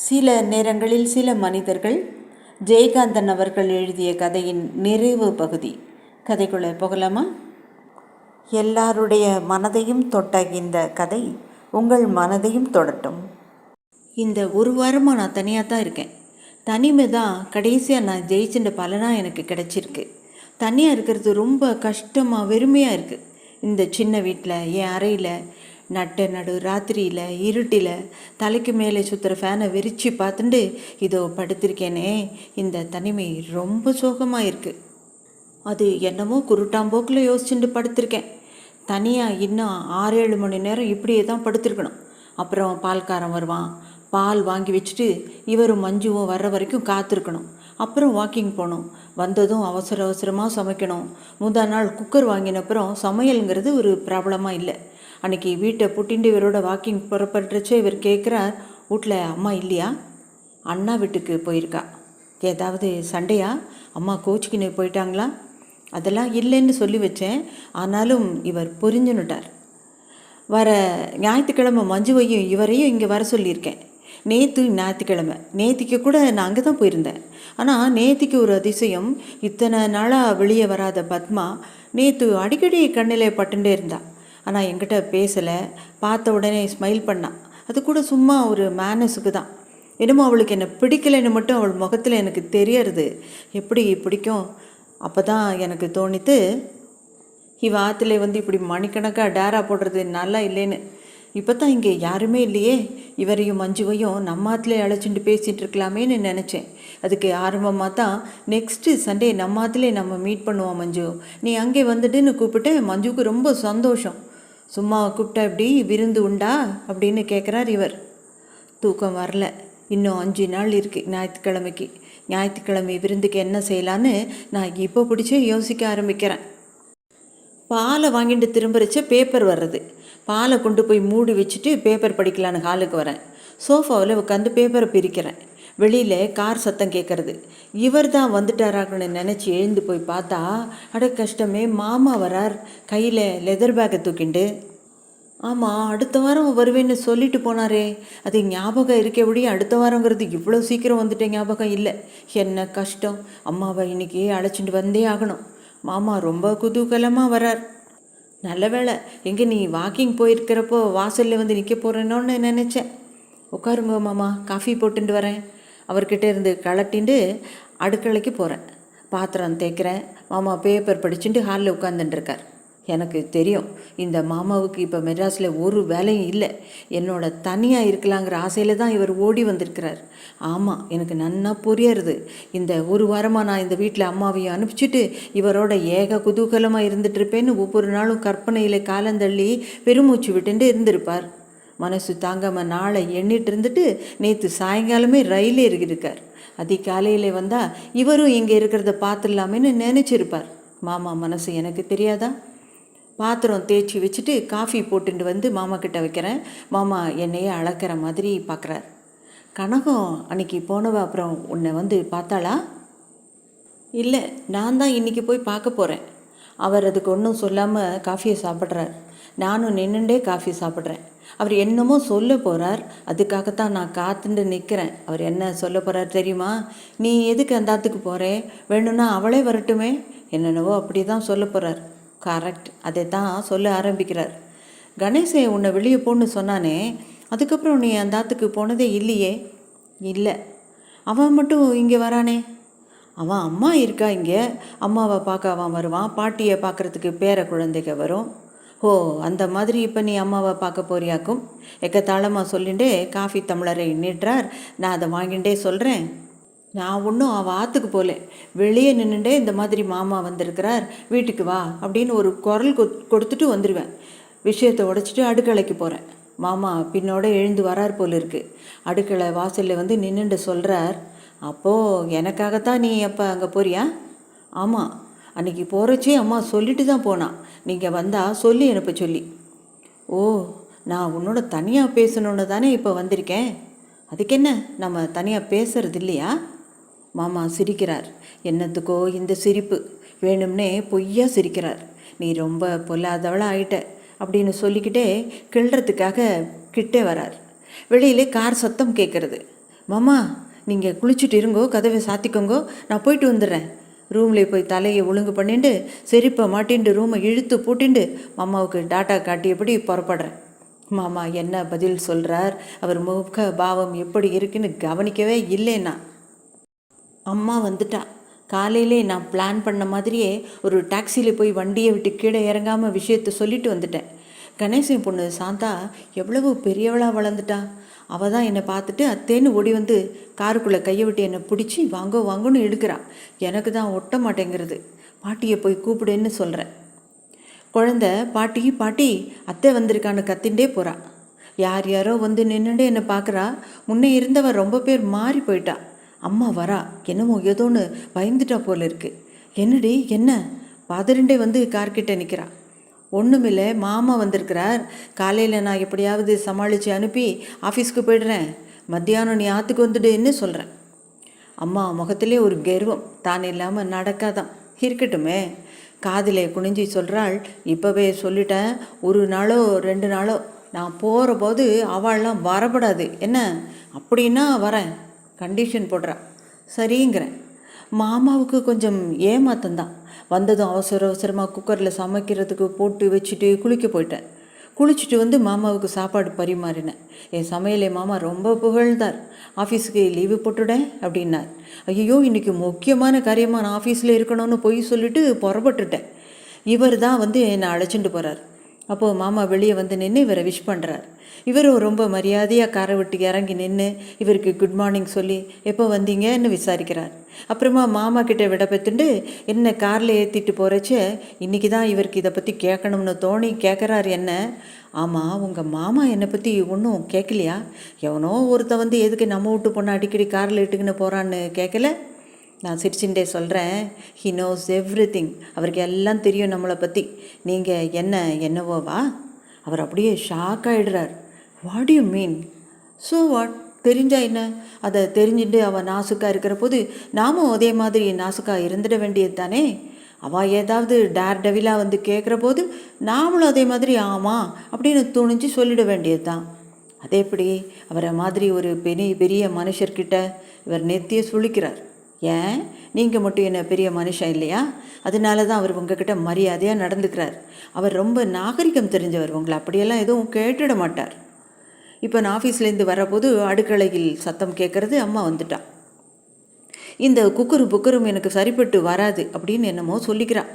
சில நேரங்களில் சில மனிதர்கள். ஜெயகாந்தன் அவர்கள் எழுதிய கதையின் நிறைவு பகுதி. கதைக்குள்ளே போகலாமா? எல்லாருடைய மனதையும் தொட்ட இந்த கதை உங்கள் மனதையும் தொடட்டும். இந்த ஒரு வாரமாக நான் தனியாக தான் இருக்கேன். தனிமை தான் கடைசியாக நான் ஜெயிச்சுட்ட பலனாக எனக்கு கிடச்சிருக்கு. தனியாக இருக்கிறது ரொம்ப கஷ்டமாக வெறுமையாக இருக்குது. இந்த சின்ன வீட்டில் என் அறையில் நடு ராத்திரியில் இருட்டில் தலைக்கு மேலே சுற்றுற ஃபேனை விரித்து பார்த்துட்டு இதோ படுத்திருக்கேனே. இந்த தனிமை ரொம்ப சோகமாக இருக்குது. அது என்னமோ குருட்டாம்போக்கில் யோசிச்சுட்டு படுத்திருக்கேன். தனியாக இன்னும் 6-7 மணி நேரம் இப்படியே தான் படுத்திருக்கணும். அப்புறம் பால்காரன் வருவான், பால் வாங்கி வச்சுட்டு இவரும் மஞ்சுவும் வர்ற வரைக்கும் காத்திருக்கணும். அப்புறம் வாக்கிங் போகணும். வந்ததும் அவசரமாக சமைக்கணும். முதல் நாள் குக்கர் வாங்கினப்புறம் சமையலுங்கிறது ஒரு ப்ராப்ளமாக இல்லை. அன்றைக்கி வீட்டை புட்டிண்டு இவரோட வாக்கிங் புறப்பட்டுச்சு. இவர் கேட்குறார், வீட்டில் அம்மா இல்லையா? அண்ணா வீட்டுக்கு போயிருக்கா. ஏதாவது சண்டையா? அம்மா கோச்சிக்கின்னு போயிட்டாங்களா? அதெல்லாம் இல்லைன்னு சொல்லி வச்சேன். ஆனாலும் இவர் புரிஞ்சுன்னுட்டார். வர ஞாயிற்றுக்கிழமை மஞ்சுவையும் இவரையும் இங்கே வர சொல்லியிருக்கேன். ஞாயிற்றுக்கிழமை நேத்திக்கு கூட நான் அங்கே தான் போயிருந்தேன். ஆனால் நேத்திக்கு ஒரு அதிசயம். இத்தனை நாளாக வெளியே வராத பத்மா நேற்று அடிக்கடி கண்ணில் பட்டுட்டே இருந்தா. ஆனால் என்கிட்ட பேசலை. பார்த்த உடனே ஸ்மைல் பண்ணான். அது கூட சும்மா ஒரு மேனஸுக்கு தான். என்னமோ அவளுக்கு என்னை பிடிக்கலைன்னு மட்டும் அவள் முகத்தில் எனக்கு தெரியறது. எப்படி பிடிக்கும்? அப்போ தான் எனக்கு தோணித்து, இவ ஆற்றுல இப்படி மணிக்கணக்காக டேரா போடுறது நல்லா இல்லைன்னு. இப்போ தான் இங்கே யாருமே இல்லையே, இவரையும் மஞ்சுவையும் நம்ம ஆற்றுல அழைச்சிட்டு பேசிகிட்டு இருக்கலாமேன்னு நினச்சேன். அதுக்கு ஆரம்பமாக தான் நெக்ஸ்ட்டு சண்டே நம்ம ஆற்றுல நம்ம மீட் பண்ணுவோம் மஞ்சு, நீ அங்கே வந்துட்டுன்னு கூப்பிட்டு. மஞ்சுவுக்கு ரொம்ப சந்தோஷம். சும்மா கூப்பிட்டா இப்படி விருந்து உண்டா அப்படின்னு கேட்குறார் இவர். தூக்கம் வரல. இன்னும் 5 நாள் இருக்குது ஞாயிற்றுக்கிழமைக்கு. ஞாயிற்றுக்கிழமை விருந்துக்கு என்ன செய்யலான்னு நான் இப்போ பிடிச்சி யோசிக்க ஆரம்பிக்கிறேன். பாலை வாங்கிட்டு திரும்புறச்ச பேப்பர் வர்றது. பாலை கொண்டு போய் மூடி வச்சுட்டு பேப்பர் படிக்கலான்னு ஹாலுக்கு வரேன். சோஃபாவில் உட்காந்து பேப்பரை பிரிக்கிறேன். வெளியில் கார் சத்தம் கேட்குறது. இவர் தான் வந்துட்டாரான்னு நினச்சி எழுந்து போய் பார்த்தா, அட கஷ்டமே, மாமா வரார், கையில் லெதர் பேக்கை தூக்கிண்டு. ஆமாம், அடுத்த வாரம் வருவேன்னு சொல்லிட்டு போனாரே, அது ஞாபகம் இருக்கபடியே அடுத்த வாரங்கிறது இவ்வளோ சீக்கிரம் வந்துட்டேன் ஞாபகம் இல்லை. என்ன கஷ்டம். அம்மாவை இன்றைக்கி அழைச்சிட்டு வந்தே ஆகணும். மாமா ரொம்ப குதூகலமாக வரார். நல்ல வேளை, எங்கே நீ வாக்கிங் போயிருக்கிறப்போ வாசலில் நிற்க போகிறேனோன்னு நினச்சேன். உட்காருங்க மாமா, காஃபி போட்டுட்டு வரேன். அவர்கிட்ட இருந்து கலட்டிண்டு அடுக்கலைக்கு போகிறேன். பாத்திரம் தேய்க்கிறேன். மாமா பேப்பர் படிச்சுட்டு ஹாலில் உட்காந்துட்டுருக்கார். எனக்கு தெரியும், இந்த மாமாவுக்கு இப்போ மெட்ராஸில் ஒரு வேலையும் இல்லை. என்னோட தனியாக இருக்கலாங்கிற ஆசையில் தான் இவர் ஓடி வந்திருக்கிறார். ஆமாம், எனக்கு நன்னா புரியுறது. இந்த ஒரு வாரமாக நான் இந்த வீட்டில் அம்மாவையும் அனுப்பிச்சிட்டு இவரோட ஏக குதூகலமாக இருந்துகிட்ருப்பேன்னு ஒவ்வொரு நாளும் கற்பனையில் காலந்தள்ளி பெருமூச்சு விட்டுட்டு இருந்திருப்பார். மனசு தாங்காமல் நாளை எண்ணிட்டு இருந்துட்டு நேற்று சாயங்காலமே ரயிலே இருக்கார். அதிகாலையில் வந்தால் இவரும் இங்கே இருக்கிறத பார்த்துடலாமேன்னு நினச்சிருப்பார். மாமா மனசு எனக்கு தெரியாதா? பாத்திரம் தேய்ச்சி வச்சுட்டு காஃபி போட்டுட்டு மாமா கிட்ட வைக்கிறேன். மாமா என்னையே அளக்கிற மாதிரி பார்க்குறார். கனகம் அன்னைக்கு போனவ அப்புறம் உன்னை பார்த்தாளா? இல்லை, நான் தான் இன்றைக்கி போய் பார்க்க போகிறேன். அவர் அதுக்கு ஒன்றும் சொல்லாமல் காஃபியை சாப்பிட்றார். நானும் நின்றுண்டே காஃபி சாப்பிட்றேன். அவர் என்னமோ சொல்ல போகிறார். அதுக்காகத்தான் நான் காத்துட்டு நிற்கிறேன். அவர் என்ன சொல்ல போகிறார் தெரியுமா? நீ எதுக்கு அந்த ஆத்துக்கு போகிறே, வேணும்னா அவளே வரட்டுமே, என்னென்னவோ அப்படி தான் சொல்ல போகிறார். கரெக்ட், அதை தான் சொல்ல ஆரம்பிக்கிறார். கணேசே உன்னை வெளியே போன்னு சொன்னானே, அதுக்கப்புறம் நீ அந்த ஆத்துக்கு போனதே இல்லையே? இல்லை. அவன் மட்டும் இங்கே வரானே? அவன் அம்மா இருக்கா இங்கே, அம்மாவை பார்க்க அவன் வருவான். பாட்டியை பார்க்குறதுக்கு பேர குழந்தைங்க வரும். ஓ, அந்த மாதிரி இப்போ நீ அம்மாவை பார்க்க போறியாக்கும். எக்கத்தாளமாக சொல்லிகிட்டே காஃபி டம்ளரை நீட்டுறார். நான் அதை வாங்கிட்டே சொல்கிறேன், நான் ஒன்றும் அவள் ஆற்றுக்கு போகல, வெளியே நின்றுட்டே இந்த மாதிரி மாமா வந்திருக்கிறார், வீட்டுக்கு வா அப்படின்னு ஒரு குரல் கொடுத்துட்டு வந்துடுவேன். விஷயத்தை உடைச்சிட்டு அடுக்கலைக்கு போகிறேன். மாமா பின்னோட எழுந்து வரார் போல் இருக்குது. அடுக்களை வாசலில் நின்றுட்டு சொல்கிறார், அப்போது எனக்காகத்தான் நீ அப்போ அங்கே போறியா? ஆமாம், அன்றைக்கி போகிறச்சே அம்மா சொல்லிட்டு தான் போனான், நீங்கள் வந்தால் சொல்லி அனுப்ப சொல்லி. ஓ, நான் உன்னோட தனியாக பேசணுன்னு தானே இப்போ வந்திருக்கேன். அதுக்கு என்ன, நம்ம தனியாக பேசுறது இல்லையா? மாமா சிரிக்கிறார். என்னத்துக்கோ இந்த சிரிப்பு, வேணும்னே பொய்யா சிரிக்கிறார். நீ ரொம்ப பொல்லாதவளாக ஆயிட்ட அப்படின்னு சொல்லிக்கிட்டே கிள்றதுக்காக கிட்டே வரார். வெளியிலே கார் சத்தம் கேட்குறது. மாமா நீங்கள் குளிச்சுட்டு இருங்கோ, கதவை சாத்திக்கோங்கோ, நான் போயிட்டு வந்துடுறேன். ரூம்லேயே போய் தலையை ஒழுங்கு பண்ணிட்டு செருப்பை மாட்டின்ட்டு ரூமை இழுத்து பூட்டிண்டு மாமாவுக்கு டாட்டா காட்டியபடி புறப்படுறேன். மாமா என்ன பதில் சொல்கிறார், அவர் முக பாவம் எப்படி இருக்குன்னு கவனிக்கவே இல்லைன்னா. அம்மா வந்துட்டா. காலையிலே நான் பிளான் பண்ண மாதிரியே ஒரு டாக்ஸியில் போய் வண்டியை விட்டு கீழே இறங்காமல் விஷயத்தை சொல்லிட்டு வந்துட்டேன். கணேசன் பொண்ணு சாந்தா எவ்வளவு பெரியவளாக வளர்ந்துட்டா. அவள் தான் என்னை பார்த்துட்டு அத்தேன்னு ஓடி வந்து காருக்குள்ளே கையை விட்டு என்னை பிடிச்சி வாங்கோ வாங்கன்னு எடுக்கிறான். எனக்கு தான் ஒட்ட மாட்டேங்கிறது. பாட்டியை போய் கூப்பிடுன்னு சொல்கிறேன். குழந்த பாட்டி பாட்டி அத்தை வந்திருக்கான்னு கத்தின்ண்டே போகிறா. யார் யாரோ வந்து நின்றுட்டு என்னை பார்க்குறா. முன்னே இருந்தவ ரொம்ப பேர் மாறி போயிட்டா. அம்மா வரா, என்னமோ ஏதோன்னு பயந்துட்டா போல இருக்கு. என்னடி என்ன? பதறிண்டே வந்து கார்கிட்ட நிற்கிறா. ஒன்றுமில்லை, மாமா வந்திருக்கிறார். காலையில் நான் எப்படியாவது சமாளித்து அனுப்பி ஆஃபீஸ்க்கு போய்டுறேன். மத்தியானம் நீ ஆற்றுக்கு வந்துடுன்னு சொல்கிறேன். அம்மா முகத்திலே ஒரு கர்வம் தான் இல்லாமல் நடக்காதான். இருக்கட்டுமே. காதிலே குனிஞ்சி சொல்கிறாள். இப்போவே சொல்லிட்டேன், ஒரு நாளோ 2 நாளோ நான் போகிற போது அவள்லாம் வரப்படாது என்ன? அப்படின்னா வரேன், கண்டிஷன் போடுறா. சரிங்கிறேன். மாமாவுக்கு கொஞ்சம் ஏமாத்தந்தான். வந்ததும் அவசரமாக குக்கரில் சமைக்கிறதுக்கு போட்டு வச்சுட்டு குளிக்க போயிட்டேன். குளிச்சுட்டு வந்து மாமாவுக்கு சாப்பாடு பரிமாறினேன். என் சமையலை மாமா ரொம்ப புகழ்ந்தார். ஆஃபீஸுக்கு லீவு போட்டுடேன் அப்படின்னார். ஐயோ, இன்றைக்கி முக்கியமான காரியமாக நான் ஆஃபீஸில் இருக்கணும்னு போய் சொல்லிவிட்டு புறப்பட்டுட்டேன். இவர் தான் வந்து என்னை அழைச்சிட்டு போகிறார். அப்போது மாமா வெளியே வந்து நின்று இவரை விஷ் பண்ணுறார். இவரும் ரொம்ப மரியாதையாக காரை விட்டு இறங்கி நின்று இவருக்கு குட் மார்னிங் சொல்லி எப்போ வந்தீங்கன்னு விசாரிக்கிறார். அப்புறமா மாமா கிட்டே விட பெற்றுண்டு என்ன காரில் ஏற்றிட்டு போகிறச்ச இன்றைக்கி தான் இவருக்கு இதை பற்றி கேட்கணும்னு தோணி கேட்குறாரு. என்ன, ஆமாம் உங்கள் மாமா என்னை பற்றி ஒன்றும் கேட்கலையா? எவனோ ஒருத்த வந்து எதுக்கு நம்ம வீட்டு பொண்ணை அடிக்கடி காரில் இட்டுக்குன்னு போகிறான்னு கேட்கல? நான் சிரிச்சுட்டே சொல்கிறேன், ஹி நோஸ் எவ்ரிதிங். அவருக்கு எல்லாம் தெரியும் நம்மளை பற்றி. நீங்கள் என்னவோவா? அவர் அப்படியே ஷாக் ஆகிடுறார். What you mean? So what? தெரிஞ்சா என்ன? அதை தெரிஞ்சுட்டு அவள் நாசுக்காக இருக்கிற போது நாமும் அதே மாதிரி நாசுக்காக இருந்துட வேண்டியது தானே. அவள் ஏதாவது டேர்டெவிலாக வந்து கேட்குற போது நாமளும் அதே மாதிரி ஆமாம் அப்படின்னு துணிஞ்சு சொல்லிட வேண்டியது தான். அதே எப்படி அவரை மாதிரி ஒரு பெரிய மனுஷர்கிட்ட இவர் நெத்தியை சுழிக்கிறார். ஏன், நீங்கள் மட்டும் என்ன பெரிய மனுஷன் இல்லையா? அதனால தான் அவர் உங்ககிட்ட மரியாதையாக நடந்துக்கிறார். அவர் ரொம்ப நாகரிகம் தெரிஞ்சவர். உங்களை அப்படியெல்லாம் எதுவும் கேட்டுட மாட்டார். இப்போ நான் ஆஃபீஸ்லேருந்து வரப்போது அடுக்கலையில் சத்தம் கேட்குறது. அம்மா வந்துட்டா. இந்த குக்கரும் புக்கரும் எனக்கு சரிப்பட்டு வராது அப்படின்னு என்னமோ சொல்லிக்கிறான்.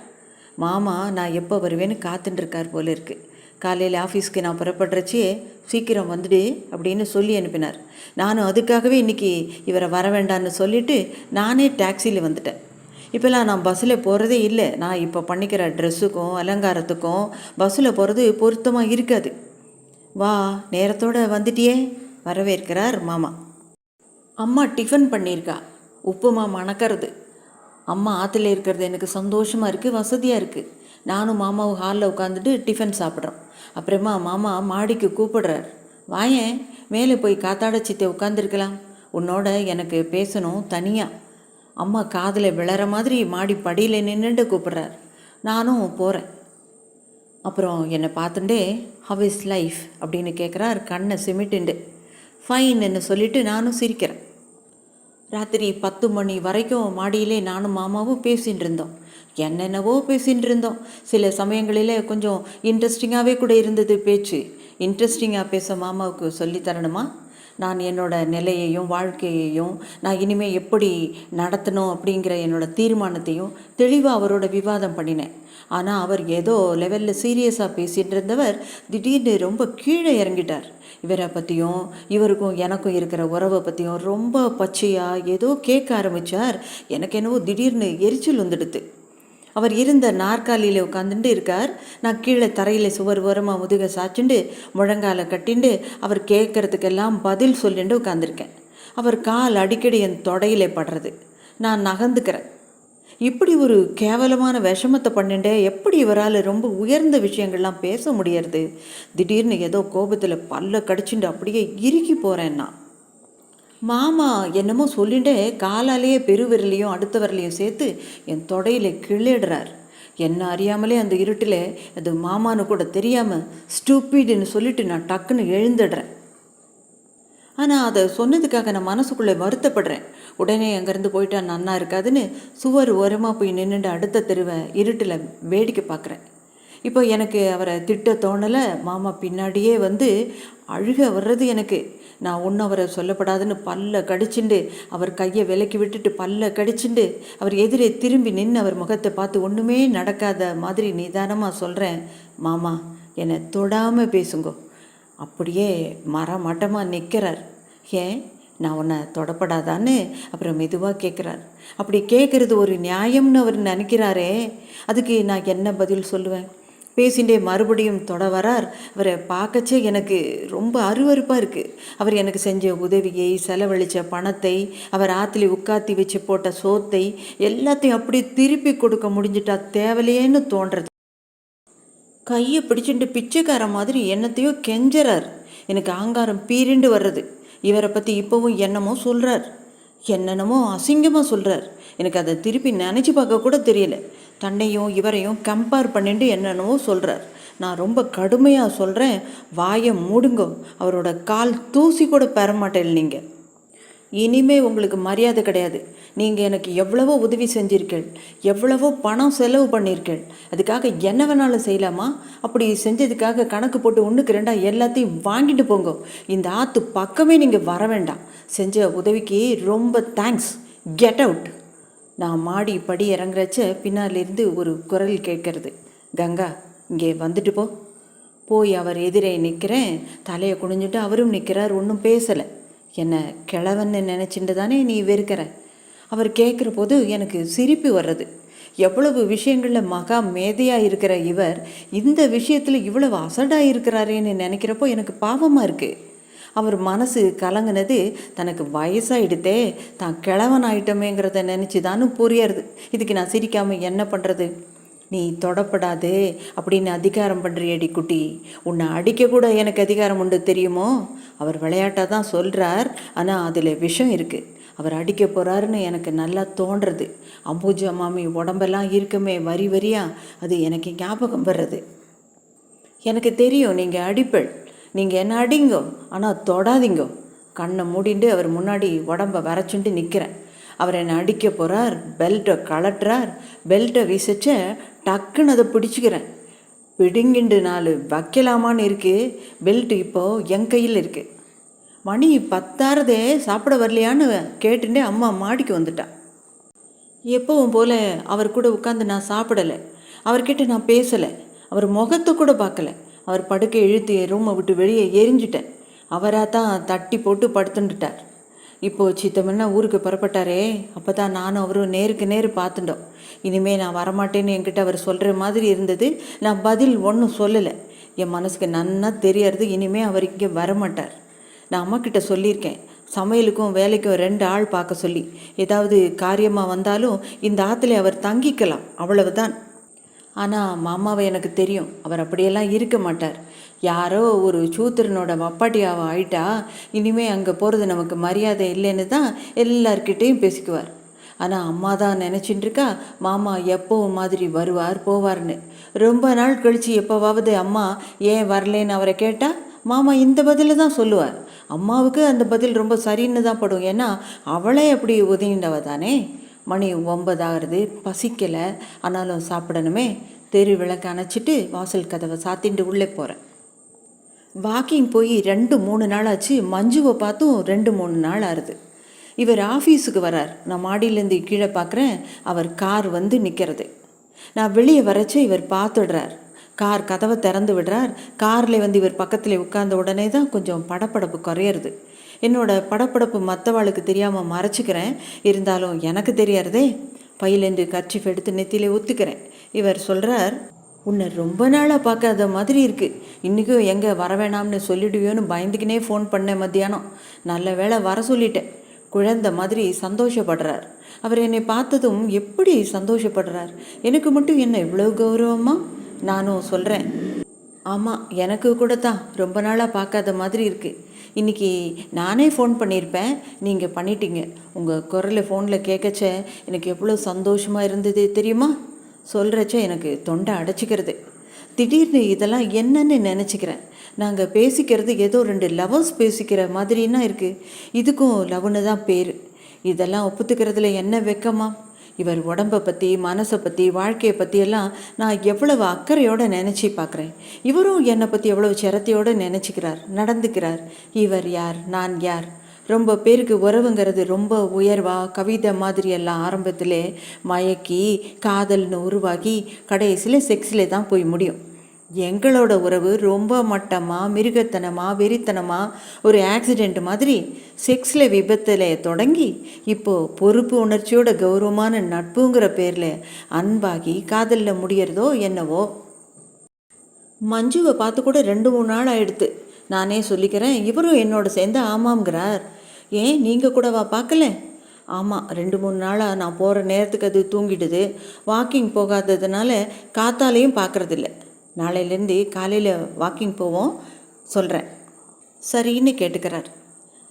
மாமா நான் எப்போ வருவேன்னு காத்துட்டுருக்கார் போல இருக்குது. காலையில் ஆஃபீஸ்க்கு நான் புறப்படுறச்சே சீக்கிரம் வந்துடு அப்படின்னு சொல்லி அனுப்பினார். நானும் அதுக்காகவே இன்றைக்கி இவரை வர வேண்டான்னு சொல்லிவிட்டு நானே டாக்ஸியில் வந்துட்டேன். இப்போல்லாம் நான் பஸ்ஸில் போகிறதே இல்லை. நான் இப்போ பண்ணிக்கிற ட்ரெஸ்ஸுக்கும் அலங்காரத்துக்கும் பஸ்ஸில் போகிறது பொருத்தமாக இருக்காது. வா, நேரத்தோடு வந்துட்டியே, வரவேற்கிறார் மாமா. அம்மா டிஃபன் பண்ணியிருக்கா. உப்புமா மணக்கிறது. அம்மா ஆற்றுல இருக்கிறது எனக்கு சந்தோஷமாக இருக்குது, வசதியாக இருக்குது. நானும் மாமாவும் ஹாலில் உட்காந்துட்டு டிஃபன் சாப்பிட்றோம். அப்புறமா மாமா மாடிக்கு கூப்பிடுறார். வாயேன், மேலே போய் காத்தாட சித்தை உட்காந்துருக்கலாம், உன்னோட எனக்கு பேசணும் தனியாக. அம்மா காதில் விழற மாதிரி மாடி படியில் நின்றுட்டு கூப்பிட்றார். நானும் போகிறேன். அப்புறம் என்னை பார்த்துட்டே ஹவ் இஸ் லைஃப் அப்படின்னு கேட்குறார் கண்ணை சிமிட்டுண்டு. ஃபைன்னு சொல்லிவிட்டு நானும் சிரிக்கிறேன். ராத்திரி 10 மணி வரைக்கும் மாடியிலே நானும் மாமாவும் பேசிகிட்டு இருந்தோம். என்னென்னவோ பேசிகிட்டு இருந்தோம். சில சமயங்களில் கொஞ்சம் இன்ட்ரெஸ்டிங்காகவே கூட இருந்தது பேச்சு. இன்ட்ரெஸ்டிங்காக பேச மாமாவுக்கு சொல்லித்தரணுமா? நான் என்னோடய நிலையையும் வாழ்க்கையையும் நான் இனிமேல் எப்படி நடத்தணும் அப்படிங்கிற என்னோடய தீர்மானத்தையும் தெளிவாக அவரோட விவாதம் பண்ணினேன். ஆனால் அவர் ஏதோ லெவலில் சீரியஸாக பேசிகிட்டு இருந்தவர் திடீர்னு ரொம்ப கீழே இறங்கிட்டார். இவரை பற்றியும் இவருக்கும் எனக்கும் இருக்கிற உறவை பற்றியும் ரொம்ப பச்சையாக ஏதோ கேட்க ஆரம்பித்தார். எனக்கு என்னவோ திடீர்னு எரிச்சல் வந்துடுது. அவர் இருந்த நாற்காலியில் உட்காந்துட்டு இருக்கார். நான் கீழே தரையில் சுவர் ஓரமாக முதுக சாச்சுண்டு முழங்கால கட்டிண்டு அவர் கேட்குறதுக்கெல்லாம் பதில் சொல்லிட்டு உட்காந்துருக்கேன். அவர் கால் அடிக்கடி என் தொடையிலே படுறது. நான் நகர்ந்துக்கிறேன். இப்படி ஒரு கேவலமான விஷமத்தை பண்ணிட்டே எப்படி இவரால் ரொம்ப உயர்ந்த விஷயங்கள்லாம் பேச முடியறது? திடீர்னு ஏதோ கோபத்தில் பல்ல கடிச்சுட்டு அப்படியே இறுக்கி போகிறேன்னா. மாமா என்னமோ சொல்லிட்டே காலாலேயே பெருவிரலையும் அடுத்த விரலையும் சேர்த்து என் தொடையில் கிள்ளிடுறார். என்ன அறியாமலே அந்த இருட்டில் அது மாமான்னு கூட தெரியாமல் ஸ்டூப்பிடுன்னு சொல்லிட்டு நான் டக்குன்னு எழுந்துடுறேன். ஆனால் அதை சொன்னதுக்காக நான் மனசுக்குள்ளே வருத்தப்படுறேன். உடனே அங்கேருந்து போயிட்டா நன்னா இருக்காதுன்னு சுவர் ஓரமாக போய் நின்றுட்டு அடுத்த தெருவை இருட்டில் வேடிக்கை பார்க்குறேன். இப்போ எனக்கு அவரை திட்ட தோணலை. மாமா பின்னாடியே வந்து அழுக வர்றது எனக்கு. நான் ஒன்றும் அவரை சொல்லப்படாதுன்னு பல்ல கடிச்சுண்டு அவர் கையை விலக்கி விட்டுட்டு பல்ல கடிச்சுண்டு அவர் எதிரே திரும்பி நின்று அவர் முகத்தை பார்த்து ஒன்றுமே நடக்காத மாதிரி நிதானமாக சொல்கிறேன், மாமா என்னை தொடாமல் பேசுங்கோ. அப்படியே மட்டமாக நிற்கிறார். ஏன் நான் உன்னை தொடப்படாதான்னு அப்புறம் மெதுவாக கேட்குறார். அப்படி கேட்குறது ஒரு நியாயம்னு அவர் நினைக்கிறாரே, அதுக்கு நான் என்ன பதில் சொல்லுவேன்? பேசிகிட்டே மறுபடியும் தொட வரார். அவரை பார்க்கச்சே எனக்கு ரொம்ப அருவருப்பாக இருக்குது. அவர் எனக்கு செஞ்ச உதவியை, செலவழித்த பணத்தை, அவர் ஆற்றுல உட்காத்தி வச்சு போட்ட சோத்தை எல்லாத்தையும் அப்படி திருப்பி கொடுக்க முடிஞ்சிட்டா தேவலையேன்னு தோன்றது. கையை பிடிச்சிட்டு பிச்சைக்கார மாதிரி என்னத்தையோ கெஞ்சறார். எனக்கு ஆங்காரம் பீரிண்டு வர்றது. இவரை பற்றி இப்போவும் என்னமோ சொல்கிறார், என்னென்னமோ அசிங்கமாக சொல்கிறார். எனக்கு அதை திருப்பி நினச்சி பார்க்க கூட தெரியல. தன்னையும் இவரையும் கம்பேர் பண்ணிட்டு என்னென்னவோ சொல்கிறார். நான் ரொம்ப கடுமையாக சொல்கிறேன், வாயை மூடுங்கோ. அவரோட கால் தூசி கூட பெற மாட்டேன். நீங்கள் இனிமே உங்களுக்கு மரியாதை கிடையாது. நீங்கள் எனக்கு எவ்வளவோ உதவி செஞ்சிருக்கீள், எவ்வளவோ பணம் செலவு பண்ணியிருக்கீள். அதுக்காக என்ன வேணாலும் செய்யலாமா? அப்படி செஞ்சதுக்காக கணக்கு போட்டு 1க்கு 2 எல்லாத்தையும் வாங்கிட்டு போங்க. இந்த ஆற்று பக்கமே நீங்கள் வர வேண்டாம். செஞ்ச உதவிக்கு ரொம்ப தேங்க்ஸ். Get out. நான் மாடி படி இறங்குறச்ச பின்னாலிருந்து ஒரு குரல் கேட்கறது, கங்கா இங்கே வந்துட்டு போ. போய் அவர் எதிரே நிற்கிறேன். தலையை குனிஞ்சிட்டு அவரும் நிற்கிறார். ஒன்றும் பேசலை. என்னை கிழவன்னு நினச்சிட்டு தானே நீ வெறுக்கிற? அவர் கேட்குற போது எனக்கு சிரிப்பு வர்றது. எவ்வளவு விஷயங்களில் மகா மேதையாக இருக்கிற இவர் இந்த விஷயத்தில் இவ்வளவு அசடாக இருக்கிறாரேன்னு நினைக்கிறப்போ எனக்கு பாவமாக இருக்குது. அவர் மனசு கலங்கினது தனக்கு வயசாகிடுதே, தான் கிழவன் ஆகிட்டோமேங்கிறத நினச்சி தானும் புரியறது. இதுக்கு நான் சிரிக்காமல் என்ன பண்ணுறது? நீ தொடப்படாது அப்படின்னு அதிகாரம் பண்ணுறியடி குட்டி. உன்னை அடிக்க கூட எனக்கு அதிகாரம் உண்டு தெரியுமோ? அவர் விளையாட்டாக தான் சொல்கிறார், ஆனால் அதில் விஷம் இருக்குது. அவர் அடிக்க போகிறாருன்னு எனக்கு நல்லா தோன்றுறது. அம்பூஜா மாமி உடம்பெல்லாம் இருக்குமே வரி வரியாக, அது எனக்கு ஞாபகம் வர்றது. எனக்கு தெரியும் நீங்கள் அடிப்பள், நீங்கள் என்ன அடிங்கோ, ஆனால் தொடாதீங்கோ. கண்ணை மூடிண்டு அவர் முன்னாடி உடம்பை வரைச்சுட்டு நிற்கிறேன். அவர் என்னை அடிக்க போகிறார். பெல்ட்டை கலட்டுறார். பெல்ட்டை வீசச்ச டக்குன்னு அதை பிடிச்சிக்கிறேன். பிடுங்கிண்டு 4 வைக்கலாமான்னு இருக்குது. பெல்ட்டு இப்போது என் கையில் இருக்குது. மணி 10 சாப்பிட வரலையான்னு கேட்டுட்டே அம்மா மாடிக்கு வந்துட்டான். எப்பவும் போல் அவர் கூட உட்காந்து நான் சாப்பிடலை. அவர்கிட்ட நான் பேசலை. அவர் முகத்தை கூட பார்க்கல. அவர் படுக்கை இழுத்து ரூமை விட்டு வெளியே எரிஞ்சிட்டேன். அவராக தான் தட்டி போட்டு படுத்துட்டுட்டார். இப்போது சித்தமன்னா ஊருக்கு புறப்பட்டாரே, அப்போ தான் நானும் அவரும் நேருக்கு நேர் பார்த்துட்டோம். இனிமேல் நான் வரமாட்டேன்னு என்கிட்ட அவர் சொல்கிற மாதிரி இருந்தது. நான் பதில் ஒன்றும் சொல்லலை. என் மனசுக்கு நன்னா தெரியறது, இனிமேல் அவர் இங்கே வரமாட்டார். நான் அம்மாக்கிட்ட சொல்லியிருக்கேன், சமையலுக்கும் வேலைக்கும் 2 ஆள் பார்க்க சொல்லி. ஏதாவது காரியமாக வந்தாலும் இந்த ஆற்றுல அவர் தங்கிக்கலாம், அவ்வளவுதான். ஆனால் மாமாவை எனக்கு தெரியும், அவர் அப்படியெல்லாம் இருக்க மாட்டார். யாரோ ஒரு சூத்திரனோட வப்பாட்டியாவை ஆயிட்டா இனிமேல் அங்கே போகிறது நமக்கு மரியாதை இல்லைன்னு தான் எல்லார்கிட்டேயும் பேசிக்குவார். ஆனால் அம்மா தான் நினச்சிட்டு இருக்கா மாமா எப்போவும் மாதிரி வருவார் போவார்னு. ரொம்ப நாள் கழித்து எப்போவாவது அம்மா ஏன் வரலேன்னு அவரை கேட்டால் மாமா இந்த பதிலை தான் சொல்லுவார். அம்மாவுக்கு அந்த பதில் ரொம்ப சரின்னு தான் படும். ஏன்னா அவளே அப்படி உதவிண்டவ தானே. மணி 9 ஆகுறது. பசிக்கலை, ஆனாலும் சாப்பிடணுமே. தெரு விளக்கு அணைச்சிட்டு வாசல் கதவை சாத்திட்டு உள்ளே போகிறேன். வாக்கிங் போய் 2-3 நாள் ஆச்சு. மஞ்சுவை பார்த்தும் 2-3 நாள் ஆகுது. இவர் ஆஃபீஸுக்கு வரார். நான் மாடியிலேருந்து கீழே பார்க்குறேன். அவர் கார் வந்து நிற்கிறது. நான் வெளியே வரச்சே இவர் பார்த்துடுறார். கார் கதவை திறந்து விடுறார். காரில் வந்து இவர் பக்கத்தில் உட்கார்ந்த உடனே தான் கொஞ்சம் படப்படப்பு குறையிறது. என்னோட படப்படப்பு மற்றவாளுக்கு தெரியாமல் மறைச்சிக்கிறேன். இருந்தாலும் எனக்கு தெரியறதே. பையிலேருந்து கர்ச்சிஃப் எடுத்து நெத்தியிலே ஒத்துக்கிறேன். இவர் சொல்கிறார், உன்னை ரொம்ப நாளாக பார்க்காத மாதிரி இருக்குது. இன்றைக்கும் எங்கே வர வேணாம்னு சொல்லிடுவியோன்னு பயந்துக்கினே ஃபோன் பண்ணேன் மத்தியானம். நல்ல வேளை வர சொல்லிட்டேன். குழந்தை மாதிரி சந்தோஷப்படுறார். அவர் என்னை பார்த்ததும் எப்படி சந்தோஷப்படுறார். எனக்கு மட்டும் என்ன இவ்வளோ கௌரவமா? நானும் சொல்கிறேன், ஆமாம் எனக்கு கூட தான் ரொம்ப நாளாக பார்க்காத மாதிரி இருக்குது. இன்றைக்கி நானே ஃபோன் பண்ணியிருப்பேன், நீங்கள் பண்ணிட்டீங்க. உங்கள் குரலை ஃபோனில் கேட்கச்ச எனக்கு எவ்வளோ சந்தோஷமாக இருந்தது தெரியுமா? சொல்கிறச்ச எனக்கு தொண்டை அடைச்சிக்கிறது. திடீர்னு இதெல்லாம் என்னன்னு நினச்சிக்கிறேன். நாங்கள் பேசிக்கிறது ஏதோ 2 லவர்ஸ் பேசிக்கிற மாதிரின்னா இருக்குது. இதுக்கும் லவ்னு தான் பேர். இதெல்லாம் ஒப்புத்துக்கிறதுல என்ன வெக்கமா? இவர் உடம்பை பற்றி, மனசை பற்றி, வாழ்க்கையை பற்றியெல்லாம் நான் எவ்வளவு அக்கறையோடு நினச்சி பார்க்குறேன். இவரும் என்னை பற்றி எவ்வளவு சிரத்தையோடு நினச்சிக்கிறார், நடந்துக்கிறார். இவர் யார், நான் யார்? ரொம்ப பேருக்கு உறவுங்கிறது ரொம்ப உயர்வாக கவிதை மாதிரியெல்லாம் ஆரம்பத்திலே மயக்கி காதல்னு உருவாகி கடைசியில் செக்ஸில் தான் போய் முடியும். எங்களோட உறவு ரொம்ப மட்டமாக, மிருகத்தனமாக, வெறித்தனமாக, ஒரு ஆக்சிடெண்ட் மாதிரி செக்ஸில் விபத்தில் தொடங்கி இப்போது பொறுப்பு உணர்ச்சியோட கௌரவமான நட்புங்கிற பேரில் அன்பாகி காதலில் முடியறதோ என்னவோ. மஞ்சுவை பார்த்து கூட 2-3 நாள் ஆயிடுத்து. நானே சொல்லிக்கிறேன், இவரும் என்னோட சேர்ந்து ஆமாங்கிறார். ஏன் நீங்கள் கூடவா பார்க்கல? ஆமாம், 2-3 நாளாக நான் போகிற நேரத்துக்கு அது தூங்கிடுது. வாக்கிங் போகாததுனால காத்தாலையும் பார்க்குறதில்ல. நாளையிலேருந்து காலையில் வாக்கிங் போவோம் சொல்கிறேன். சரின்னு கேட்டுக்கிறார்.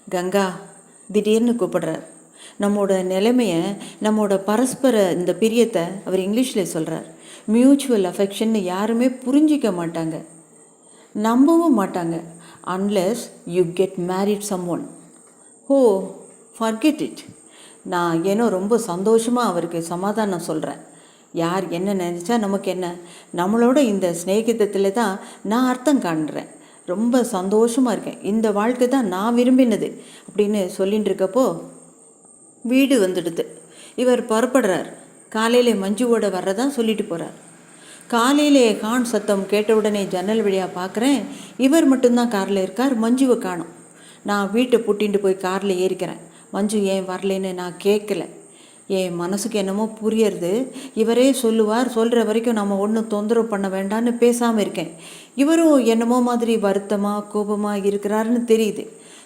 கங்கா திடீர்னு கூப்பிடுறார். நம்மோட நிலைமையை, நம்மோட பரஸ்பர இந்த பிரியத்தை அவர் இங்கிலீஷில் சொல்கிறார். மியூச்சுவல் அஃபெக்ஷன்னு யாருமே புரிஞ்சிக்க மாட்டாங்க, நம்பவும் மாட்டாங்க. Unless you get married someone. Oh, forget it. நான் ஏனோ ரொம்ப சந்தோஷமாக அவருக்கு சமாதானம் சொல்கிறேன். யார் என்ன நினச்சா நமக்கு என்ன? நம்மளோட இந்த ஸ்நேகிதத்தில் தான் நான் அர்த்தம் காண்கிறேன். ரொம்ப சந்தோஷமாக இருக்கேன். இந்த வாழ்க்கை தான் நான் விரும்பினது அப்படின்னு சொல்லிட்டு இருக்கப்போ வீடு வந்துடுது. இவர் புறப்படுறார். காலையிலே மஞ்சுவோட வர்றதா சொல்லிட்டு போகிறார். காலையிலே ஹார்ன் சத்தம் கேட்ட உடனே ஜன்னல் வழியாக பார்க்குறேன். இவர் மட்டும்தான் காரில் இருக்கார், மஞ்சுவை காணோம். நான் வீட்டை பூட்டிட்டு போய் காரில் ஏறிக்கிறேன். மஞ்சு ஏன் வரலேன்னு நான் கேட்கல. என் மனசுக்கு என்னமோ புரியறது. இவரே சொல்லுவார், சொல்கிற வரைக்கும் நம்ம ஒன்றும் தொந்தரவு பண்ண வேண்டான்னு பேசாமல் இருக்கேன். இவரும் என்னமோ மாதிரி வருத்தமாக கோபமாக இருக்கிறாருன்னு தெரியுது.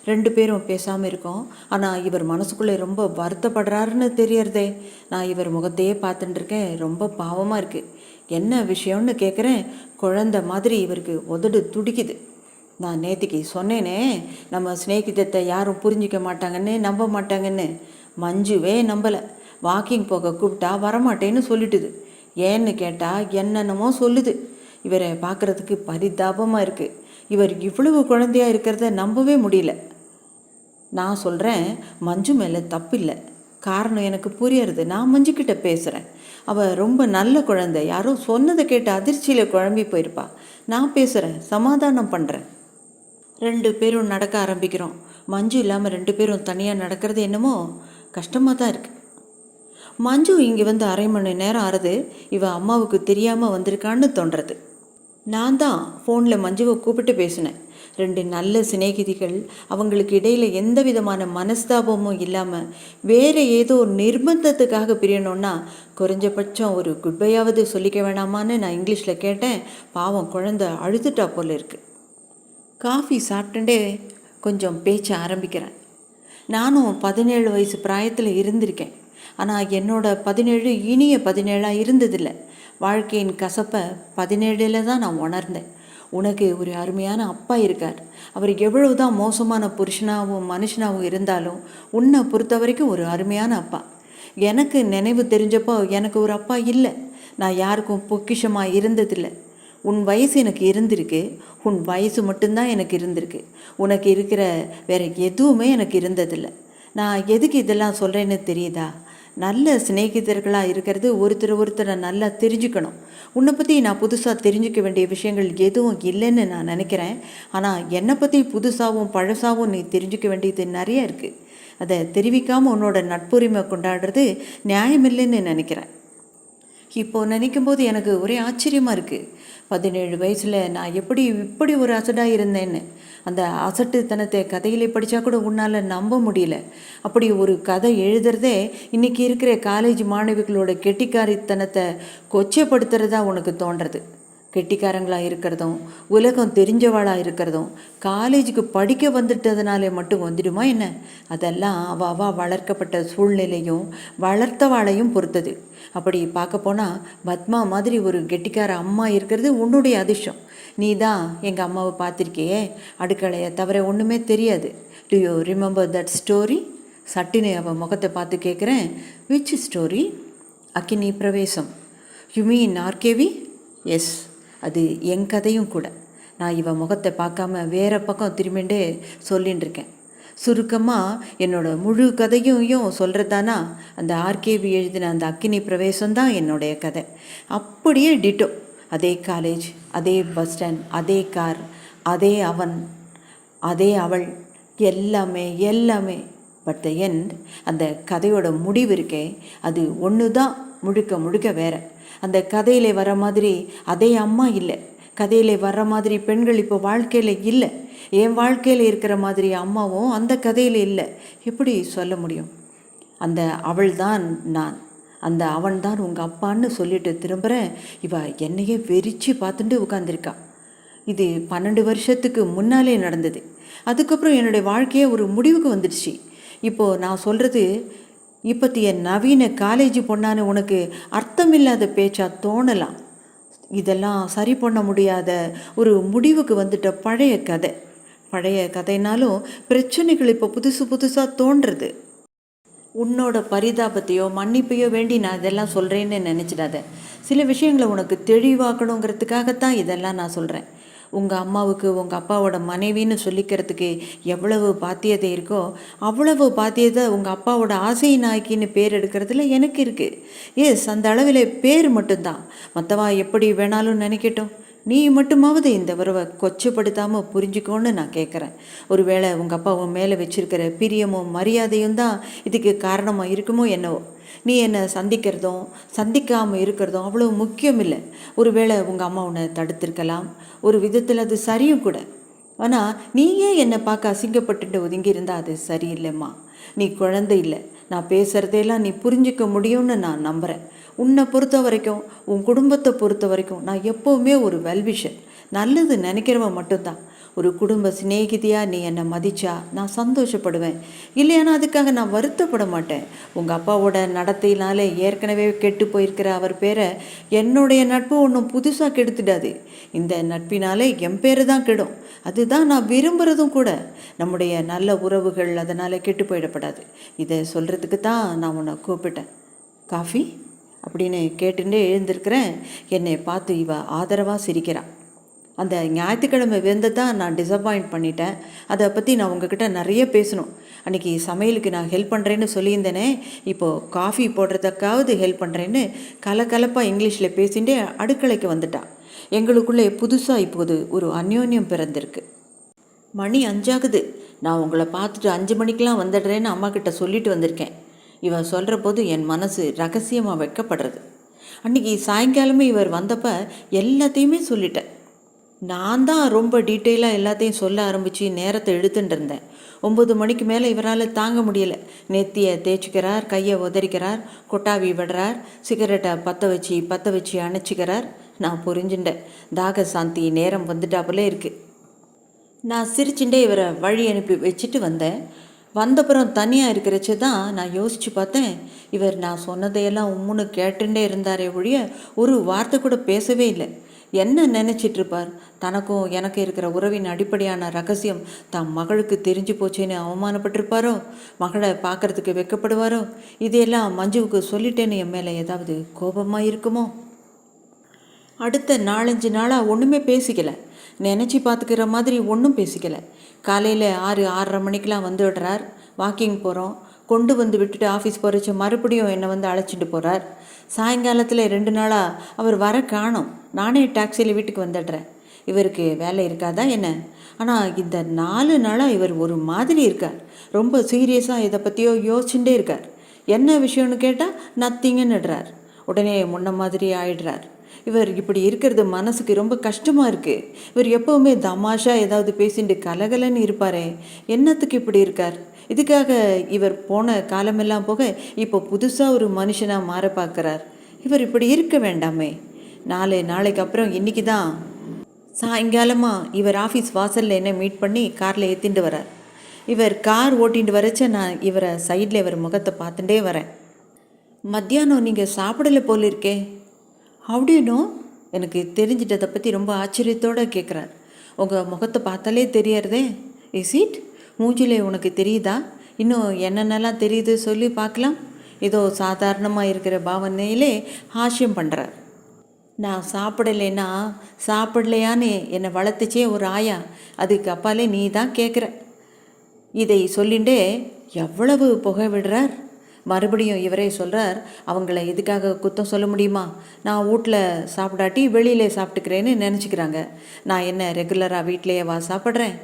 2 பேரும் பேசாமல் இருக்கோம். ஆனால் இவர் மனசுக்குள்ளே ரொம்ப வருத்தப்படுறாருன்னு தெரியறதே. நான் இவர் முகத்தையே பார்த்துட்டுருக்கேன். ரொம்ப பாவமாக இருக்குது. என்ன விஷயம்னு கேட்குறேன். குழந்தை மாதிரி இவருக்கு உதடு துடிக்குது. நான் நேற்றுக்கு சொன்னேனே, நம்ம ஸ்நேகிதத்தை யாரும் புரிஞ்சிக்க மாட்டாங்கன்னு, நம்ப மாட்டாங்கன்னு. மஞ்சுவே நம்பலை. வாக்கிங் போக கூப்பிட்டா வரமாட்டேன்னு சொல்லிட்டுது. ஏன்னு கேட்டால் என்னென்னமோ சொல்லுது. இவரை பார்க்குறதுக்கு பரிதாபமாக இருக்குது. இவர் இவ்வளவு குழந்தையாக இருக்கிறத நம்பவே முடியல. நான் சொல்கிறேன், மஞ்சு மேலே தப்பில்லை. காரணம் எனக்கு புரியறது. நான் மஞ்சுக்கிட்ட பேசுகிறேன். அவள் ரொம்ப நல்ல குழந்தை. யாரோ சொன்னதை கேட்டு அதிர்ச்சியில் குழம்பி போயிருப்பா. நான் பேசுகிறேன், சமாதானம் பண்ணுறேன். 2 பேரும் நடக்க ஆரம்பிக்கிறோம். மஞ்சு இல்லாமல் 2 பேரும் தனியாக நடக்கிறது என்னமோ கஷ்டமாக தான் இருக்குது. மஞ்சு இங்கே வந்து 1/2 மணி நேரம் ஆறுது. இவள் அம்மாவுக்கு தெரியாமல் வந்திருக்கான்னு தோன்றது. நான் தான் ஃபோனில் மஞ்சுவை கூப்பிட்டு பேசினேன். 2 நல்ல சிநேகிதிகள், அவங்களுக்கு இடையில் எந்த விதமான மனஸ்தாபமும் இல்லாமல் வேறு ஏதோ நிர்பந்தத்துக்காக பிரியணும்னா குறைஞ்சபட்சம் ஒரு குட்பையாவது சொல்லிக்க வேணாமான்னு நான் இங்கிலீஷில் கேட்டேன். பாவம் குழந்தை அழுதுட்டா போல இருக்குது. காஃபி சாப்பிட்டுட்டே கொஞ்சம் பேச்ச ஆரம்பிக்கிறேன். நானும் 17 வயசு பிராயத்தில் இருந்திருக்கேன். ஆனால் என்னோட 17 இனிய 17ஆக இருந்ததில்லை. வாழ்க்கையின் கசப்பை 17 தான் நான் உணர்ந்தேன். உனக்கு ஒரு அருமையான அப்பா இருக்கார். அவர் எவ்வளவு தான் மோசமான புருஷனாகவும் மனுஷனாகவும் இருந்தாலும் உன்னை பொறுத்த வரைக்கும் ஒரு அருமையான அப்பா. எனக்கு நினைவு தெரிஞ்சப்போ எனக்கு ஒரு அப்பா இல்லை. நான் யாருக்கும் பொக்கிஷமாக இருந்ததில்லை. உன் வயசு எனக்கு இருந்திருக்கு. உன் வயசு மட்டும்தான் எனக்கு இருந்திருக்கு. உனக்கு இருக்கிற வேறு எதுவுமே எனக்கு இருந்ததில்லை. நான் எதுக்கு இதெல்லாம் சொல்கிறேன்னு தெரியுதா? நல்ல சிநேகிதர்களாக இருக்கிறது ஒருத்தரை நல்லா தெரிஞ்சுக்கணும். உன்னை பற்றி நான் புதுசாக தெரிஞ்சுக்க வேண்டிய விஷயங்கள் எதுவும் இல்லைன்னு நான் நினைக்கிறேன். ஆனால் என்னை பற்றி புதுசாகவும் பழசாகவும் நீ தெரிஞ்சுக்க வேண்டியது நிறைய இருக்குது. அதை தெரிவிக்காமல் உன்னோட நட்புரிமை கொண்டாடுறது நியாயமில்லைன்னு நினைக்கிறேன். இப்போது நினைக்கும்போது எனக்கு ஒரே ஆச்சரியமாக இருக்குது. 17 வயசில் நான் இப்படி ஒரு அசடாக இருந்தேன்னு. அந்த அசட்டுத்தனத்தை கதையிலே படித்தா கூட உன்னால் நம்ப முடியல. அப்படி ஒரு கதை எழுதுறதே இன்றைக்கி இருக்கிற காலேஜ் மாணவிகளோட கெட்டிக்காரித்தனத்தை கொச்சைப்படுத்துகிறதா உனக்கு தோன்றது. கெட்டிக்காரங்களாக இருக்கிறதும் உலகம் தெரிஞ்சவாளாக இருக்கிறதும் காலேஜுக்கு படிக்க வந்துட்டதுனாலே மட்டும் வந்துடுமா என்ன? அதெல்லாம் அவள் வளர்க்கப்பட்ட சூழ்நிலையும் வளர்த்தவாளையும் பொறுத்தது. அப்படி பார்க்க போனால் பத்மா மாதிரி ஒரு கெட்டிக்கார அம்மா இருக்கிறது உன்னுடைய அதிர்ஷ்டம். நீ தான் எங்கள் அம்மாவை பார்த்துருக்கியே, அடுக்கலையை தவிர ஒன்றுமே தெரியாது. Do you remember that story? சட்டினை அவள் முகத்தை பார்த்து கேட்குறேன். Which story? Agni Pravesam. You mean RKV? S, அது என் கதையும் கூட. நான் இவன் முகத்தை பார்க்காம வேறு பக்கம் திரும்பிண்டே சொல்லின்னு இருக்கேன். சுருக்கமாக என்னோடய முழு கதையும் சொல்கிறதானா அந்த ஆர்கேவி எழுதின அந்த அக்கினி பிரவேசம்தான் என்னுடைய கதை. அப்படியே டிட்டோ. அதே காலேஜ், அதே பஸ் ஸ்டாண்ட், அதே கார், அதே அவன், அதே அவள், எல்லாமே எல்லாமே. பட் த எண்ட், அந்த கதையோட முடிவு இருக்கே, அது ஒன்று தான் முழுக்க முழுக்க வேறு. அந்த கதையில் வர மாதிரி அதே அம்மா இல்லை, கதையில் வர்ற மாதிரி பெண்கள் இப்போ வாழ்க்கையில் இல்லை, என் வாழ்க்கையில் இருக்கிற மாதிரி அம்மாவும் அந்த கதையில் இல்லை. எப்படி சொல்ல முடியும்? அந்த அவள் தான் நான், அந்த அவன் தான் உங்கள் அப்பான்னு சொல்லிட்டு திரும்புகிறேன். இவ என்னையே வெறிச்சு பார்த்துட்டு உட்காந்துருக்கா. இது 12 வருஷத்துக்கு முன்னாலே நடந்தது. அதுக்கப்புறம் என்னுடைய வாழ்க்கையே ஒரு முடிவுக்கு வந்துடுச்சு. இப்போது நான் சொல்கிறது இப்போத்திய நவீன காலேஜ் பொண்ணான்னு உனக்கு அர்த்தமில்லாத பேச்சாக தோணலாம். இதெல்லாம் சரி பண்ண முடியாத ஒரு முடிவுக்கு வந்துட்ட பழைய கதை. பழைய கதைனாலும் பிரச்சனைகள் இப்போ புதுசாக தோன்றுறது. உன்னோட பரிதாபத்தையோ மன்னிப்பையோ வேண்டி நான் இதெல்லாம் சொல்கிறேன்னு நினச்சிடாத. சில விஷயங்களை உனக்கு தெளிவாக்கணுங்கிறதுக்காகத்தான் இதெல்லாம் நான் சொல்கிறேன். உங்கள் அம்மாவுக்கு உங்கள் அப்பாவோட மனைவின்னு சொல்லிக்கிறதுக்கு எவ்வளவு பாத்தியதை இருக்கோ அவ்வளவு பாத்தியதை உங்கள் அப்பாவோட ஆசை நாய்க்கின்னு பேர் எடுக்கிறதுல எனக்கு இருக்குது. எஸ், அந்த அளவில் பேர் மட்டும்தான். மற்றவா எப்படி வேணாலும் நினைக்கட்டும், நீ மட்டுமாவது இந்த உறவை கொச்சப்படுத்தாமல் புரிஞ்சுக்கோன்னு நான் கேட்குறேன். ஒருவேளை உங்கள் அப்பா உன் மேலே வச்சுருக்கிற பிரியமும் மரியாதையும் தான் இதுக்கு காரணமாக இருக்குமோ என்னவோ. நீ என்னை சந்திக்கிறதும் சந்திக்காமல் இருக்கிறதும் அவ்வளோ முக்கியம் இல்லை. ஒருவேளை உங்கள் அம்மா உன்னை தடுத்திருக்கலாம், ஒரு விதத்தில் அது சரியும் கூட. ஆனால் நீயே என்னை பார்க்க அசிங்கப்பட்டுட்டு ஒதுங்கி இருந்தால் அது சரியில்லைம்மா. நீ குழந்தை இல்லை, நான் பேசுகிறதெல்லாம் நீ புரிஞ்சிக்க முடியும்னு நான் நம்புகிறேன். உன்னை பொறுத்த வரைக்கும், உன் குடும்பத்தை பொறுத்த வரைக்கும் நான் எப்போவுமே ஒரு வெல்விஷர், நல்லது நினைக்கிறவன் மட்டும்தான். ஒரு குடும்ப சிநேகிதியாக நீ என்னை மதிச்சா நான் சந்தோஷப்படுவேன். இல்லையானா அதுக்காக நான் வருத்தப்பட மாட்டேன். உங்கள் அப்பாவோட நடத்தையினாலே ஏற்கனவே கெட்டு போயிருக்கிற அவர் பேரை என்னுடைய நட்பு ஒன்றும் புதுசாக கெடுத்துடாது. இந்த நட்பினாலே என் பேர் தான் கெடும். அதுதான் நான் விரும்புகிறதும் கூட. நம்முடைய நல்ல உறவுகள் அதனால் கெட்டு போயிடப்படாது. இதை சொல்கிறதுக்கு தான் நான் உன்னை கூப்பிட்டேன். காஃபி அப்படின்னு கேட்டுட்டே எழுந்திருக்கிறேன். என்னை பார்த்து இவ ஆதரவாக சிரிக்கிறான். அந்த ஞாயிற்றுக்கிழமை தான் நான் டிசப்பாயிண்ட் பண்ணிட்டேன். அதை பற்றி நான் உங்ககிட்ட நிறைய பேசணும். அன்றைக்கி சமையலுக்கு நான் ஹெல்ப் பண்ணுறேன்னு சொல்லியிருந்தேனே, இப்போது காஃபி போடுறதுக்காவது ஹெல்ப் பண்ணுறேன்னு கலக்கலப்பாக இங்கிலீஷில் பேசிகிட்டே அடுக்கலைக்கு வந்துட்டான். எங்களுக்குள்ளே புதுசாக இப்போது ஒரு அந்யோன்யம் பிறந்திருக்கு. மணி 5 ஆகுது. நான் உங்களை பார்த்துட்டு 5 மணிக்கெலாம் வந்துடுறேன்னு அம்மா கிட்ட சொல்லிட்டு வந்திருக்கேன். இவன் சொல்கிற போது என் மனசு ரகசியமாக வைக்கப்படுறது. அன்றைக்கி சாயங்காலமே இவர் வந்தப்போ எல்லாத்தையுமே சொல்லிட்டேன். நான் தான் ரொம்ப டீட்டெயிலாக எல்லாத்தையும் சொல்ல ஆரம்பித்து நேரத்தை எடுத்துட்டு இருந்தேன். 9 மணிக்கு மேலே இவரால் தாங்க முடியலை. நெத்தியை தேய்ச்சிக்கிறார், கையை உதறிக்கிறார், கொட்டாவி விடுறார், சிகரெட்டை பற்ற வச்சு அணைச்சிக்கிறார். நான் புரிஞ்சுட்டேன், தாக சாந்தி நேரம் வந்துட்டாப்புலே இருக்குது. நான் சிரிச்சுட்டே இவரை வழி அனுப்பி வச்சுட்டு வந்தேன். வந்தப்புறம் தனியாக இருக்கிறச்ச தான் நான் யோசித்து பார்த்தேன், இவர் நான் சொன்னதையெல்லாம் உம்முன்னு கேட்டுட்டே இருந்தாரே ஒழிய ஒரு வார்த்தை கூட பேசவே இல்லை. என்ன நினச்சிட்ருப்பார்? தனக்கும் எனக்கு இருக்கிற உறவின் அடிப்படையான ரகசியம் தம் மகளுக்கு தெரிஞ்சு போச்சேன்னு அவமானப்பட்டிருப்பாரோ? மகளை பார்க்குறதுக்கு வெட்கப்படுவாரோ? இதையெல்லாம் மஞ்சுவுக்கு சொல்லிட்டேன்னு என் மேலே ஏதாவது கோபமாக இருக்குமோ? அடுத்த 4-5 நாளாக ஒன்றுமே பேசிக்கலை. நினச்சி பார்த்துக்கிற மாதிரி ஒன்றும் பேசிக்கலை. காலையில் 6-6:30 மணிக்கெலாம் வந்துடுறார். வாக்கிங் போகிறோம். கொண்டு வந்து விட்டுட்டு ஆஃபீஸ் போகிறச்ச மறுபடியும் என்னை வந்து அழைச்சிட்டு போகிறார். சாயங்காலத்தில் 2 நாளாக அவர் வர காணோம். நானே டாக்ஸியில் வீட்டுக்கு வந்துடுறேன். இவருக்கு வேலை இருக்காதா என்ன? ஆனால் இந்த 4 நாளாக இவர் ஒரு மாதிரி இருக்கார். ரொம்ப சீரியஸாக இதை பற்றியோ யோசிச்சுட்டே இருக்கார். என்ன விஷயம்னு கேட்டால் நத்திங்கன்னுடுறார். உடனே முன்ன மாதிரி ஆயிடுறார். இவர் இப்படி இருக்கிறது மனசுக்கு ரொம்ப கஷ்டமாக இருக்குது. இவர் எப்போவுமே தமாஷா ஏதாவது பேசிட்டு கலகலன்னு இருப்பாரே, என்னத்துக்கு இப்படி இருக்கார்? இதுக்காக இவர் போன காலமெல்லாம் போக இப்போ புதுசாக ஒரு மனுஷனாக மாற பார்க்குறார். இவர் இப்படி இருக்க வேண்டாமே. நாளைக்கு அப்புறம் இன்றைக்கி தான் சாயங்காலமாக இவர் ஆஃபீஸ் வாசலில் என்ன மீட் பண்ணி காரில் ஏற்றிட்டு வரார். இவர் கார் ஓட்டிகிட்டு வரச்ச நான் இவரை சைடில் இவர் முகத்தை பார்த்துட்டே வரேன். மத்தியானம் நீங்கள் சாப்பிடலை போல இருக்கே. அப்படின்னோ எனக்கு தெரிஞ்சிட்டதை பற்றி ரொம்ப ஆச்சரியத்தோடு கேட்குறார். உங்கள் முகத்தை பார்த்தாலே தெரியறதே. Is it? மூஞ்சிலே உனக்கு தெரியுதா? இன்னும் என்னென்னலாம் தெரியுது சொல்லி பார்க்கலாம். ஏதோ சாதாரணமாக இருக்கிற பாவனையிலே ஹாஸ்யம் பண்ணுறார். நான் சாப்பிடலைன்னா சாப்பிடலையான்னு என்னை வளர்த்துச்சே ஒரு ஆயா, அதுக்கு அப்பாலே நீ தான் கேட்குற. இதை சொல்லிண்டே எவ்வளவு புகை விடுறார். மறுபடியும் இவரே சொல்கிறார், அவங்கள இதுக்காக குத்தம் சொல்ல முடியுமா? நான் வீட்டில் சாப்பிடாட்டி வெளியிலே சாப்பிட்டுக்கிறேன்னு நினச்சிக்கிறாங்க. நான் என்ன ரெகுலராக வீட்டிலையே சாப்பிட்றேன்?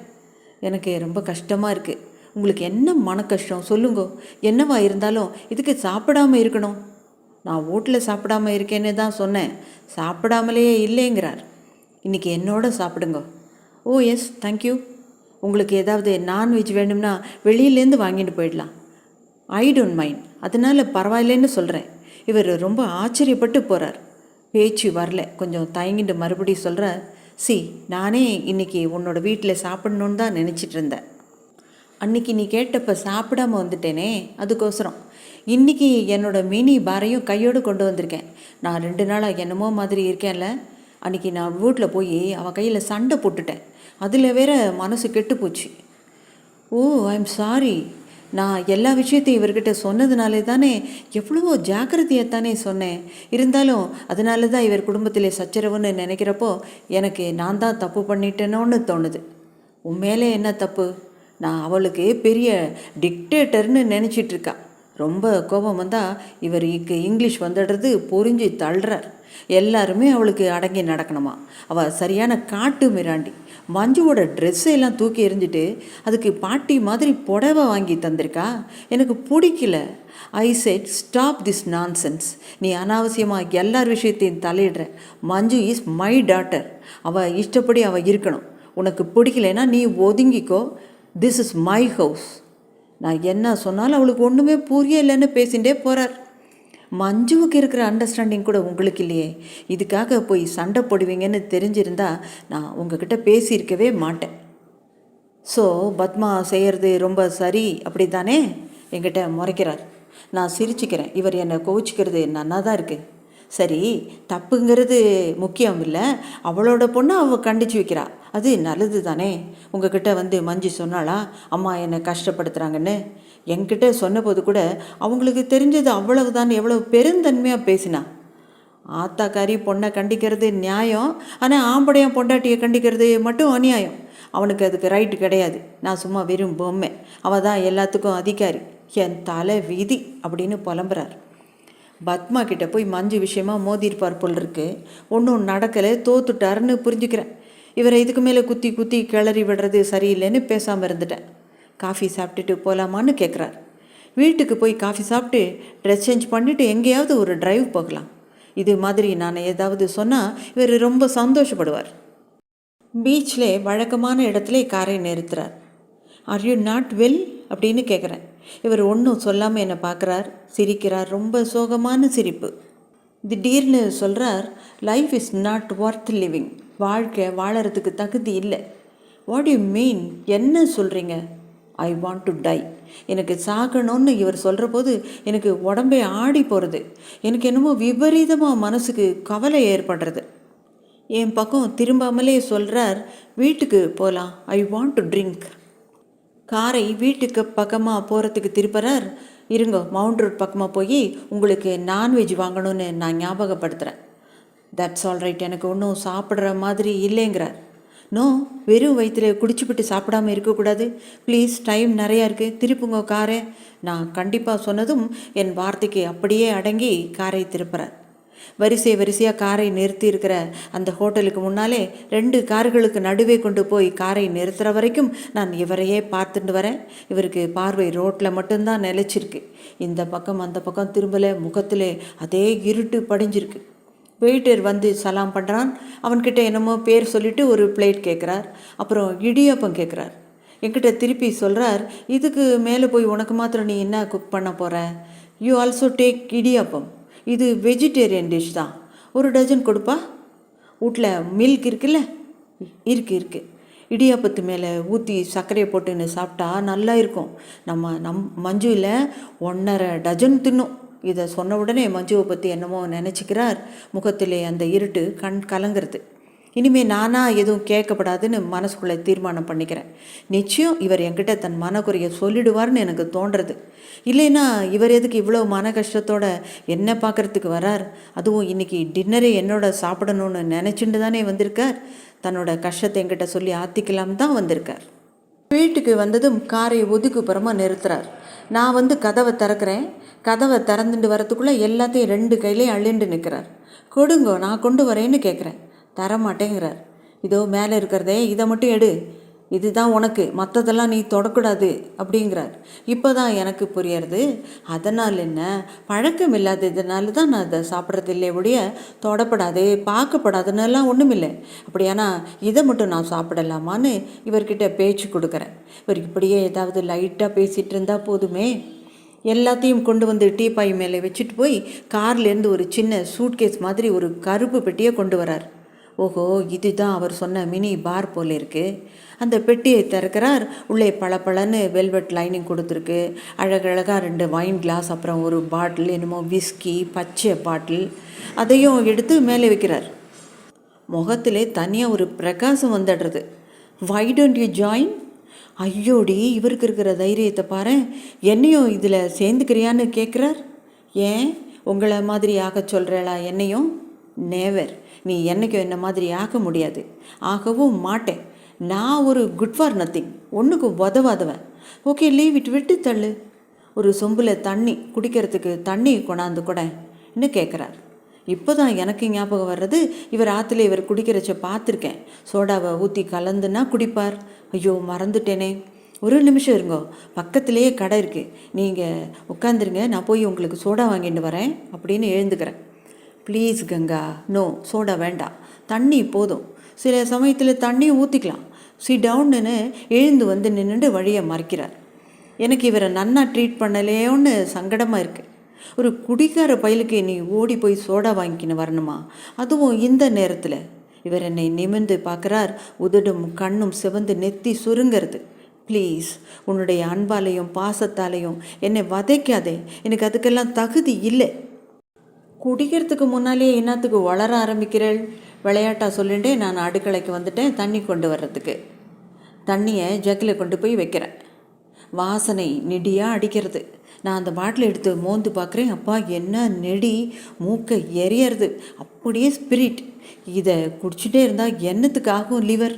எனக்கு ரொம்ப கஷ்டமாக இருக்குது. உங்களுக்கு என்ன மன கஷ்டம் சொல்லுங்கோ. என்னவா இருந்தாலும் இதுக்கு சாப்பிடாமல் இருக்கணும்? நான் வீட்டில் சாப்பிடாமல் இருக்கேன்னு தான் சொன்னேன், சாப்பிடாமலேயே இல்லைங்கிறார். இன்றைக்கி என்னோட சாப்பிடுங்க. ஓ எஸ், தேங்க்யூ. உங்களுக்கு ஏதாவது நான்வெஜ் வேணும்னா வெளியிலேருந்து வாங்கிட்டு போயிடலாம். ஐ டோன்ட் மைண்ட், அதனால் பரவாயில்லைன்னு சொல்கிறேன். இவர் ரொம்ப ஆச்சரியப்பட்டு போகிறார். பேச்சு வரல, கொஞ்சம் தயங்கிட்டு மறுபடியும் சொல்கிறார், சி, நானே இன்றைக்கி உன்னோட வீட்டில் சாப்பிட்ணுன்னு தான் நினச்சிட்டு இருந்தேன். அன்றைக்கி நீ கேட்டப்போ சாப்பிடாம வந்துட்டேனே, அதுக்கோசரம் இன்றைக்கி என்னோடய மினி பாரையும் கையோடு கொண்டு வந்திருக்கேன். நான் 2 நாளாக என்னமோ மாதிரி இருக்கேன்ல. அன்றைக்கி நான் வீட்டில் போய் அவன் கையில் சண்டை போட்டுட்டேன். அதில் வேற மனசு கெட்டு போச்சு. ஓ, ஐ எம் சாரி. நான் எல்லா விஷயத்தையும் இவர்கிட்ட சொன்னதுனாலே தானே, எவ்வளவோ ஜாக்கிரதையைத்தானே சொன்னேன். இருந்தாலும் அதனால தான் இவர் குடும்பத்திலே சச்சரவுன்னு நினைக்கிறப்போ எனக்கு நான் தான் தப்பு பண்ணிட்டேனோன்னு தோணுது. உன் மேலே என்ன தப்பு? நான் அவளுக்கு பெரிய டிக்டேட்டர்னு நினச்சிட்ருக்கா. ரொம்ப கோபம் வந்தால் இவருக்கு இங்கிலீஷ் வந்துடுறது புரிஞ்சு தள்ளுறார். எல்லாருமே அவளுக்கு அடங்கி நடக்கணுமா? அவள் சரியான காட்டு மிராண்டி. மஞ்சுவோட ட்ரெஸ்ஸை எல்லாம் தூக்கி எறிஞ்சிட்டு அதுக்கு பாட்டி மாதிரி புடவை வாங்கி தந்திருக்கா. எனக்கு பிடிக்கல. I said stop this nonsense. நீ அனாவசியமாக எல்லார் விஷயத்தையும் தலையிடுற. Manju is my daughter. அவள் இஷ்டப்படி அவள் இருக்கணும். உனக்கு பிடிக்கலைன்னா நீ ஒதுங்கிக்கோ. This is my house. நான் என்ன சொன்னாலும் அவளுக்கு ஒன்றுமே புரியலைன்னு பேசிகிட்டே போகிறார். மஞ்சுவுக்கு இருக்கிற அண்டர்ஸ்டாண்டிங் கூட உங்களுக்கு இல்லையே. இதுக்காக போய் சண்டை போடுவீங்கன்னு தெரிஞ்சிருந்தா நான் உங்ககிட்ட பேசியிருக்கவே மாட்டேன். ஸோ பத்மா செய்கிறது ரொம்ப சரி அப்படி தானே என்கிட்ட முறைக்கிறார். நான் சிரிச்சுக்கிறேன். இவர் என்னை கோவிச்சிக்கிறது நன்னா தான் இருக்குது. சரி, தப்புங்கிறது முக்கியம் இல்லை. அவளோட பொண்ணை அவள் கண்டிச்சு வைக்கிறா, அது நல்லது தானே. உங்ககிட்ட வந்து மஞ்சு சொன்னாளா அம்மா என்னை கஷ்டப்படுத்துகிறாங்கன்னு? என்கிட்ட சொன்னபோது கூட அவங்களுக்கு தெரிஞ்சது அவ்வளவுதான். எவ்வளவு பெருந்தன்மையாக பேசினா. ஆத்தாக்காரி பொண்ணை கண்டிக்கிறது நியாயம், ஆனால் ஆம்படையான் பொண்டாட்டியை கண்டிக்கிறது மட்டும் அநியாயம். அவனுக்கு அதுக்கு ரைட்டு கிடையாது. நான் சும்மா வெறும் பொம்மை. அவள் தான் எல்லாத்துக்கும் அதிகாரி. என் தலை விதி அப்படின்னு புலம்புறார். பத்மா கிட்டே போய் மஞ்சு விஷயமா மோதிருப்பார் போல் இருக்கு. ஒன்றும் நடக்கலை, தோத்துட்டாருன்னு புரிஞ்சுக்கிறேன். இவரை இதுக்கு மேலே குத்தி குத்தி கிளறி விடுறது சரியில்லைன்னு பேசாமல் இருந்துட்டேன். காஃபி சாப்பிட்டுட்டு போகலாமான்னு கேட்குறார். வீட்டுக்கு போய் காஃபி சாப்பிட்டு ட்ரெஸ் சேஞ்ச் பண்ணிவிட்டு எங்கேயாவது ஒரு டிரைவ் போகலாம். இது மாதிரி நான் ஏதாவது சொன்னால் இவர் ரொம்ப சந்தோஷப்படுவார். பீச்சில் வழக்கமான இடத்துல காரை நிறுத்துறார். ஆர் யூ நாட் வெல் அப்படின்னு கேட்குறேன். இவர் ஒன்றும் சொல்லாமல் என்னை பார்க்குறார், சிரிக்கிறார். ரொம்ப சோகமான சிரிப்பு. திடீர்னு சொல்கிறார், life is not worth living. வாழ்க்கை வாழறதுக்கு தகுதி இல்லை. வாட் யூ மீன்? என்ன சொல்கிறீங்க? I want to tie. எனக்கு சாகணும்னு இவர் சொல்கிற போது எனக்கு உடம்பே ஆடி போகிறது. எனக்கு என்னமோ விபரீதமாக மனசுக்கு கவலை ஏற்படுறது. என் பக்கம் திரும்பாமலே சொல்கிறார், வீட்டுக்கு போகலாம். I want to drink. காரை வீட்டுக்கு பக்கமாக போகிறதுக்கு திருப்புறார். இருங்க, மவுண்ட் ரோட் பக்கமாக போய் உங்களுக்கு நான்வெஜ் வாங்கணும்னு நான் ஞாபகப்படுத்துகிறேன். தட்ஸ் ஆல் ரைட், எனக்கு ஒன்றும் சாப்பிட்ற மாதிரி இல்லைங்கிறார். நோ, வெறும் வயிற்றில் குடிச்சுப்பிட்டு சாப்பிடாமல் இருக்கக்கூடாது ப்ளீஸ், டைம் நிறையா இருக்குது, திருப்புங்க காரை. நான் கண்டிப்பாக சொன்னதும் என் வார்த்தைக்கு அப்படியே அடங்கி காரை திருப்புறார். வரிசையாக காரை நிறுத்தி இருக்கிற அந்த ஹோட்டலுக்கு முன்னாலே 2 கார்களுக்கு நடுவே கொண்டு போய் காரை நிறுத்துகிற வரைக்கும் நான் இவரையே பார்த்துட்டு வரேன். இவருக்கு பார்வை ரோட்டில் மட்டும்தான் நிலைச்சிருக்கு. இந்த பக்கம் அந்த பக்கம் திரும்பலை. முகத்தில் அதே இருட்டு படிஞ்சிருக்கு. வெயிட்டர் வந்து சலாம் பண்ணுறான். அவன்கிட்ட என்னமோ பேர் சொல்லிவிட்டு ஒரு பிளேட் கேட்குறார். அப்புறம் இடியாப்பம் கேட்குறார். என்கிட்ட திருப்பி சொல்கிறார், இதுக்கு மேலே போய் உனக்கு மாத்திரம் நீ என்ன குக் பண்ண போகிற? You also take idiyappam. இது வெஜிடேரியன் டிஷ் தான். 1 டஜன் கொடுப்பா. வீட்டில் மில்க் இருக்குல்ல? இருக்குது. இடியாப்பத்து மேலே ஊற்றி சர்க்கரையை போட்டுன்னு சாப்பிட்டா நல்லா இருக்கும். நம்ம மஞ்சுவில் 1.5 டஜன் தின்னும். இதை சொன்ன உடனே மஞ்சுவை பற்றி என்னமோ நினச்சிக்கிறார். முகத்திலே அந்த இருட்டு கண் கலங்கிறது. இனிமேல் நானாக எதுவும் கேட்கப்படாதுன்னு மனசுக்குள்ளே தீர்மானம் பண்ணிக்கிறேன். நிச்சயம் இவர் என்கிட்ட தன் மனக்குறைய சொல்லிடுவார்னு எனக்கு தோன்றது. இல்லைன்னா இவர் எதுக்கு இவ்வளோ மன கஷ்டத்தோட என்ன பார்க்குறதுக்கு வரார்? அதுவும் இன்றைக்கி டின்னரே என்னோட சாப்பிடணும்னு நினச்சிட்டு தானே வந்திருக்கார். தன்னோட கஷ்டத்தை என்கிட்ட சொல்லி ஆற்றிக்கலாம் தான் வந்திருக்கார். வீட்டுக்கு வந்ததும் காரை ஒதுக்குப்புறமாக நிறுத்துறார். நான் வந்து கதவை திறக்கிறேன். கதவை திறந்துட்டு வரத்துக்குள்ளே எல்லாத்தையும் 2 கையிலையும் அள்ளிண்டு நிற்கிறார். கொடுங்கோ, நான் கொண்டு வரேன்னு கேட்குறேன். தரமாட்டேங்கிறார். இதோ மேலே இருக்கிறதே, இதை மட்டும் எடு, இதுதான் உனக்கு, மற்றதெல்லாம் நீ தொடக்கூடாது அப்படிங்கிறார். இப்போ தான் எனக்கு புரியறது. அதனால் என்ன, பழக்கம் இல்லாததுனால தான் நான் அதை சாப்பிட்றது இல்லை ஒழிய தொடப்படாது பார்க்கப்படாதுன்னெல்லாம் ஒன்றும் இல்லை. அப்படியானா இதை மட்டும் நான் சாப்பிடலாமான்னு இவர்கிட்ட பேச்சு கொடுக்குறேன். இவர் இப்படியே ஏதாவது லைட்டாக பேசிகிட்டு இருந்தால் போதுமே. எல்லாத்தையும் கொண்டு வந்து டீப்பாய் மேலே வச்சுட்டு போய் கார்லேருந்து ஒரு சின்ன சூட்கேஸ் மாதிரி ஒரு கருப்பு பெட்டியை கொண்டு வரார். ஓஹோ, இதுதான் அவர் சொன்ன மினி பார் போல இருக்குது. அந்த பெட்டியை திறக்கிறார். உள்ளே பளபளன்னு வெல்வெட் லைனிங் கொடுத்துருக்கு. அழகழகாக 2 வைன் கிளாஸ், அப்புறம் ஒரு பாட்டில், என்னமோ விஸ்கி, பச்சை பாட்டில், அதையும் எடுத்து மேலே வைக்கிறார். முகத்திலே தனியாக ஒரு பிரகாசம் வந்துடுறது. Why don't you join? ஐயோடி, இவருக்கு இருக்கிற தைரியத்தை பாரு. என்னையும் இதில் சேர்ந்துக்கிறியான்னு கேட்குறார். ஏன் உங்களை மாதிரி ஆக சொல்கிறேளா என்னையும்? நேவர். நீ என்னைக்கும் என்ன மாதிரி ஆக முடியாது, ஆகவும் மாட்டேன். நான் ஒரு குட் ஃபார் நத்திங், ஒன்றுக்கு உதவாதவன். ஓகே, லீவ் இட், விட்டு தள்ளு. ஒரு சொம்பில் தண்ணி குடிக்கிறதுக்கு தண்ணி கொண்டாந்து கூட இன்னும் கேட்குறார். இப்போ தான் எனக்கு ஞாபகம் வர்றது, இவர் ஆற்றுல இவர் குடிக்கிறச்ச பார்த்துருக்கேன். சோடாவை ஊற்றி கலந்துன்னா குடிப்பார். ஐயோ, மறந்துட்டேனே. ஒரு நிமிஷம் இருங்கோ, பக்கத்துலேயே கடை இருக்குது, நீங்கள் உட்காந்துருங்க, நான் போய் உங்களுக்கு சோடா வாங்கிட்டு வரேன் அப்படின்னு எழுந்துக்கிறேன். ப்ளீஸ் கங்கா, நோ, சோடா வேண்டாம், தண்ணி போதும். சில சமயத்தில் தண்ணி ஊற்றிக்கலாம். சிட் டவுன்னு எழுந்து வந்து நின்றுட்டு வழியை மறைக்கிறார். எனக்கு இவரை நன்னா ட்ரீட் பண்ணலையோன்னு சங்கடமாக இருக்குது. ஒரு குடிக்கார பயலுக்கு நீ ஓடி போய் சோடா வாங்கிக்கின்னு வரணுமா, அதுவும் இந்த நேரத்தில்? இவர் என்னை நிமிர்ந்து பார்க்குறார். உதடும் கண்ணும் சிவந்து நெத்தி சுருங்கிறது. ப்ளீஸ், உன்னுடைய அன்பாலையும் பாசத்தாலையும் என்னை வதைக்காதே, எனக்கு அதுக்கெல்லாம் தகுதி இல்லை. குடிக்கிறதுக்கு முன்னாலே என்னத்துக்கு வளர ஆரம்பிக்கிறேள்? விளையாட்டாக சொல்லிட்டே நான் அடுக்கலைக்கு வந்துட்டேன் தண்ணி கொண்டு வர்றதுக்கு. தண்ணியை ஜக்கில் கொண்டு போய் வைக்கிறேன். வாசனை நெடியாக அடிக்கிறது. நான் அந்த பாட்டில் எடுத்து மோந்து பார்க்குறேன். அப்பா, என்ன நெடி, மூக்கை எரியறது, அப்படியே ஸ்பிரிட். இதை குடிச்சிட்டே இருந்தால் என்னத்துக்கு ஆகும் லிவர்?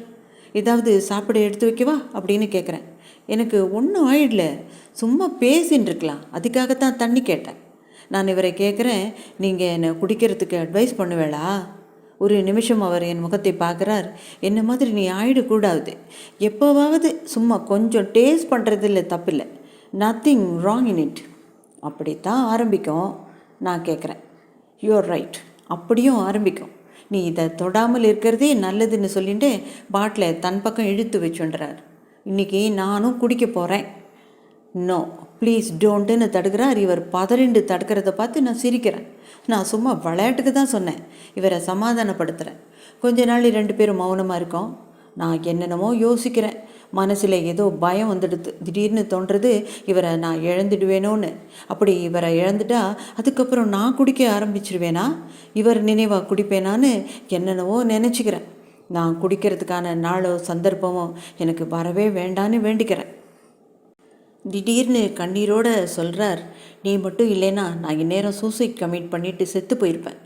ஏதாவது சாப்பிட எடுத்து வைக்கவா அப்படின்னு கேட்குறேன். எனக்கு ஒன்றும் ஆயிடல, சும்மா பேசின்னு இருக்கலாம், அதுக்காகத்தான் தண்ணி கேட்டேன். நான் இவரை கேட்குறேன், நீங்கள் என்னை குடிக்கிறதுக்கு அட்வைஸ் பண்ணுவேளா? ஒரு நிமிஷம் அவர் என் முகத்தை பார்க்குறார். என்ன மாதிரி நீ ஆயிடக்கூடாது, எப்போவாவது சும்மா கொஞ்சம் டேஸ்ட் பண்ணுறதில்ல, தப்பில்லை, நத்திங் ராங் இன் இட். அப்படித்தான் ஆரம்பிக்கும். நான் கேட்குறேன். யூஆர் ரைட், அப்படியும் ஆரம்பிக்கும். நீ இதை தொடாமல் இருக்கிறதே நல்லதுன்னு சொல்லிட்டு பாட்டிலை தன் பக்கம் இழுத்து வச்சுன்றார். இன்றைக்கி நானும் குடிக்க போகிறேன். நோ ப்ளீஸ் டோன்ட்டுன்னு தடுக்கிறார். இவர் பதறிண்டு தடுக்கிறத பார்த்து நான் சிரிக்கிறேன். நான் சும்மா விளையாட்டுக்கு தான் சொன்னேன், இவரை சமாதானப்படுத்துகிறேன். கொஞ்ச நாள் 2 பேரும் மௌனமாக இருக்கோம். நான் என்னென்னமோ யோசிக்கிறேன். மனசில் ஏதோ பயம் வந்துடுது. திடீர்னு தோன்றது, இவரை நான் இழந்துடுவேனோன்னு. அப்படி இவரை இழந்துட்டா அதுக்கப்புறம் நான் குடிக்க ஆரம்பிச்சிருவேனா, இவர் நினைவாக குடிப்பேனான்னு என்னென்னவோ நினச்சிக்கிறேன். நான் குடிக்கிறதுக்கான நாளோ சந்தர்ப்பமோ எனக்கு வரவே வேண்டான்னு வேண்டிக்கிறேன். திடீர்னு கண்ணீரோட சொல்கிறார், நீ மட்டும் இல்லைன்னா நான் இந்நேரம் சூசைட் கமிட் பண்ணிவிட்டு செத்து போயிருப்பேன்.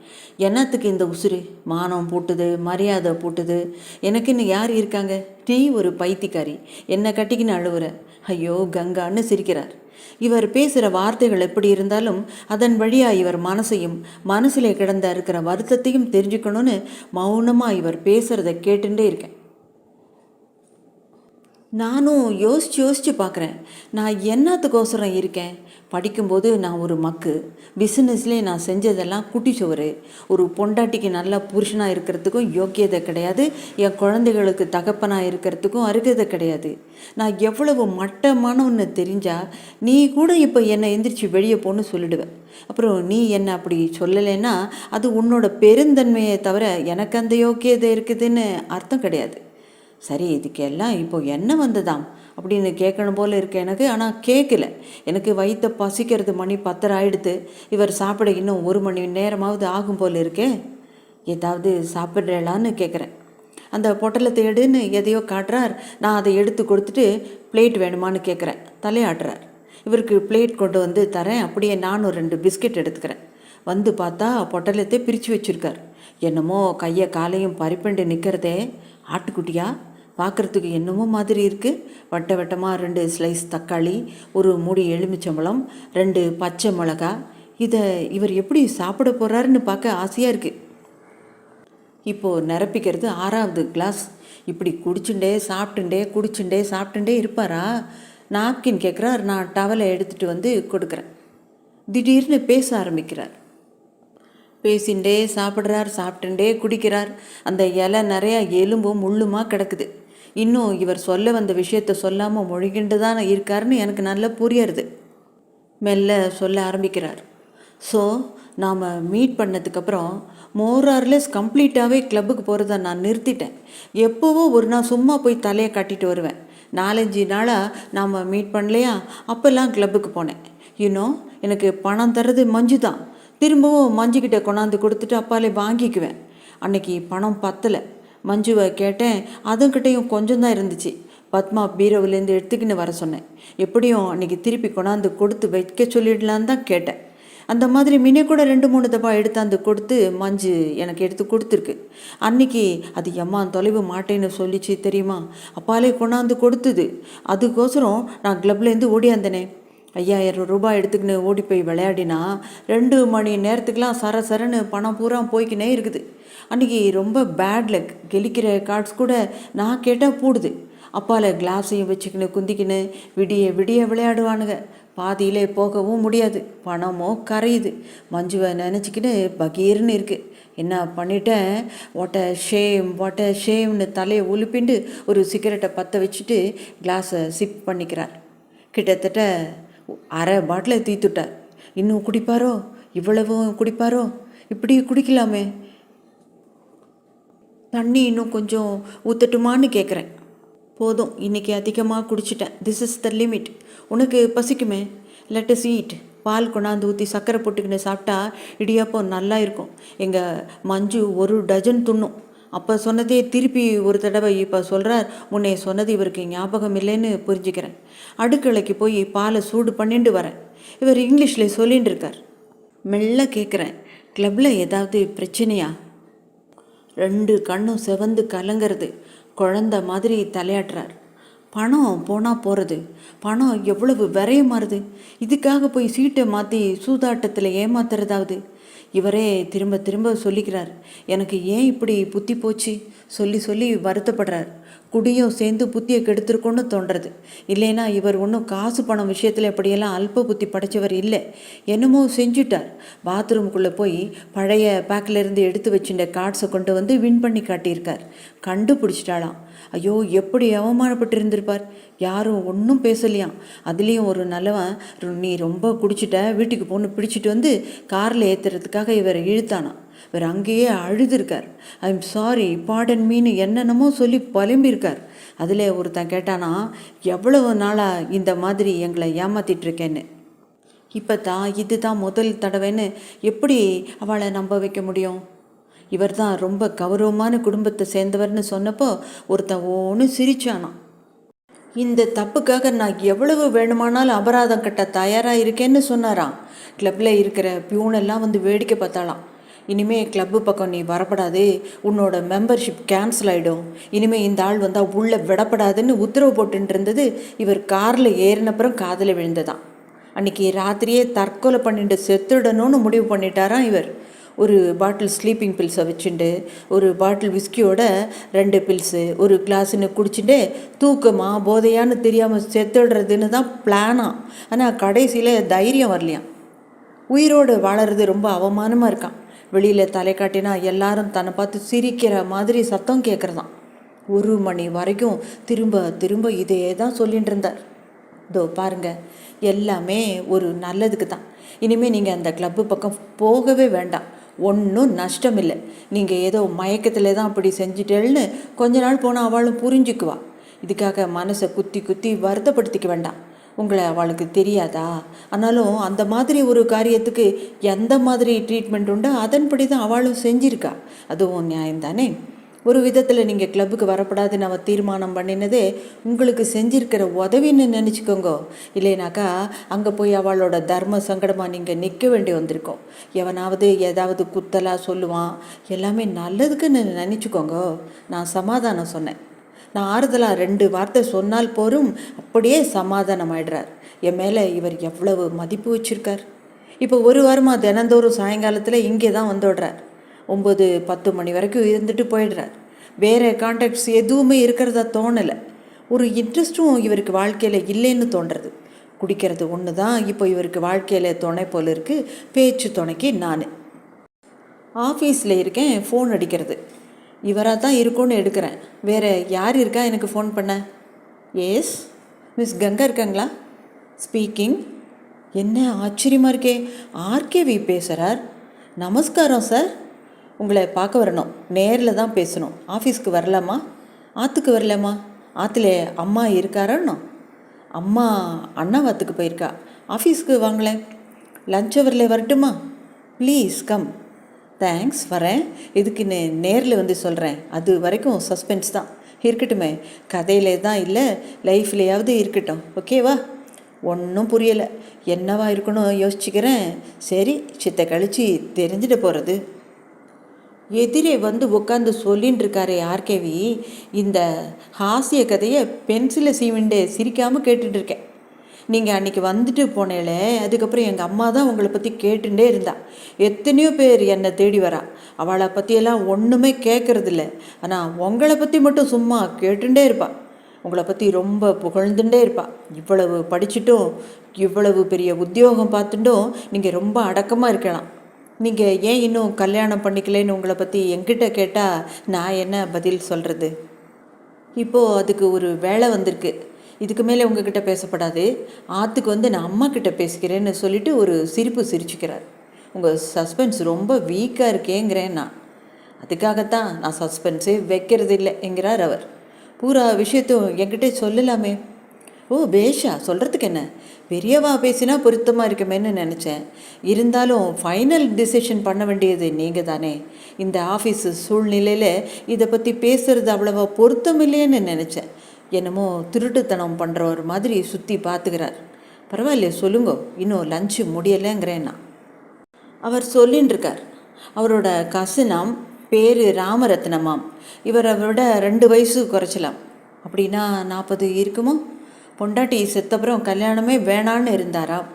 என்னத்துக்கு இந்த உசுறு? மானம் பூட்டுது, மரியாதை பூட்டுது. எனக்குன்னு யார் இருக்காங்க? நீ ஒரு பைத்தியக்காரி, என்னை கட்டிக்கின்னு அழுவுற. ஐயோ கங்கான்னு சிரிக்கிறார். இவர் பேசுகிற வார்த்தைகள் எப்படி இருந்தாலும் அதன் வழியாக இவர் மனசையும் மனசிலே கிடந்த இருக்கிற வருத்தத்தையும் தெரிஞ்சுக்கணும்னு மௌனமாக இவர் பேசுகிறத கேட்டுட்டே இருக்கேன். நானும் யோசித்து பார்க்குறேன், நான் என்னத்துக்கோசரம் இருக்கேன்? படிக்கும்போது நான் ஒரு மக்கு, பிஸ்னஸ்லேயே நான் செஞ்சதெல்லாம் குட்டிச்சோறு. ஒரு பொண்டாட்டிக்கு நல்லா புருஷனாக இருக்கிறதுக்கும் யோக்கியதை கிடையாது, என் குழந்தைகளுக்கு தகப்பனாக இருக்கிறதுக்கும் அருகதை கிடையாது. நான் எவ்வளவு மட்டமானவன்னு தெரிஞ்சால் நீ கூட இப்போ என்னை எந்திரிச்சு வெளியே போன்னு சொல்லிடுவேன். அப்புறம் நீ என்ன அப்படி சொல்லலைன்னா அது உன்னோட பெருந்தன்மையை தவிர எனக்கு அந்த யோக்கியதை இருக்குதுன்னு அர்த்தம் கிடையாது. சரி, இதுக்கெல்லாம் இப்போ என்ன வந்ததாம் அப்படின்னு கேட்கணும் போல் இருக்கு எனக்கு. ஆனால் கேட்கல. எனக்கு வயிற்ற பசிக்கிறது. மணி 10 ஆகிடுது. இவர் சாப்பிட இன்னும் 1 மணி நேரமாவது ஆகும் போல் இருக்கே. ஏதாவது சாப்பிட்றேளான்னு கேட்குறேன். அந்த பொட்டலத்தை எடுன்னு எதையோ காட்டுறார். நான் அதை எடுத்து கொடுத்துட்டு பிளேட் வேணுமான்னு கேட்குறேன். தலையாட்டுறார். இவருக்கு பிளேட் கொண்டு வந்து தரேன். அப்படியே நானும் 2 பிஸ்கெட் எடுத்துக்கிறேன். வந்து பார்த்தா பொட்டலத்தை பிரித்து வச்சுருக்கார். என்னமோ கையை காலையும் பறிப்பண்டு நிற்கிறதே. ஆட்டுக்குட்டியா? பார்க்குறதுக்கு என்னமோ மாதிரி இருக்குது. வட்ட வட்டமாக 2 ஸ்லைஸ் தக்காளி, ஒரு மூடி எலுமிச்சம்பழம், 2 பச்சை மிளகா. இதை இவர் எப்படி சாப்பிட போகிறாருன்னு பார்க்க ஆசையாக இருக்குது. இப்போது நிரப்பிக்கிறது 6வது கிளாஸ். இப்படி குடிச்சுட்டே சாப்பிட்டுண்டே இருப்பாரா? நாப்கின் கேட்குறார். நான் டவலை எடுத்துகிட்டு வந்து கொடுக்குறேன். திடீர்னு பேச ஆரம்பிக்கிறார். பேசிண்டே சாப்பிட்டுண்டே குடிக்கிறார். அந்த இலை நிறையா எலும்பும் முள்ளுமா கிடக்குது. இன்னும் இவர் சொல்ல வந்த விஷயத்த சொல்லாமல் மொழிகிண்டு தான் இருக்காருன்னு எனக்கு நல்லா புரியுறது. மெல்ல சொல்ல ஆரம்பிக்கிறார். ஸோ நாம் மீட் பண்ணதுக்கப்புறம் மோரார்லெஸ் கம்ப்ளீட்டாகவே கிளப்புக்கு போகிறத நான் நிறுத்திட்டேன். எப்போவோ ஒரு நாள் சும்மா போய் தலையை காட்டிட்டு வருவேன். 4-5 நாளாக நாம் மீட் பண்ணலையா, அப்போல்லாம் கிளப்புக்கு போனேன். எனக்கு பணம் தர்றது மஞ்சு தான். திரும்பவும் மஞ்சுக்கிட்ட கொண்டாந்து கொடுத்துட்டு அப்பாலே வாங்கிக்குவேன். அன்னைக்கு பணம் பத்தலை. மஞ்சுவை கேட்டேன். அதுங்கிட்டையும் கொஞ்சம் தான் இருந்துச்சு. பத்மா பீரோவிலேருந்து எடுத்துக்கின்னு வர சொன்னேன். எப்படியும் அன்றைக்கி திருப்பி கொண்டாந்து கொடுத்து வைக்க சொல்லிடலான்னு தான் கேட்டேன். அந்த மாதிரி முன்னே கூட 2-3 தப்பா எடுத்தாந்து கொடுத்து மஞ்சு எனக்கு எடுத்து கொடுத்துருக்கு. அன்றைக்கி அது எம்மா தொலைவு மாட்டேன்னு சொல்லிச்சு தெரியுமா. அப்பாலே கொண்டாந்து கொடுத்துது. அதுக்கோசரம் நான் கிளப்லேருந்து ஓடியாந்தனே. 5000 ரூபாய் எடுத்துக்கின்னு ஓடி போய் விளையாடினா 2 மணி நேரத்துக்கெலாம் சரன்னு பணம் பூரா போய்க்கினே இருக்குது. அன்றைக்கி ரொம்ப பேட் லக். கெலிக்கிற கார்ட்ஸ் கூட நான் கேட்டால் போடுது. அப்பால் கிளாஸையும் வச்சுக்கின்னு குந்திக்கின்னு விடிய விளையாடுவானுங்க. பாதியிலே போகவும் முடியாது. பணமோ கரையுது. மஞ்சுவை நினச்சிக்கின்னு பகீர்னு இருக்குது. என்ன பண்ணிட்டேன்? வாட் அ ஷேம்னு தலையை உலுப்பிண்டு ஒரு சிகரெட்டை பற்ற வச்சுட்டு கிளாஸை சிப் பண்ணிக்கிறார். கிட்டத்தட்ட 1/2 பாட்டிலை தீத்துட்டார். இன்னும் குடிப்பாரோ? இவ்வளவும் குடிப்பாரோ? இப்படி குடிக்கலாமே. தண்ணி இன்னும் கொஞ்சம் ஊற்றட்டுமான்னு கேட்குறேன். போதும், இன்றைக்கி அதிகமாக குடிச்சிட்டேன். This is the limit. உனக்கு பசிக்குமே, லெட் அஸ் ஈட். பால் கொண்டாந்து ஊற்றி சர்க்கரை போட்டுக்கின்னு சாப்பிட்டா இடியாப்பம் நல்லா இருக்கும். எங்கள் மஞ்சு 1 டஜன் துண்ணும். அப்போ சொன்னதே திருப்பி ஒரு தடவை இப்போ சொல்கிறார். முன்னே சொன்னது இவருக்கு ஞாபகம் இல்லைன்னு புரிஞ்சுக்கிறேன். அடுக்கலைக்கு போய் பாலை சூடு பண்ணிட்டு வரேன். இவர் இங்கிலீஷில் சொல்லின்னு இருக்கார். மெல்ல கேட்குறேன். கிளப்பில் ஏதாவது பிரச்சனையா? 2 கண்ணும் செவந்து கலங்கிறது. குழந்த மாதிரி தலையாட்டுறார். பணம் போனால் போகிறது. பணம் எவ்வளவு விரைய மாறுது. இதுக்காக போய் சீட்டை மாற்றி சூதாட்டத்தில் ஏமாத்துறதாவது. இவரே திரும்ப சொல்லிக்கிறார். எனக்கு ஏன் இப்படி புத்தி போச்சு சொல்லி வருத்தப்படுறார். குடியும் சேர்ந்து புத்தியை கெடுத்துருக்கோன்னு தோன்றது. இல்லைன்னா இவர் ஒன்றும் காசு பணம் விஷயத்தில் எப்படியெல்லாம் அல்ப புத்தி படைச்சவர் இல்லை. என்னமோ செஞ்சுட்டார். பாத்ரூமுக்குள்ளே போய் பழைய பேக்கிலேருந்து எடுத்து வச்சுட்ட கார்ட்ஸை கொண்டு வந்து வின் பண்ணி காட்டியிருக்கார். கண்டுபிடிச்சிட்டாளாம். ஐயோ, எப்படி அவமானப்பட்டு இருந்திருப்பார். யாரும் ஒன்றும் பேசலையாம். அதுலேயும் ஒரு நல்லவன், நீ ரொம்ப குடிச்சிட்ட, வீட்டுக்கு போன்னு பிடிச்சிட்டு வந்து காரில் ஏற்றுறதுக்காக இவரை இழுத்தானான். இவர் அங்கேயே அழுதுருக்கார். ஐம் சாரி, பார்டன் மீன்னு என்னென்னமோ சொல்லி புலம்பியிருக்கார். அதில் ஒருத்தன் கேட்டானா, எவ்வளவு நாளாக இந்த மாதிரி எங்களை ஏமாத்திட்டுருக்கேன்னு. இப்போ தான் இதுதான் முதல் தடவைன்னு எப்படி அவளை நம்ப வைக்க முடியும்? இவர் தான் ரொம்ப கௌரவமான குடும்பத்தை சேர்ந்தவர்னு சொன்னப்போ ஒருத்தன் ஒன்று சிரிச்சானான். இந்த தப்புக்காக நான் எவ்வளவு வேணுமானாலும் அபராதம் கட்ட தயாராக இருக்கேன்னு சொன்னாராம். கிளப்பில் இருக்கிற பியூனெல்லாம் வந்து வேடிக்கை பார்த்தாலாம். இனிமேல் கிளப்பு பக்கம் நீ வரப்படாது, உன்னோட மெம்பர்ஷிப் கேன்சல் ஆகிடும், இனிமேல் இந்த ஆள் வந்தால் உள்ளே விடப்படாதுன்னு உத்தரவு போட்டுட்டு இருந்தது இவர் காரில் ஏறினப்புறம் காதில் விழுந்ததான். அன்றைக்கி ராத்திரியே தற்கொலை பண்ணிட்டு செத்துடணும்னு முடிவு பண்ணிட்டாராம் இவர். ஒரு பாட்டில் ஸ்லீப்பிங் பில்ஸை வச்சுட்டு, ஒரு பாட்டில் விஸ்கியோட 2 பில்ஸு, ஒரு கிளாஸுன்னு குடிச்சுட்டு தூக்கமாக போதையான்னு தெரியாமல் செத்துடுறதுன்னு தான் பிளானாக. ஆனால் கடைசியில் தைரியம் வரலையாம். உயிரோடு வாழறது ரொம்ப அவமானமாக இருக்கான். வெளியில் தலை காட்டினா எல்லாரும் தன்னை பார்த்து சிரிக்கிற மாதிரி சத்தம் கேட்குறதான். 1 மணி வரைக்கும் திரும்ப இதே தான் சொல்லிகிட்டு இருந்தார். இதோ பாருங்க, எல்லாமே ஒரு நல்லதுக்கு தான். இனிமேல் நீங்கள் அந்த கிளப்பு பக்கம் போகவே வேண்டாம். ஒன்றும் நஷ்டம் இல்லை. நீங்கள் ஏதோ மயக்கத்தில் தான் அப்படி செஞ்சிட்டேன்னு கொஞ்ச நாள் போனால் அவளும் புரிஞ்சுக்குவா. இதுக்காக மனசை குத்தி வருத்தப்படுத்திக்க வேண்டாம். உங்களை அவளுக்கு தெரியாதா? ஆனாலும் அந்த மாதிரி ஒரு காரியத்துக்கு எந்த மாதிரி ட்ரீட்மெண்ட் உண்டோ அதன்படி தான் அவளும் செஞ்சிருக்கா. அதுவும் நியாயம்தானே? ஒரு விதத்தில் நீங்கள் கிளப்புக்கு வரப்படாதுன்னு அவள் தீர்மானம் பண்ணினதே உங்களுக்கு செஞ்சிருக்கிற உதவின்னு நினச்சிக்கோங்க. இல்லைனாக்கா அங்கே போய் அவளோட தர்ம சங்கடமாக நீங்கள் நிற்க வேண்டி வந்திருக்கோம். எவனாவது ஏதாவது குத்தலாக சொல்லுவான், எல்லாமே நல்லதுக்குன்னு நினச்சிக்கோங்க. நான் சமாதானம் சொன்னேன். நான் ஆறுதலாக 2 வார்த்தை சொன்னால் போரும், அப்படியே சமாதானம் ஆயிடுறார். என் மேலே இவர் எவ்வளவு மதிப்பு வச்சுருக்கார். இப்போ 1 வாரமாக தினந்தோறும் சாயங்காலத்தில் இங்கே தான் வந்துடுறார். 9-10 மணி வரைக்கும் இருந்துட்டு போயிடுறார். வேறு கான்டாக்ட்ஸ் எதுவுமே இருக்கிறதா தோணலை. ஒரு இன்ட்ரெஸ்ட்டும் இவருக்கு வாழ்க்கையில் இல்லைன்னு தோன்றுறது. குடிக்கிறது ஒன்று தான் இப்போ இவருக்கு வாழ்க்கையில் துணை போல் இருக்குது. பேச்சு துணைக்கு நான். ஆஃபீஸில் இருக்கேன், ஃபோன் அடிக்கிறது இவராக தான் இருக்கும்னு எடுக்கிறேன். வேறு யார் இருக்கா எனக்கு ஃபோன் பண்ண? எஸ், மிஸ் கங்கா இருக்காங்களா? ஸ்பீக்கிங். என்ன ஆச்சரியமாக இருக்கே, ஆர்கேவி பேசுகிறார். நமஸ்காரம் சார், உங்களை பார்க்க வரணும், நேரில் தான் பேசணும். ஆஃபீஸ்க்கு வரலாமா? ஆற்றுக்கு வரலாமா? ஆற்றுல அம்மா இருக்காரண்ணா? அம்மா அண்ணாவாத்துக்கு போயிருக்கா. ஆஃபீஸ்க்கு வாங்களேன். லஞ்ச் ஹவரில் வரட்டுமா? Please come. தேங்க்ஸ், வரேன். இதுக்குன்னு நேரில் வந்து சொல்கிறேன். அது வரைக்கும் சஸ்பென்ஸ் தான் இருக்கட்டுமே. கதையிலே தான் இல்லை, லைஃப்லையாவது இருக்கட்டும். ஓகேவா? ஒன்றும் புரியலை. என்னவா இருக்கணும் யோசிச்சுக்கிறேன். சரி, சித்தை கழிச்சு தெரிஞ்சிட போகிறது. எதிரே வந்து உட்காந்து சொல்லின்னு இருக்காரே ஆர்கேவி, இந்த ஹாஸ்ய கதையை பென்சிலை சீவிண்டே சிரிக்காமல் கேட்டுட்ருக்கேன். நீங்கள் அன்றைக்கி வந்துட்டு போனேலே, அதுக்கப்புறம் எங்கள் அம்மா தான் உங்களை பற்றி கேட்டுட்டே இருந்தா. எத்தனையோ பேர் என்னை தேடி வரா. அவளை பற்றியெல்லாம் ஒன்றுமே கேட்குறதில்ல. ஆனால் உங்களை பற்றி மட்டும் சும்மா கேட்டுட்டே இருப்பாள். உங்களை பற்றி ரொம்ப புகழ்ந்துட்டே இருப்பாள். இவ்வளவு படிச்சுட்டும் இவ்வளவு பெரிய உத்தியோகம் பார்த்துட்டும் நீங்கள் ரொம்ப அடக்கமாக இருக்கலாம். நீங்கள் ஏன் இன்னும் கல்யாணம் பண்ணிக்கலேன்னு உங்களை பற்றி என்கிட்ட கேட்டால் நான் என்ன பதில் சொல்கிறது? இப்போது அதுக்கு ஒரு வேலை வந்திருக்கு. இதுக்கு மேலே உங்ககிட்ட பேசப்படாது. ஆற்றுக்கு வந்து நான் அம்மா கிட்ட பேசிக்கிறேன்னு சொல்லிவிட்டு ஒரு சிரிப்பு சிரிச்சுக்கிறார். உங்கள் சஸ்பென்ஸ் ரொம்ப வீக்காக இருக்கேங்கிறேன் நான். அதுக்காகத்தான் நான் சஸ்பென்ஸே வைக்கிறது இல்லை என்கிறார் அவர். பூரா விஷயத்தும் என்கிட்ட சொல்லலாமே. ஓ பேஷா, சொல்கிறதுக்கு என்ன, பெரியவா பேசினா பொருத்தமாக இருக்குமேன்னு நினச்சேன். இருந்தாலும் ஃபைனல் டிசிஷன் பண்ண வேண்டியது நீங்கள் தானே. இந்த ஆஃபீஸு சூழ்நிலையில் இதை பற்றி பேசுகிறது அவ்வளவா பொருத்தம் இல்லைன்னு நினச்சேன். என்னமோ திருட்டுத்தனம் பண்ணுற ஒரு மாதிரி சுற்றி பார்த்துக்கிறார். பரவாயில்லையே, சொல்லுங்க, இன்னும் லஞ்சு முடியலைங்கிறேன்னா. அவர் சொல்லின்னு இருக்கார். அவரோட கசினாம், பேர் ராமரத்னமாம். இவரை விட 2 வயசு குறைச்சலாம். அப்படின்னா 40 இருக்குமோ. பொண்டாட்டி செத்தப்புறம் கல்யாணமே வேணான்னு இருந்தாராம்.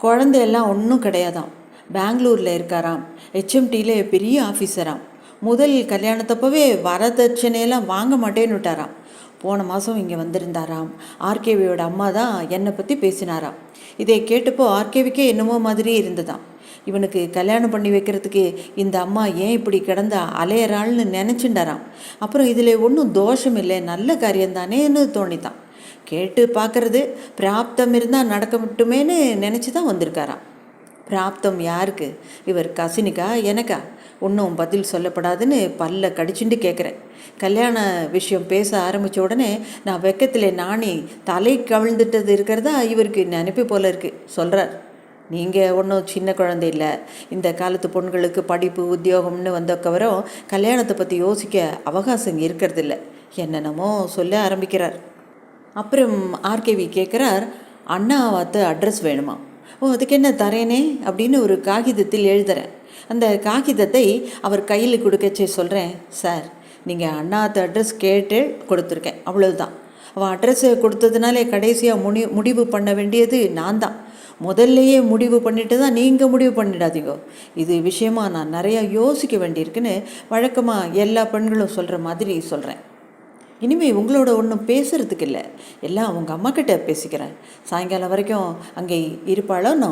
குழந்தையெல்லாம் ஒன்றும் கிடையாதாம். பெங்களூரில் இருக்காராம். HMTயில் பெரிய ஆஃபீஸராம். முதல் கல்யாணத்தப்பவே வரதட்சணையெல்லாம் வாங்க மாட்டேன்னு விட்டாராம். போன மாதம் இங்கே வந்திருந்தாராம். ஆர்கேவியோட அம்மா தான் என்னை பற்றி பேசினாராம். இதை கேட்டப்போ ஆர்கேவிக்கே என்னமோ மாதிரி இருந்ததாம். இவனுக்கு கல்யாணம் பண்ணி வைக்கிறதுக்கு இந்த அம்மா ஏன் இப்படி கிடந்தா அலையறாள்னு நினச்சிண்டாராம். அப்புறம் இதில் ஒன்றும் தோஷம் இல்லை, நல்ல காரியம்தானேன்னு தோணித்தான். கேட்டு பார்க்கறது, பிராப்தம் இருந்தால் நடக்க மட்டுமேன்னு நினச்சி தான் வந்திருக்காராம். பிராப்தம் யாருக்கு? இவர் கசினிக்கா எனக்கா? ஒன்றும் பதில் சொல்லப்படாதுன்னு பல்ல கடிச்சுட்டு கேட்குறேன். கல்யாண விஷயம் பேச ஆரம்பித்த உடனே நான் வெக்கத்தில் நாணி தலை கவிழ்ந்துட்டது இருக்கிறதா இவருக்கு நினைப்பு போல இருக்குது சொல்கிறார். நீங்கள் ஒன்றும் சின்ன குழந்தை இல்லை. இந்த காலத்து பொண்களுக்கு படிப்பு உத்தியோகம்னு வந்தக்கவரும் கல்யாணத்தை பற்றி யோசிக்க அவகாசம் இருக்கிறதில்ல. என்னென்னமோ சொல்ல ஆரம்பிக்கிறார். அப்புறம் ஆர்கேவி கேட்குறார், அண்ணாவாத்து அட்ரஸ் வேணுமா? ஓ, அதுக்கு என்ன தரேனே அப்படின்னு ஒரு காகிதத்தில் எழுதுகிறேன். அந்த காகிதத்தை அவர் கையில் கொடுக்கச்சு சொல்கிறேன். சார், நீங்கள் அண்ணாத்து அட்ரஸ் கேட்டு கொடுத்துருக்கேன், அவ்வளவுதான். அவன் அட்ரஸை கொடுத்ததுனாலே கடைசியாக முடிவு பண்ண வேண்டியது நான் தான். முதல்லையே முடிவு பண்ணிட்டு தான் நீங்கள் முடிவு பண்ணிடாதீங்க. இது விஷயமா நான் நிறையா யோசிக்க வேண்டியிருக்குன்னு வழக்கமாக எல்லா பெண்களும் சொல்கிற மாதிரி சொல்கிறேன். இனிமேல் உங்களோட ஒன்றும் பேசுகிறதுக்கு இல்லை, எல்லாம் உங்கள் அம்மாக்கிட்ட பேசிக்கிறேன். சாயங்காலம் வரைக்கும் அங்கே இருப்பாளோன்னு.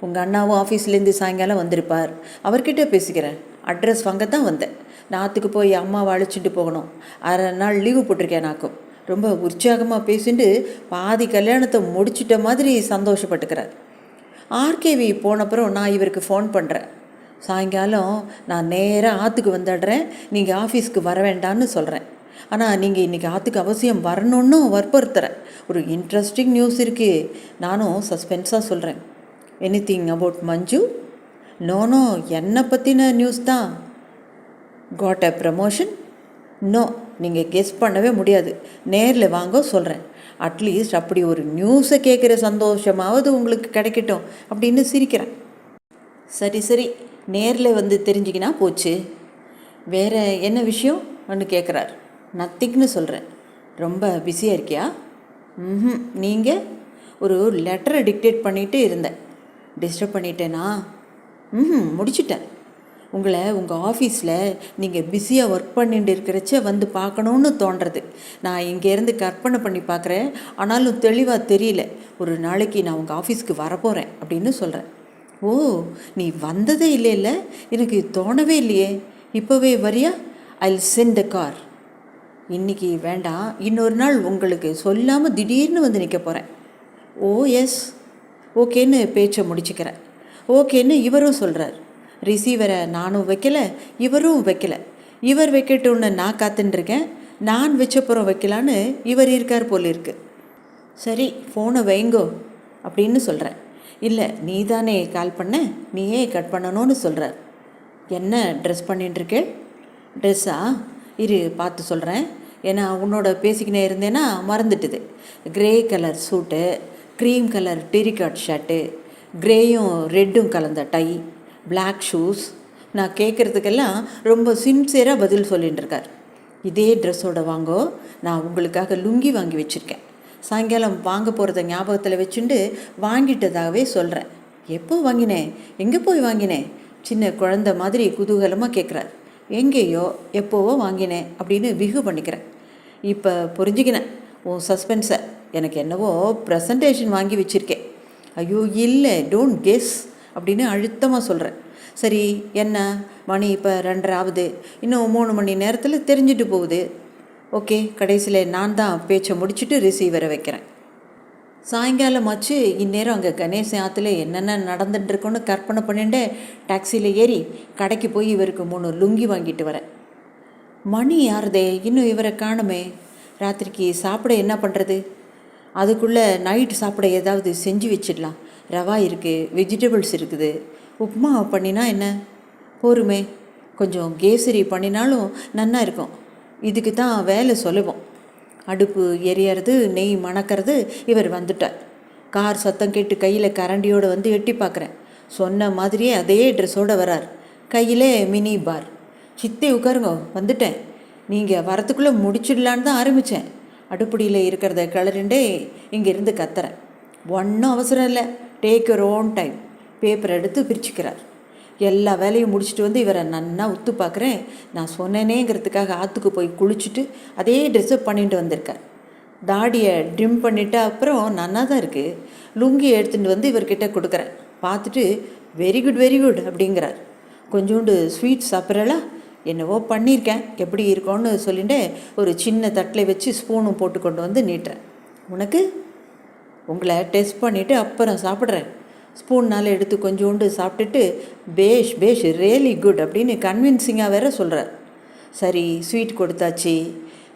உங்கள் அண்ணாவும் ஆஃபீஸ்லேருந்து சாயங்காலம் வந்திருப்பார், அவர்கிட்ட பேசிக்கிறேன். அட்ரஸ் வாங்க தான் வந்தேன். நாற்றுக்கு போய் அம்மாவை அழைச்சிட்டு போகணும். 1/2 நாள் லீவு போட்டிருக்கேன். நாக்கும் ரொம்ப உற்சாகமாக பேசிட்டு பாதி கல்யாணத்தை முடிச்சிட்ட மாதிரி சந்தோஷப்பட்டுக்கிறார். ஆர்கேவி போனப்புறம் நான் இவருக்கு ஃபோன் பண்ணுறேன். சாயங்காலம் நான் நேராக ஆற்றுக்கு வந்துடுறேன், நீங்கள் ஆஃபீஸ்க்கு வர வேண்டான்னு சொல்கிறேன். ஆனால் நீங்கள் இன்றைக்கி ஆற்றுக்கு அவசியம் வரணுன்னு வற்புறுத்துறேன். ஒரு இன்ட்ரெஸ்டிங் நியூஸ் இருக்குது. நானும் சஸ்பென்ஸாக சொல்கிறேன். Anything about Manju? நோ, என்னை பற்றின நியூஸ் தான். Got a promotion? இன்னும் நீங்கள் கெஸ் பண்ணவே முடியாது. நேரில் வாங்க சொல்கிறேன். அட்லீஸ்ட் அப்படி ஒரு நியூஸை கேட்குற சந்தோஷமாவது உங்களுக்கு கிடைக்கட்டும் அப்படின்னு சிரிக்கிறேன். சரி சரி, நேரில் வந்து தெரிஞ்சிக்கினா போச்சு. வேறு என்ன விஷயம் ஒன்று கேட்குறார். நத்திங்னு சொல்கிறேன். ரொம்ப பிஸியாக இருக்கியா? நீங்கள்? ஒரு லெட்டரை டிக்டேட் பண்ணிகிட்டு இருந்தேன். டிஸ்டர்ப் பண்ணிட்டேனா? முடிச்சிட்டேன். உங்களை உங்கள் ஆஃபீஸில் நீங்கள் பிஸியாக ஒர்க் பண்ணிட்டு இருக்கிறச்ச வந்து பார்க்கணுன்னு தோன்றது. நான் இங்கேருந்து கற்பனை பண்ணி பார்க்குறேன், ஆனாலும் தெளிவாக தெரியல. ஒரு நாளைக்கு நான் உங்கள் ஆஃபீஸ்க்கு வரப்போகிறேன் அப்படின்னு சொல்கிறேன். ஓ, நீ வந்ததே இல்லைல்ல? எனக்கு தோணவே இல்லையே. இப்போவே வரியா? ஐல் சென்ட் த கார். இன்றைக்கி வேண்டாம், இன்னொரு நாள் உங்களுக்கு சொல்லாமல் திடீர்னு வந்து நிற்க போகிறேன். ஓ எஸ், ஓகேன்னு பேச்சை முடிச்சுக்கிறேன். ஓகேன்னு இவரும் சொல்கிறார். ரிசீவரை நானும் வைக்கலை, இவரும் வைக்கலை. இவர் வைக்கட்டும்னு நான் காத்துட்டுருக்கேன். நான் வச்சப்புறம் வைக்கலான்னு இவர் இருக்கார் போல் இருக்கு. சரி, ஃபோனை வைங்கோ அப்படின்னு சொல்கிறேன். இல்லை, நீ தானே கால் பண்ண, நீயே கட் பண்ணணும்னு சொல்கிறார். என்ன ட்ரெஸ் பண்ணிட்டுருக்கே? ட்ரெஸ்ஸா? இரு பார்த்து சொல்கிறேன். ஏன்னா உன்னோட பேசிக்கினே இருந்தேன்னா மறந்துட்டுது. க்ரே கலர் சூட்டு, க்ரீம் கலர் டெரிகாட் ஷர்ட்டு, க்ரேயும் ரெட்டும் கலந்த டை, பிளாக் ஷூஸ். நான் கேட்குறதுக்கெல்லாம் ரொம்ப சின்சியராக பதில் சொல்லிகிட்டு இருக்கார். இதே ட்ரெஸ்ஸோட வாங்கோ, நான் உங்களுக்காக லுங்கி வாங்கி வச்சுருக்கேன். சாயங்காலம் வாங்க போகிறத ஞாபகத்தில் வச்சுட்டு வாங்கிட்டதாகவே சொல்கிறேன். எப்போ வாங்கினேன், எங்கே போய் வாங்கினேன்? சின்ன குழந்த மாதிரி குதூகலமாக கேட்குறார். எங்கேயோ எப்போவோ வாங்கினேன் அப்படின்னு பிகு பண்ணிக்கிறேன். இப்போ புரிஞ்சுக்கினேன் உன் சஸ்பென்ஸை. எனக்கு என்னவோ ப்ரெசன்டேஷன் வாங்கி வச்சுருக்கேன். ஐயோ இல்லை, டோன்ட் கெஸ் அப்படின்னு அழுத்தமாக சொல்கிறேன். சரி, என்ன மணி இப்போ 2:30 ஆகுது. இன்னும் 3 மணி நேரத்தில் தெரிஞ்சுட்டு போகுது. ஓகே, கடைசியில் நான் தான் பேச்சை முடிச்சுட்டு ரிசீவரை வைக்கிறேன். சாயங்காலம் ஆச்சு. இந்நேரம் அங்கே கணேசன் ஆற்றுல என்னென்ன நடந்துட்டுருக்கோன்னு கற்பனை பண்ணிட்டு டாக்ஸியில் ஏறி கடைக்கு போய் இவருக்கு 3 லுங்கி வாங்கிட்டு வரேன். மணி யாருதே, இன்னும் இவரை காணுமே. ராத்திரிக்கு சாப்பிட என்ன பண்ணுறது? அதுக்குள்ளே நைட்டு சாப்பிட ஏதாவது செஞ்சு வச்சிடலாம். ரவா இருக்குது, வெஜிடபிள்ஸ் இருக்குது. உப்புமா பண்ணினா என்ன? போருமே. கொஞ்சம் கேசரி பண்ணினாலும் நன்னா இருக்கும். இதுக்கு தான் வேலை சுலபம். அடுப்பு எரியறது, நெய் மணக்கிறது. இவர் வந்துட்டார். கார் சத்தம் கேட்டு கையில் கரண்டியோடு வந்து எட்டி பார்க்குறேன். சொன்ன மாதிரியே அதே ட்ரெஸ்ஸோடு வரார். கையில் மினி பார். சித்தி உட்காருங்க, வந்துட்டேன். நீங்கள் வரத்துக்குள்ளே முடிச்சிடலான்னு தான் ஆரம்பித்தேன். அடுப்படியில் இருக்கிறத கிளறிண்டே இங்கேருந்து கத்துறேன். ஒன்றும் அவசரம் இல்லை, take your own time. Paper எடுத்து பிரிச்சுக்கிறார். எல்லா வேலையும் முடிச்சுட்டு வந்து இவரை நன்னா உத்து பார்க்குறேன். நான் சொன்னேனேங்கிறதுக்காக ஆற்றுக்கு போய் குளிச்சுட்டு அதே ட்ரெஸ்ஸை பண்ணிட்டு வந்திருக்கார். தாடியை ட்ரிம் பண்ணிவிட்டு அப்புறம் நன்னா தான் இருக்குது. லுங்கி எடுத்துகிட்டு வந்து இவர்கிட்ட கொடுக்குறேன். பார்த்துட்டு வெரி குட் அப்படிங்கிறார். கொஞ்சோண்டு ஸ்வீட் சாப்பிட்றல? என்னவோ பண்ணியிருக்கேன், எப்படி இருக்கோன்னு சொல்லிட்டு ஒரு சின்ன தட்டில் வச்சு ஸ்பூனும் போட்டு கொண்டு வந்து நீட்டுறேன். உனக்கு? உங்களை டெஸ்ட் பண்ணிவிட்டு அப்புறம் சாப்பிட்றேன். ஸ்பூன்னால் எடுத்து கொஞ்சோண்டு சாப்பிட்டுட்டு பேஷ் ரியலி குட் அப்படின்னு கன்வின்சிங்காக வேற சொல்கிறார். சரி, ஸ்வீட் கொடுத்தாச்சு.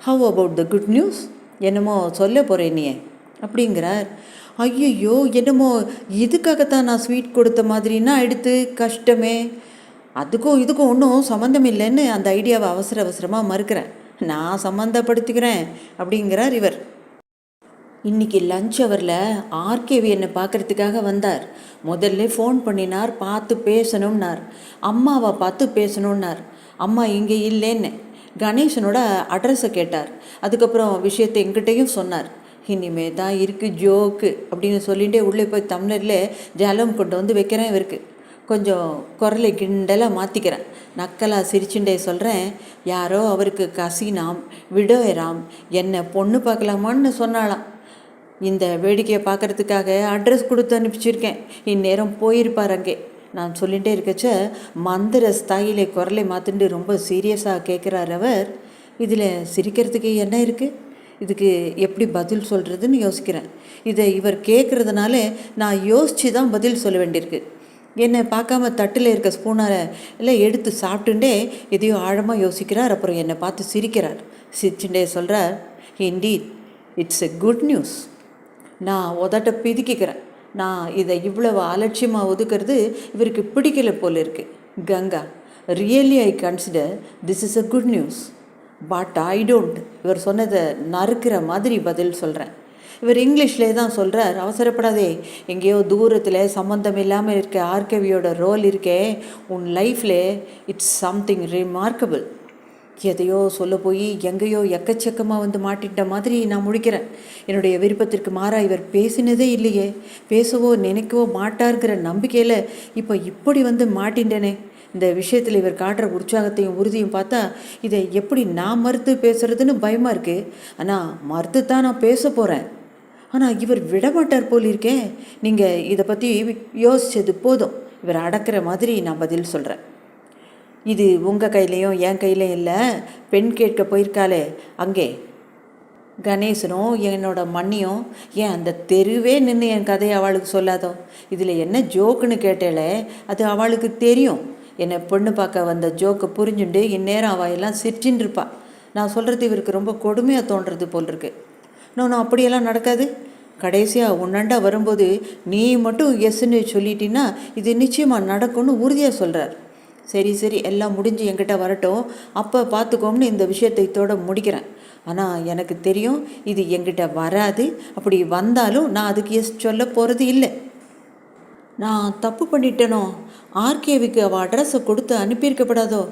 How about the good news? என்னமோ சொல்ல போகிறேன் நீ அப்படிங்கிறார். ஐயோ, என்னமோ இதுக்காகத்தான் நான் ஸ்வீட் கொடுத்த மாதிரின்னா எடுத்து கஷ்டமே. அதுக்கும் இதுக்கும் ஒன்றும் சம்மந்தம் இல்லைன்னு அந்த ஐடியாவை அவசரமாக மறுக்கிறேன். நான் சம்மந்தப்படுத்திக்கிறேன் அப்படிங்கிறார் இவர். இன்றைக்கி லஞ்ச் ஹவரில் ஆர்கேவி என்னை பார்க்குறதுக்காக வந்தார். முதல்ல ஃபோன் பண்ணினார், பார்த்து பேசணும்னார். அம்மாவை பார்த்து பேசணுன்னார். அம்மா இங்கே இல்லைன்னு கணேசனோட அட்ரஸை கேட்டார். அதுக்கப்புறம் விஷயத்தை எங்கிட்டையும் சொன்னார். இனிமே தான் இருக்குது ஜோக்கு அப்படின்னு சொல்லிகிட்டே உள்ளே போய் டம்ளரில் ஜலம் கொண்டு வந்து வைக்கிறேன். இவருக்கு கொஞ்சம் குரலை கிண்டலாக மாற்றிக்கிறேன். நக்கலாக சிரிச்சுட்டே சொல்கிறேன். யாரோ அவருக்கு கசினாம், விடோயராம், என்னை பொண்ணு பார்க்கலாமான்னு சொன்னாலாம். இந்த வேடிக்கையை பார்க்குறதுக்காக அட்ரஸ் கொடுத்து அனுப்பிச்சிருக்கேன். இந்நேரம் போயிருப்பார் அங்கே. நான் சொல்லிகிட்டே இருக்கச்ச மந்திர ஸ்தாயிலே குரலை மாற்றிட்டு ரொம்ப சீரியஸாக கேட்குறார் அவர். இதில் சிரிக்கிறதுக்கு என்ன இருக்குது? இதுக்கு எப்படி பதில் சொல்கிறதுன்னு யோசிக்கிறேன். இதை இவர் கேட்குறதுனால நான் யோசித்து தான் பதில் சொல்ல வேண்டியிருக்கு. என்னை பார்க்காம தட்டில் இருக்க ஸ்பூனாரை எல்லாம் எடுத்து சாப்பிட்டுட்டே எதையோ ஆழமாக யோசிக்கிறார். அப்புறம் என்னை பார்த்து சிரிக்கிறார். சிரிச்சுட்டே சொல்கிறார், indeed it's a good news. நான் உதட்ட பிதுக்கிக்கிறேன். நான் இதை இவ்வளவு அலட்சியமாக ஒதுக்கிறது இவருக்கு பிடிக்கல போல இருக்குது. Ganga, really I consider this is a good news. But I don't. இவர் சொன்னதை நறுக்கிற மாதிரி பதில் சொல்கிறேன். இவர் இங்கிலீஷ்லே தான் சொல்கிறார். அவசரப்படாதே, எங்கேயோ தூரத்தில் சம்மந்தம் இல்லாமல் இருக்க ஆர்கேவியோட ரோல் இருக்கே உன் லைஃப்பில், இட்ஸ் சம்திங் ரிமார்க்கபிள். எதையோ சொல்ல போய் எங்கேயோ எக்கச்சக்கமாக வந்து மாட்டிட்ட மாதிரி நான் முழிக்கிறேன். என்னுடைய விருப்பத்திற்கு மாறாக இவர் பேசினதே இல்லையே, பேசவோ நினைக்கவோ மாட்டார்கிற நம்பிக்கையில் இப்போ இப்படி வந்து மாட்டின்றனே. இந்த விஷயத்தில் இவர் காட்டுற உற்சாகத்தையும் உறுதியும் பார்த்தா இதை எப்படி நான் மறுத்து பேசுறதுன்னு பயமாக இருக்குது. ஆனால் மறுத்து தான் நான் பேச போகிறேன். ஆனால் இவர் விடமாட்டார் போல் இருக்கே. நீங்கள் இதை பற்றி யோசித்தது போதும். இவர் அடக்கிற மாதிரி நான் பதில் சொல்கிறேன். இது உங்கள் கையிலையும் என் கையிலையும் இல்லை. பெண் கேட்க போயிருக்காளே அங்கே கணேசனும் என்னோட மண்ணியும் ஏன் அந்த தெருவே நின்று என் கதையை அவளுக்கு சொல்லாதோ. இதில் என்ன ஜோக்குன்னு கேட்டேளே, அது அவளுக்கு தெரியும். என்னை பொண்ணு பார்க்க வந்த ஜோக்கை புரிஞ்சுண்டு இந்நேரம் அவையெல்லாம் சிரிச்சின்னு இருப்பா. நான் சொல்கிறது இவருக்கு ரொம்ப கொடுமையாக தோன்றது போல் இருக்கு. நான் அப்படியெல்லாம் நடக்காது. கடைசியாக உன்னண்டா வரும்போது நீ மட்டும் எஸ்ன்னு சொல்லிட்டீன்னா இது நிச்சயமாக நடக்கும்னு உறுதியாக சொல்கிறார். சரி சரி, எல்லாம் முடிஞ்சு என்கிட்ட வரட்டும், அப்போ பார்த்துக்கோம்னு இந்த விஷயத்தை இதோட முடிக்கிறேன். ஆனால் எனக்கு தெரியும் இது என்கிட்ட வராது. அப்படி வந்தாலும் நான் அதுக்கு எஸ் சொல்ல போகிறது இல்லை. நான் தப்பு பண்ணிட்டேனோ? ஆர்கேவிக்கு அவள் அட்ரஸை கொடுத்து அனுப்பியிருக்கப்படாதோ?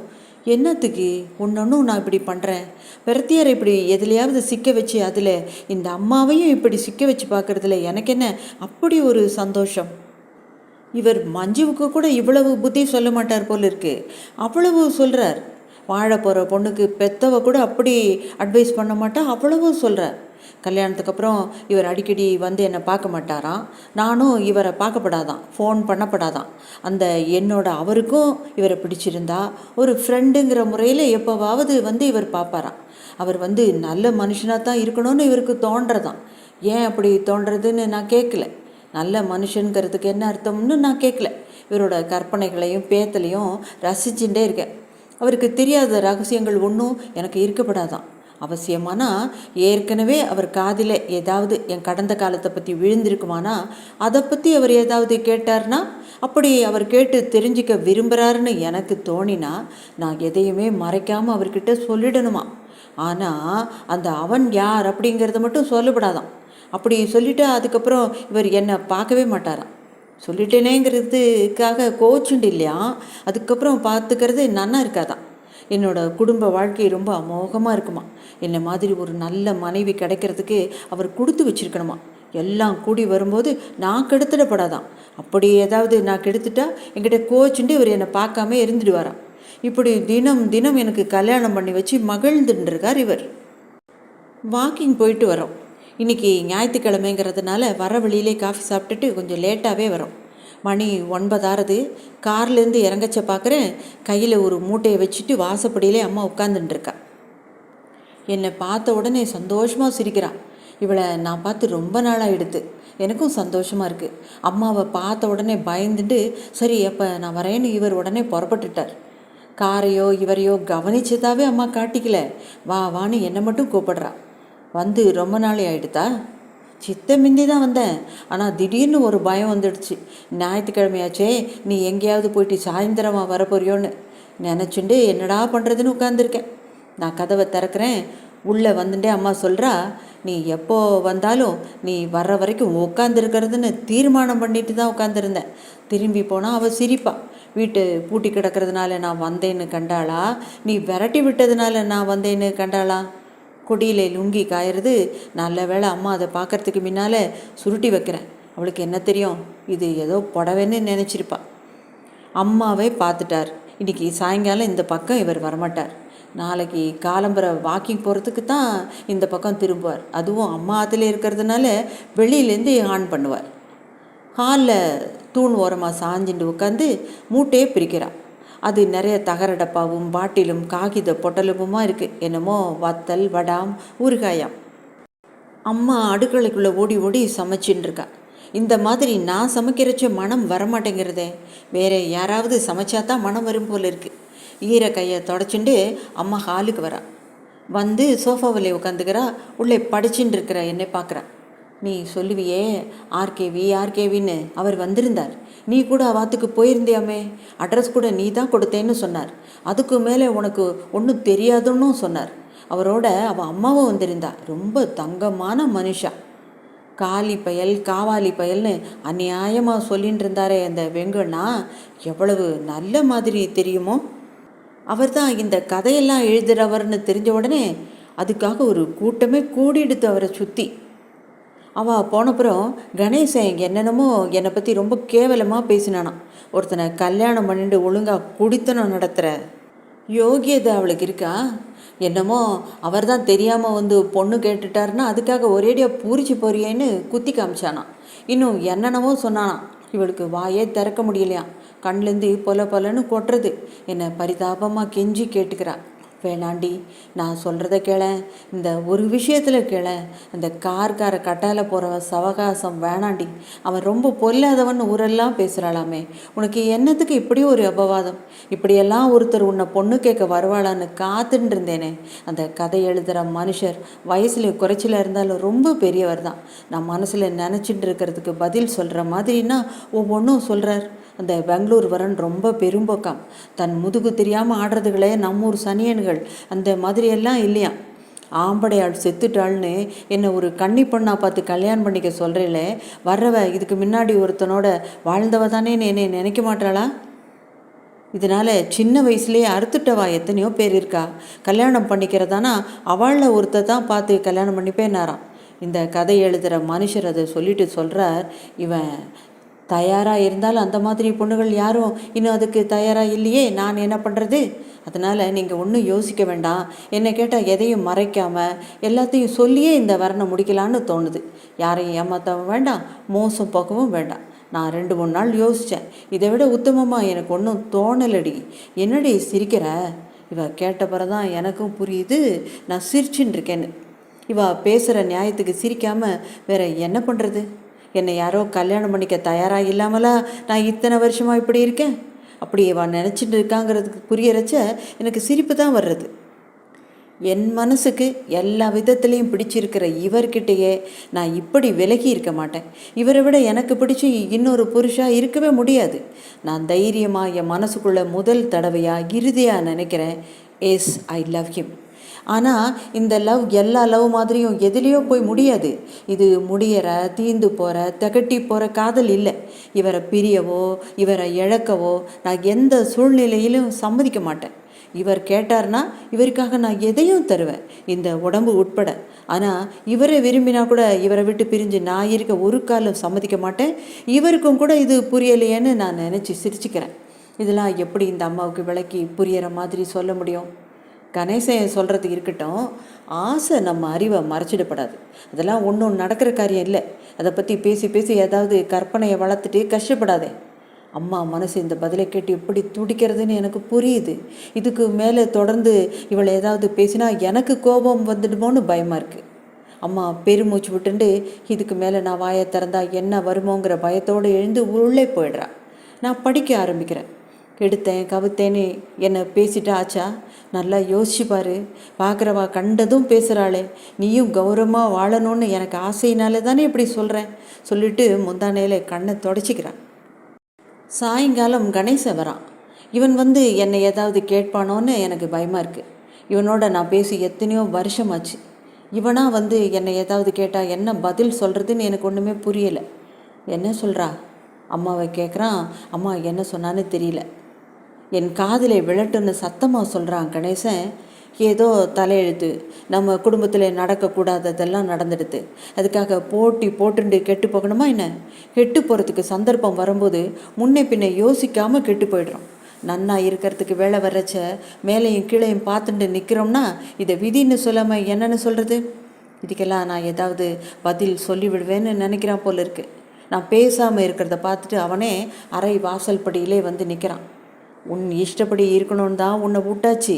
என்னத்துக்கு ஒன்றொன்னும் நான் இப்படி பண்ணுறேன்? பிரத்தியாரை இப்படி எதுலையாவது சிக்க வச்சு அதில் இந்த அம்மாவையும் இப்படி சிக்க வச்சு பார்க்குறதுல எனக்கு என்ன அப்படி ஒரு சந்தோஷம். இவர் மஞ்சுவுக்கு கூட இவ்வளவு புத்தி சொல்ல மாட்டார் போல் இருக்கு. அவ்வளவு சொல்கிறார். வாழ போகிற பொண்ணுக்கு பெத்தவ கூட அப்படி அட்வைஸ் பண்ண மாட்டா, அவ்வளவு சொல்கிறார். கல்யாணத்துக்கு அப்புறம் இவர் அடிக்கடி வந்து என்னை பார்க்க மாட்டாராம். நானும் இவரை பார்க்கப்படாதான், ஃபோன் பண்ணப்படாதான். அந்த என்னோட அவருக்கும் இவரை பிடிச்சிருந்தா ஒரு ஃப்ரெண்டுங்கிற முறையில் எப்போவாவது வந்து இவர் பார்ப்பாராம். அவர் வந்து நல்ல மனுஷனாக தான் இருக்கணும்னு இவருக்கு தோன்றதான். ஏன் அப்படி தோன்றதுன்னு நான் கேட்கல. நல்ல மனுஷனுங்கிறதுக்கு என்ன அர்த்தம்னு நான் கேட்கல. இவரோட கற்பனைகளையும் பேத்தலையும் ரசிச்சுட்டே இருக்கேன். அவருக்கு தெரியாத ரகசியங்கள் ஒன்றும் எனக்கு இருக்கப்படாதான். அவசியமானா ஏற்கனவே அவர் காதில் ஏதாவது என் கடந்த காலத்தை பற்றி விழுந்திருக்குமானா அதை பற்றி அவர் ஏதாவது கேட்டார்னா, அப்படி அவர் கேட்டு தெரிஞ்சிக்க விரும்புகிறாருன்னு எனக்கு தோணினா நான் எதையுமே மறைக்காமல் அவர்கிட்ட சொல்லிடணுமா. ஆனால் அந்த அவன் யார் அப்படிங்கிறத மட்டும் சொல்லப்படாதான். அப்படி சொல்லிவிட்டு அதுக்கப்புறம் இவர் என்னை பார்க்கவே மாட்டாராம். சொல்லிட்டேனேங்கிறதுக்காக கோச்சுண்டு இல்லையா, அதுக்கப்புறம் பார்த்துக்கிறது நன்னா இருக்காதான். என்னோடய குடும்ப வாழ்க்கை ரொம்ப அமோகமாக இருக்குமா. என்னை மாதிரி ஒரு நல்ல மனைவி கிடைக்கிறதுக்கு அவர் கொடுத்து வச்சிருக்கணுமா. எல்லாம் கூடி வரும்போது நான் கெடுத்துடப்படாதான். அப்படி ஏதாவது நான் கெடுத்துட்டா என்கிட்ட கோச்சுண்டு இவர் என்னை பார்க்காம இருந்துடுவாராம். இப்படி தினம் தினம் எனக்கு கல்யாணம் பண்ணி வச்சு மகிழ்ந்துட்டுருக்கார் இவர். வாக்கிங் போயிட்டு வரோம். இன்றைக்கி ஞாயிற்றுக்கிழமைங்கிறதுனால வர வழியிலே காஃபி சாப்பிட்டுட்டு கொஞ்சம் லேட்டாகவே வரோம். மணி 9 கார்லேருந்து இறங்கச்ச பார்க்குறேன். கையில் ஒரு மூட்டையை வச்சுட்டு வாசப்படியிலே அம்மா உட்காந்துட்டுருக்கா. என்னை பார்த்த உடனே சந்தோஷமாக சிரிக்கிறான். இவளை நான் பார்த்து ரொம்ப நாளாகிடுது. எனக்கும் சந்தோஷமாக இருக்குது. அம்மாவை பார்த்த உடனே பயந்துட்டு சரி அப்போ நான் வரேன்னு இவர் உடனே புறப்பட்டுட்டார். காரையோ இவரையோ கவனிச்சதாவே அம்மா காட்டிக்கல. வா வான்னு என்னை மட்டும் கூப்பிடுறா. வந்து ரொம்ப நாளே ஆகிடுதா? சித்த மிந்தி தான் வந்தேன். ஆனால் திடீர்னு ஒரு பயம் வந்துடுச்சு. ஞாயிற்றுக்கிழமையாச்சே, நீ எங்கேயாவது போயிட்டு சாயந்தரமாக வரப்போறியோன்னு நினச்சிண்டு என்னடா பண்ணுறதுன்னு உட்காந்துருக்கேன். நான் கதவை திறக்கிறேன். உள்ளே வந்துட்டே அம்மா சொல்கிறா, நீ எப்போ வந்தாலும் நீ வர்ற வரைக்கும் உட்காந்துருக்கிறதுன்னு தீர்மானம் பண்ணிட்டு தான் உட்காந்துருந்தேன். திரும்பி போனால் அவள் சிரிப்பா. வீட்டு பூட்டி கிடக்கிறதுனால நான் வந்தேன்னு கண்டாளா, நீ விரட்டி விட்டதுனால நான் வந்தேன்னு கண்டாளா? கொடியில் லுங்கி காயறது நல்ல வேளை அம்மா அதை பார்க்குறதுக்கு முன்னால் சுருட்டி வைக்கிறேன். அவளுக்கு என்ன தெரியும், இது ஏதோ புடவைன்னு நினச்சிருப்பா. அம்மாவே பார்த்துட்டார். இன்றைக்கி சாயங்காலம் இந்த பக்கம் இவர் வரமாட்டார். நாளைக்கு காலம்பரை வாக்கிங் போகிறதுக்கு தான் இந்த பக்கம் திரும்புவார். அதுவும் அம்மா ஆற்றுல இருக்கிறதுனால வெளியிலேருந்து ஆன் பண்ணுவார். ஹாலில் தூண் ஓரமாக சாஞ்சிட்டு உட்காந்து மூட்டையே பிரிக்கிறாள். அது நிறைய தகர டப்பாவும் பாட்டிலும் காகித பொட்டலுமா இருக்குது. என்னமோ வத்தல் வடாம் ஊறுகாயாம். அம்மா அடுக்கலைக்குள்ளே ஓடி ஓடி சமைச்சின்னு இருக்கா. இந்த மாதிரி நான் சமைக்கிறச்ச மனம் வரமாட்டேங்கிறதே. வேறு யாராவது சமைச்சா தான் மனம் வரும் போல் இருக்குது. ஈர கையை தொடச்சுண்டு அம்மா ஹாலுக்கு வரா. வந்து சோஃபாவிலே உட்காந்துக்கிறா. உள்ளே படிச்சுட்டு இருக்கிற என்னை பார்க்குறா. நீ சொல்லுவியே ஆர்கேவின்னு அவர் வந்திருந்தார். நீ கூட அவாத்துக்கு போயிருந்தியாமே, அட்ரஸ் கூட நீ தான் கொடுத்தேன்னு சொன்னார். அதுக்கு மேலே உனக்கு ஒன்றும் தெரியாதுன்னு சொன்னார். அவரோட அவள் அம்மாவும் வந்திருந்தா. ரொம்ப தங்கமான மனுஷா. காலி பயல் காவாலி பயல்னு அநியாயமாக சொல்லின்னு இருந்தாரே அந்த வெங்கண்ணா, எவ்வளவு நல்ல மாதிரி தெரியுமோ. அவர் தான் இந்த கதையெல்லாம் எழுதுகிறவர்னு தெரிஞ்ச உடனே அதுக்காக ஒரு கூட்டமே கூடிடுத்து அவரை சுற்றி. அவள் போனப்புறம் கணேசன் என்னென்னமோ என்னை பற்றி ரொம்ப கேவலமாக பேசினானான். ஒருத்தனை கல்யாணம் பண்ணிட்டு ஒழுங்காக குடித்தனம் நடத்துகிற யோகியதை அவளுக்கு இருக்கா? என்னமோ அவர் தான் தெரியாமல் வந்து பொண்ணு கேட்டுட்டாருன்னா அதுக்காக ஒரேடியாக பூரிச்சு போறியேன்னு குத்தி காமிச்சானான். இன்னும் என்னென்னமோ சொன்னானான். இவளுக்கு வாயே திறக்க முடியலையாம். கண்லேருந்து பொல பொலன்னு கொட்டுறது. என்னை பரிதாபமாக கெஞ்சி கேட்டுக்கிறா. வேணாண்டி, நான் சொல்கிறத கேள, இந்த ஒரு விஷயத்தில் கேள, அந்த கார்கார கட்டாயில் போகிறவன் சவகாசம் வேணாண்டி. அவன் ரொம்ப பொல்லாதவன் ஊரெல்லாம் பேசுகிறாளாமே. உனக்கு என்னத்துக்கு இப்படி ஒரு அபவாதம்? இப்படியெல்லாம் ஒருத்தர் உன்னை பொண்ணு கேட்க வருவாளான்னு காத்துட்டு இருந்தேனே. அந்த கதை எழுதுகிற மனுஷர் வயசில் குறைச்சில இருந்தாலும் ரொம்ப பெரியவர் தான். நான் மனசில் நினச்சிட்டு இருக்கிறதுக்கு பதில் சொல்கிற மாதிரின்னா ஒவ்வொன்றும் சொல்கிறார். அந்த பெங்களூர் வரன் ரொம்ப பெரும்போக்காம். தன் முதுகு தெரியாமல் ஆடுறதுகளே நம்மூர் சனியன்கள் அந்த மாதிரியெல்லாம் இல்லையா. ஆம்படையாள் செத்துட்டாள்னு என்னை ஒரு கன்னி பொண்ணாக பார்த்து கல்யாணம் பண்ணிக்க சொல்கிறீங்களே, வர்றவ இதுக்கு முன்னாடி ஒருத்தனோட வாழ்ந்தவ தானே என்னை நினைக்க மாட்டாளா? இதனால் சின்ன வயசுலேயே அறுத்துட்டவா எத்தனையோ பேர் இருக்கா. கல்யாணம் பண்ணிக்கிறதானா அவளில் ஒருத்தர் தான் பார்த்து கல்யாணம் பண்ணிப்பேனாராம். இந்த கதை எழுதுகிற மனுஷர் அதை சொல்லிட்டு சொல்கிறார். இவன் தயாராக இருந்தாலும் அந்த மாதிரி பொண்ணுகள் யாரும் இன்னும் அதுக்கு தயாராக இல்லையே, நான் என்ன பண்ணுறது? அதனால் நீங்கள் ஒன்றும் யோசிக்க வேண்டாம். என்னை கேட்டால் எதையும் மறைக்காமல் எல்லாத்தையும் சொல்லியே இந்த வரணை முடிக்கலான்னு தோணுது. யாரையும் ஏமாற்றவும் வேண்டாம், மோசம் போக்கவும் வேண்டாம். நான் 2-3 நாள் யோசித்தேன். இதை விட உத்தமமாக எனக்கு ஒன்றும் தோணலடி. என்னடி சிரிக்கிற? இவ கேட்ட பிறதான் எனக்கும் புரியுது நான் சிரிச்சுன்னு இருக்கேன்னு. இவ பேசுகிற நியாயத்துக்கு சிரிக்காமல் வேற என்ன பண்ணுறது? என்னை யாரோ கல்யாணம் பண்ணிக்க தயாராக இல்லாமலா நான் இத்தனை வருஷமாக இப்படி இருக்கேன்? அப்படி இவன் நினச்சிட்டு இருக்காங்கிறதுக்கு புரியறச்ச எனக்கு சிரிப்பு தான் வர்றது. என் மனசுக்கு எல்லா விதத்துலேயும் பிடிச்சிருக்கிற இவர்கிட்டையே நான் இப்படி விலகி இருக்க மாட்டேன். இவரை விட எனக்கு பிடிச்சி இன்னொரு புருஷாக இருக்கவே முடியாது. நான் தைரியமாக என் மனசுக்குள்ளே முதல் தடவையாக இறுதியாக நினைக்கிறேன், எஸ் ஐ லவ் ஹிம். ஆனால் இந்த லவ் எல்லா லவ் மாதிரியும் எதுலேயோ போய் முடியாது. இது முடியற தீந்து போகிற திகட்டி போகிற காதல் இல்லை. இவரை பிரியவோ இவரை இழக்கவோ நான் எந்த சூழ்நிலையிலும் சம்மதிக்க மாட்டேன். இவர் கேட்டார்னா இவருக்காக நான் எதையும் தருவேன், இந்த உடம்பு உட்பட. ஆனால் இவரை விரும்பினா கூட இவரை விட்டு பிரிஞ்சு நான் இருக்க ஒரு காலம் சம்மதிக்க மாட்டேன். இவருக்கும் கூட இது புரியலையேன்னு நான் நினச்சி சிரிச்சுக்கிறேன். இதெல்லாம் எப்படி இந்த அம்மாவுக்கு விளக்கி புரியற மாதிரி சொல்ல முடியும்? கணேசன் சொல்கிறது இருக்கட்டும், ஆசை நம்ம அறிவை மறைச்சிடப்படாது. அதெல்லாம் ஒன்றும் நடக்கிற காரியம் இல்லை. அதை பற்றி பேசி பேசி ஏதாவது கற்பனையை வளர்த்துட்டு கஷ்டப்படாதே. அம்மா மனசு இந்த பதிலை கேட்டு இப்படி துடிக்கிறதுன்னு எனக்கு புரியுது. இதுக்கு மேலே தொடர்ந்து இவளை ஏதாவது பேசினா எனக்கு கோபம் வந்துடுமோன்னு பயமாக இருக்குது. அம்மா பெருமூச்சு விட்டுண்டு இதுக்கு மேலே நான் வாயை திறந்தா என்ன வருமோங்கிற பயத்தோடு எழுந்து உள்ளே போயிடுறா. நான் படிக்க ஆரம்பிக்கிறேன். எடுத்தேன் கவுத்தேன்னு என்னை பேசிட்டா ஆச்சா? நல்லா யோசிச்சு பாரு. பார்க்குறவா கண்டதும் பேசுகிறாளே, நீயும் கௌரவமாக வாழணும்னு எனக்கு ஆசையினாலே தானே இப்படி சொல்கிறேன் சொல்லிட்டு முந்தானையில கண்ணை தொடச்சிக்கிறான். சாயங்காலம் கணேசன் வரான். இவன் வந்து என்னை ஏதாவது கேட்பானோன்னு எனக்கு பயமாக இருக்குது. இவனோட நான் பேசி எத்தனையோ வருஷமாச்சு. இவனாக வந்து என்னை ஏதாவது கேட்டால் என்ன பதில் சொல்கிறதுன்னு எனக்கு ஒன்றுமே புரியலை. என்ன சொல்கிறா? அம்மாவை கேட்குறான். அம்மா என்ன சொன்னான்னு தெரியல. என் காதிலே விழட்டுன்னு சத்தமாக சொல்கிறான் கணேசன். ஏதோ தலையெழுத்து, நம்ம குடும்பத்தில் நடக்கக்கூடாததெல்லாம் நடந்துடுது. அதுக்காக போட்டி போட்டுண்டு கெட்டு போகணுமா என்ன? கெட்டு போகிறதுக்கு சந்தர்ப்பம் வரும்போது முன்னே பின்னே யோசிக்காமல் கெட்டு போய்டுறோம். நன்னா இருக்கிறதுக்கு வேலை வர்றச்ச மேலையும் கீழையும் பார்த்துட்டு நிற்கிறோம்னா இதை விதின்னு சொல்லாமல் என்னென்னு சொல்கிறது? இதுக்கெல்லாம் நான் ஏதாவது பதில் சொல்லிவிடுவேன்னு நினைக்கிறான் போல இருக்கு. நான் பேசாமல் இருக்கிறத பார்த்துட்டு அவனே அறை வாசல் படியிலே வந்து நிற்கிறான். உன் இஷ்டப்படி இருக்கணும்னு தான் உன்னை விட்டாச்சு.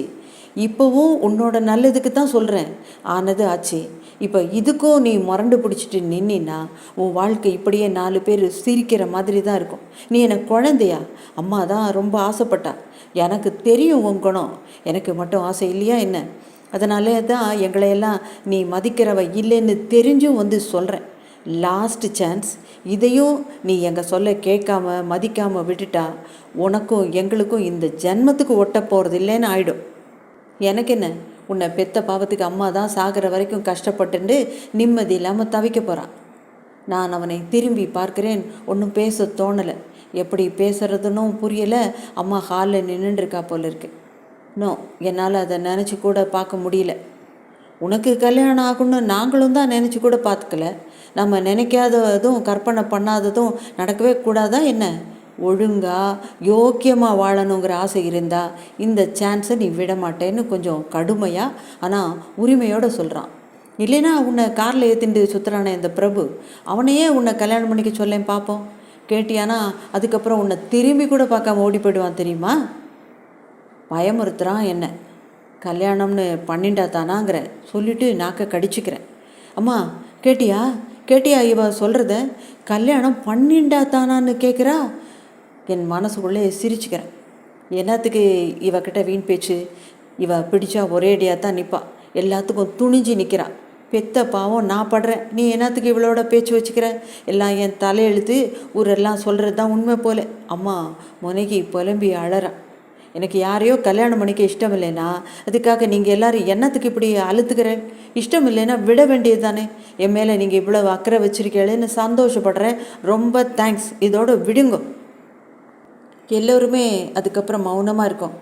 இப்போவும் உன்னோட நல்லதுக்கு தான் சொல்கிறேன். ஆனது ஆச்சு. இப்போ இதுக்கும் நீ முரண்டு பிடிச்சிட்டு நின்னா உன் வாழ்க்கை இப்படியே 4 பேர் சிரிக்கிற மாதிரி தான் இருக்கும். நீ எனக்கு குழந்தையா? அம்மா தான் ரொம்ப ஆசைப்பட்டா. எனக்கு தெரியும் உன் குணம். எனக்கு மட்டும் ஆசை இல்லையா என்ன? அதனாலே தான் எங்களையெல்லாம் நீ மதிக்கிறவ இல்லைன்னு தெரிஞ்சும் வந்து சொல்கிறேன். Last chance. இதையும் நீ எங்கள் சொல்ல கேட்காம மதிக்காமல் விட்டுட்டா உனக்கும் எங்களுக்கும் இந்த ஜென்மத்துக்கு ஒட்ட போகிறது இல்லைன்னு ஆயிடும். எனக்கு என்ன, உன்னை பெத்த பாவத்துக்கு அம்மா தான் சாகிற வரைக்கும் கஷ்டப்பட்டுண்டு நிம்மதி இல்லாமல் தவிக்க போகிறான். நான் அவனை திரும்பி பார்க்கிறேன். ஒன்றும் பேச தோணலை. எப்படி பேசுறதுன்னு புரியலை. அம்மா ஹாலில் நின்றுருக்கா போல இருக்கு. நோ, என்னால் அதை நினச்சி கூட பார்க்க முடியல. உனக்கு கல்யாணம் ஆகும்னு நாங்களும் தான் நினச்சி கூட பார்த்துக்கல. நம்ம நினைக்காததும் கற்பனை பண்ணாததும் நடக்கவே கூடாதா என்ன? ஒழுங்காக யோக்கியமாக வாழணுங்கிற ஆசை இருந்தால் இந்த சான்ஸை நீ விட மாட்டேன்னு கொஞ்சம் கடுமையாக ஆனால் உரிமையோடு சொல்கிறான். இல்லைன்னா உன்னை காரில் ஏற்றிட்டு சுற்றுறானே இந்த பிரபு, அவனையே உன்னை கல்யாணம் பண்ணிக்க சொல்லேன் பார்ப்போம். கேட்டியானா அதுக்கப்புறம் உன்னை திரும்பி கூட பார்க்காம ஓடி போயிடுவான் தெரியுமா? பயமுறுத்துறான் என்ன. கல்யாணம்னு பண்ணிண்டா தானாங்கிற சொல்லிவிட்டு நாக்க கடிச்சிக்கிறேன். அம்மா கேட்டியா இவ சொல்கிறத? கல்யாணம் பண்ணிண்டா தானான்னு கேட்குறா. என் மனசுக்குள்ளே சிரிச்சுக்கிறேன். என்னத்துக்கு இவக்கிட்ட வீண் பேச்சு? இவ பிடிச்சா ஒரேடியாக தான் நிற்பா. எல்லாத்துக்கும் துணிஞ்சு நிற்கிறான். பெத்த பாவம் நான் படுறேன். நீ என்னத்துக்கு இவளோட பேச்சு வச்சுக்கிற? எல்லாம் என் தலையெழுத்து ஊரெல்லாம் சொல்கிறது தான் உண்மை போல. அம்மா முனைகி புலம்பி அழறான். எனக்கு யாரையோ கல்யாணம் பண்ணிக்க இஷ்டம் இல்லைன்னா அதுக்காக நீங்கள் எல்லோரும் என்னத்துக்கு இப்படி அழுத்துக்கிறேன்? இஷ்டம் இல்லைன்னா விட வேண்டியது தானே. என் மேலே நீங்கள் இவ்வளோ அக்கறை வச்சுருக்கேன்னு சந்தோஷப்படுறேன். ரொம்ப தேங்க்ஸ். இதோட விடுங்க. எல்லோருமே அதுக்கப்புறம் மௌனமாக இருக்கும்.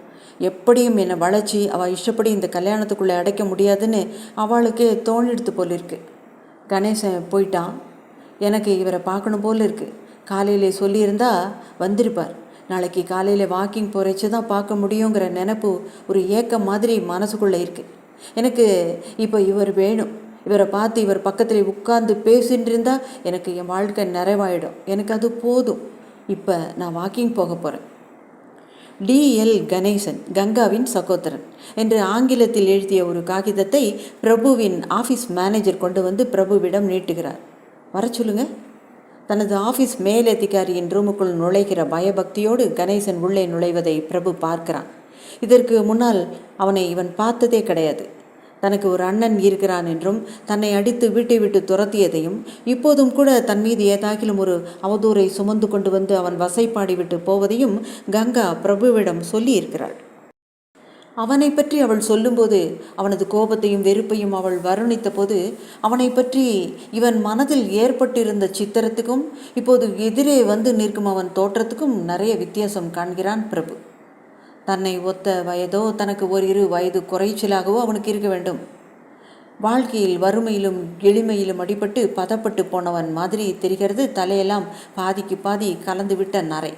எப்படியும் என்னை வளைச்சி அவள் இஷ்டப்படி இந்த கல்யாணத்துக்குள்ளே அடைக்க முடியாதுன்னு அவளுக்கே தோணிடுத்து போல் இருக்கு. கணேசன் போயிட்டான். எனக்கு இவரை பார்க்கணும் போல் இருக்குது. காலையிலே சொல்லியிருந்தா வந்திருப்பார். நாளைக்கு காலையில் வாக்கிங் போகிறச்சு தான் பார்க்க முடியுங்கிற நினப்பு ஒரு ஏக்கம் மாதிரி மனசுக்குள்ளே இருக்குது. எனக்கு இப்போ இவர் வேணும். இவரை பார்த்து இவர் பக்கத்தில் உட்கார்ந்து பேசின்னு இருந்தால் எனக்கு என் வாழ்க்கை நிறைவாயிடும். எனக்கு அது போதும். இப்போ நான் வாக்கிங் போக போகிறேன். D.L. கணேசன், கங்காவின் சகோதரன் என்று ஆங்கிலத்தில் எழுதிய ஒரு காகிதத்தை பிரபுவின் ஆஃபீஸ் மேனேஜர் கொண்டு வந்து பிரபுவிடம் நீட்டுகிறார். வர சொல்லுங்க. தனது ஆஃபீஸ் மேலதிகாரியின் ரூமுக்குள் நுழைகிற பயபக்தியோடு கணேசன் உள்ளே நுழைவதை பிரபு பார்க்கிறான். இதற்கு முன்னால் அவனை இவன் பார்த்ததே கிடையாது. தனக்கு ஒரு அண்ணன் இருக்கிறான் என்றும் தன்னை அடித்து வீட்டை விட்டு துரத்தியதையும் இப்போதும் கூட தன் மீது ஏதாகிலும் ஒரு அவதூறை சுமந்து கொண்டு வந்து அவன் வசைப்பாடி விட்டு போவதையும் கங்கா பிரபுவிடம் சொல்லி இருக்கிறாள். அவனை பற்றி அவள் சொல்லும்போது அவனது கோபத்தையும் வெறுப்பையும் அவள் வருணித்த போது அவனை பற்றி இவன் மனதில் ஏற்பட்டிருந்த சித்திரத்துக்கும் இப்போது எதிரே வந்து நிற்கும் அவன் தோற்றத்துக்கும் நிறைய வித்தியாசம் காண்கிறான் பிரபு. தன்னை ஒத்த வயதோ தனக்கு ஓரிரு வயது குறைச்சலாகவோ அவனுக்கு இருக்க வேண்டும். வாழ்க்கையில் வறுமையிலும் எளிமையிலும் அடிபட்டு பதப்பட்டு போனவன் மாதிரி தெரிகிறது. தலையெல்லாம் பாதிக்கு பாதி கலந்துவிட்ட நரை.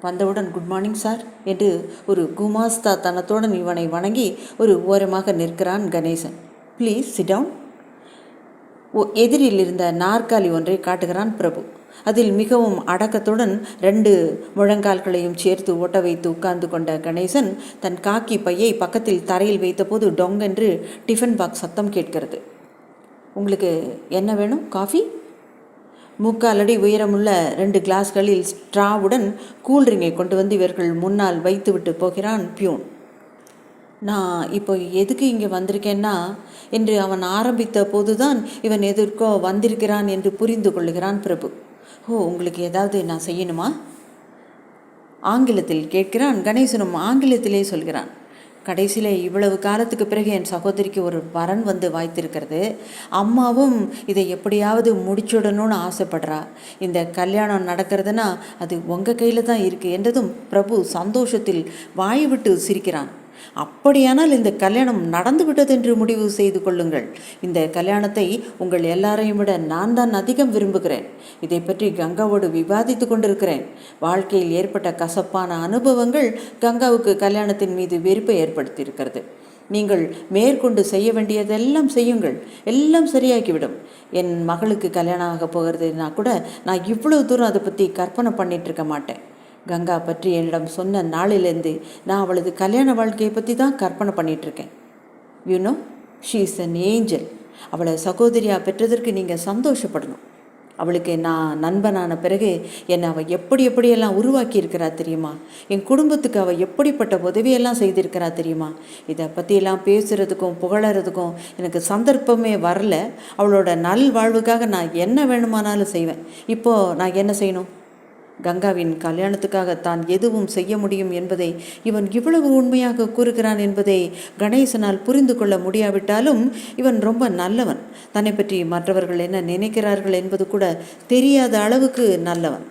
வந்தவுடன் குட் மார்னிங் சார் என்று ஒரு குமாஸ்தா தனத்துடன் இவனை வணங்கி ஒரு ஓரமாக நிற்கிறான் கணேசன். Please sit down. எதிரில் இருந்த நாற்காலி ஒன்றை காட்டுகிறான் பிரபு. அதில் மிகவும் அடக்கத்துடன் 2 முழங்கால்களையும் சேர்த்து ஓட்ட வைத்து உட்கார்ந்து கொண்ட கணேசன் தன் காக்கி பையை பக்கத்தில் தரையில் வைத்தபோது டொங்கென்று டிஃபன் பாக்ஸ் சத்தம் கேட்கிறது. உங்களுக்கு என்ன வேணும்? காஃபி? 3/4 அடி உயரமுள்ள 2 கிளாஸ்களில் ஸ்ட்ராவுடன் கூல்ட்ரிங்கை கொண்டு வந்து இவர்கள் முன்னால் வைத்துவிட்டு போகிறான் பியூன். நான் இப்போ எதுக்கு இங்கே வந்திருக்கேன்னா என்று அவன் ஆரம்பித்த போதுதான் இவன் எதற்கோ வந்திருக்கிறான் என்று புரிந்து கொள்ளுகிறான் பிரபு. ஓ, உங்களுக்கு ஏதாவது நான் செய்யணுமா? ஆங்கிலத்தில் கேட்கிறான். கணேசனும் ஆங்கிலத்திலே சொல்கிறான். கடைசியில் இவ்வளவு காலத்துக்கு பிறகு என் சகோதரிக்கு ஒரு வரன் வந்து வாய்த்திருக்கிறது. அம்மாவும் இதை எப்படியாவது முடிச்சுடணும்னு ஆசைப்படுறா. இந்த கல்யாணம் நடக்கிறதுனா அது உங்கள் கையில் தான் இருக்குது என்றதும் பிரபு சந்தோஷத்தில் வாய் விட்டு சிரிக்கிறான். அப்படியானால் இந்த கல்யாணம் நடந்து விட்டது என்று முடிவு செய்து கொள்ளுங்கள். இந்த கல்யாணத்தை உங்கள் எல்லாரையும் விட நான் தான் அதிகம் விரும்புகிறேன். இதை பற்றி கங்காவோடு விவாதித்து கொண்டிருக்கிறேன். வாழ்க்கையில் ஏற்பட்ட கசப்பான அனுபவங்கள் கங்காவுக்கு கல்யாணத்தின் மீது வெறுப்பை ஏற்படுத்தியிருக்கிறது. நீங்கள் மேற்கொண்டு செய்ய வேண்டியதெல்லாம் செய்யுங்கள். எல்லாம் சரியாகிவிடும். என் மகளுக்கு கல்யாணம் ஆக போகிறதுனா கூட நான் இவ்வளோ தூரம் அதை பற்றி கற்பனை பண்ணிகிட்டு இருக்க மாட்டேன். கங்கா பற்றி என்னிடம் சொன்ன நாளிலேருந்து நான் அவளது கல்யாண வாழ்க்கையை பற்றி தான் கற்பனை பண்ணிகிட்ருக்கேன். You know, she is an angel. அவளை சகோதரியாக பெற்றதற்கு நீங்கள் சந்தோஷப்படணும். அவளுக்கு நான் நண்பனான பிறகு என்னை அவள் எப்படியெல்லாம் உருவாக்கி இருக்கிறா தெரியுமா? என் குடும்பத்துக்கு அவள் எப்படிப்பட்ட உதவியெல்லாம் செய்திருக்கிறா தெரியுமா? இதை பற்றியெல்லாம் பேசுகிறதுக்கும் புகழறதுக்கும் எனக்கு சந்தர்ப்பமே வரல. அவளோட நல் வாழ்வுக்காக நான் என்ன வேணுமானாலும் செய்வேன். இப்போது நான் என்ன செய்யணும்? கங்காவின் கல்யாணத்துக்காக தான் எதுவும் செய்ய முடியும் என்பதை இவன் இவ்வளவு உண்மையாக கூறுகிறான் என்பதை கணேசனால் புரிந்து கொள்ள முடியாவிட்டாலும் இவன் ரொம்ப நல்லவன். தன்னை பற்றி மற்றவர்கள் என்ன நினைக்கிறார்கள் என்பது கூட தெரியாத அளவுக்கு நல்லவன்.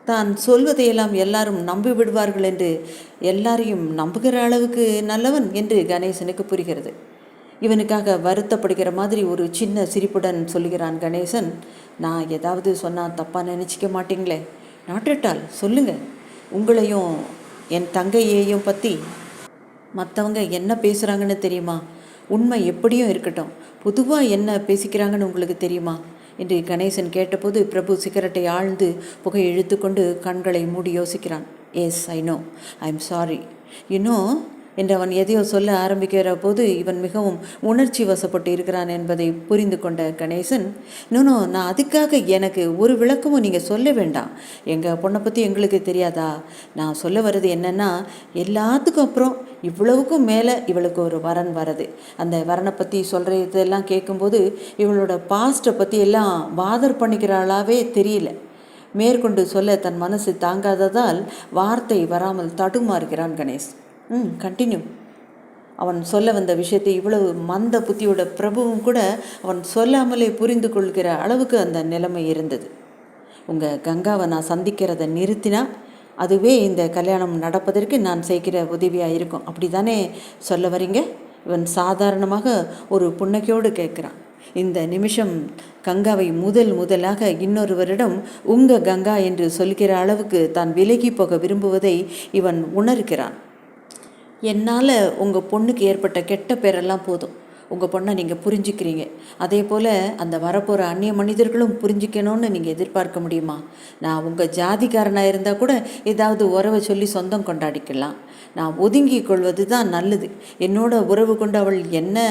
தான் சொல்வதையெல்லாம் எல்லாரும் நம்பி விடுவார்கள் என்று எல்லாரையும் நம்புகிற அளவுக்கு நல்லவன் என்று கணேசனுக்கு புரிகிறது. இவனுக்காக வருத்தப்படுகிற மாதிரி ஒரு சின்ன சிரிப்புடன் சொல்லுகிறான் கணேசன். நான் ஏதாவது சொன்னால் தப்பாக நினச்சிக்க மாட்டீங்களே? நாட்டுட்டால் சொல்லுங்கள். உங்களையும் என் தங்கையையும் பற்றி மற்றவங்க என்ன பேசுகிறாங்கன்னு தெரியுமா? உண்மை எப்படியும் இருக்கட்டும், பொதுவாக என்ன பேசிக்கிறாங்கன்னு உங்களுக்கு தெரியுமா என்று கணேசன் கேட்டபோது பிரபு சிகரெட்டை ஆழ்ந்து புகை இழுத்து கொண்டு கண்களை மூடி யோசிக்கிறான். Yes, I know, I am sorry, you know என்று அவன் எதையோ சொல்ல ஆரம்பிக்கிற போது இவன் மிகவும் உணர்ச்சி வசப்பட்டு இருக்கிறான் என்பதை புரிந்து கொண்ட கணேசன், நோ, நான் அதுக்காக எனக்கு ஒரு விளக்கமும் நீங்கள் சொல்ல வேண்டாம். எங்கள் பொண்ணை பற்றி எங்களுக்கு தெரியாதா? நான் சொல்ல வர்றது என்னென்னா, எல்லாத்துக்கும் அப்புறம் இவ்வளவுக்கும் மேலே இவளுக்கு ஒரு வரன் வரது. அந்த வரனை பற்றி சொல்கிறதெல்லாம் கேட்கும்போது இவளோட பாஸ்ட்டை பற்றி எல்லாம் பாதர் பண்ணிக்கிறாளாவே தெரியல. மேற்கொண்டு சொல்ல தன் மனசு தாங்காததால் வார்த்தை வராமல் தடுமாறுகிறான் கணேஷ். கண்டினியூ. அவன் சொல்ல வந்த விஷயத்தை இவ்வளவு மந்த புத்தியோட பிரபுவும் கூட அவன் சொல்லாமலே புரிந்து கொள்கிற அளவுக்கு அந்த நிலைமை இருந்தது. உங்கள் கங்காவை நான் சந்திக்கிறத நிறுத்தினா அதுவே இந்த கல்யாணம் நடப்பதற்கு நான் செய்கிற உதவியாக இருக்கும், அப்படி தானே சொல்ல வரீங்க? இவன் சாதாரணமாக ஒரு புன்னகையோடு கேட்குறான். இந்த நிமிஷம் கங்காவை முதலாக இன்னொருவரிடம் உங்கள் கங்கா என்று சொல்கிற அளவுக்கு தான் விலகி போக விரும்புவதை இவன் உணர்கிறான். என்னால் உங்கள் பொண்ணுக்கு ஏற்பட்ட கெட்ட பேரெல்லாம் போதும். உங்கள் பொண்ணை நீங்கள் புரிஞ்சுக்கிறீங்க, அதே போல் அந்த வரப்போகிற அந்நிய மனிதர்களும் புரிஞ்சிக்கணும்னு நீங்கள் எதிர்பார்க்க முடியுமா? நான் உங்கள் ஜாதிக்காரனாக இருந்தால் கூட ஏதாவது உறவை சொல்லி சொந்தம் கொண்டாடிக்கலாம். நான் ஒதுங்கி கொள்வது தான் நல்லது. என்னோட உறவு கொண்டு அவள் என்ன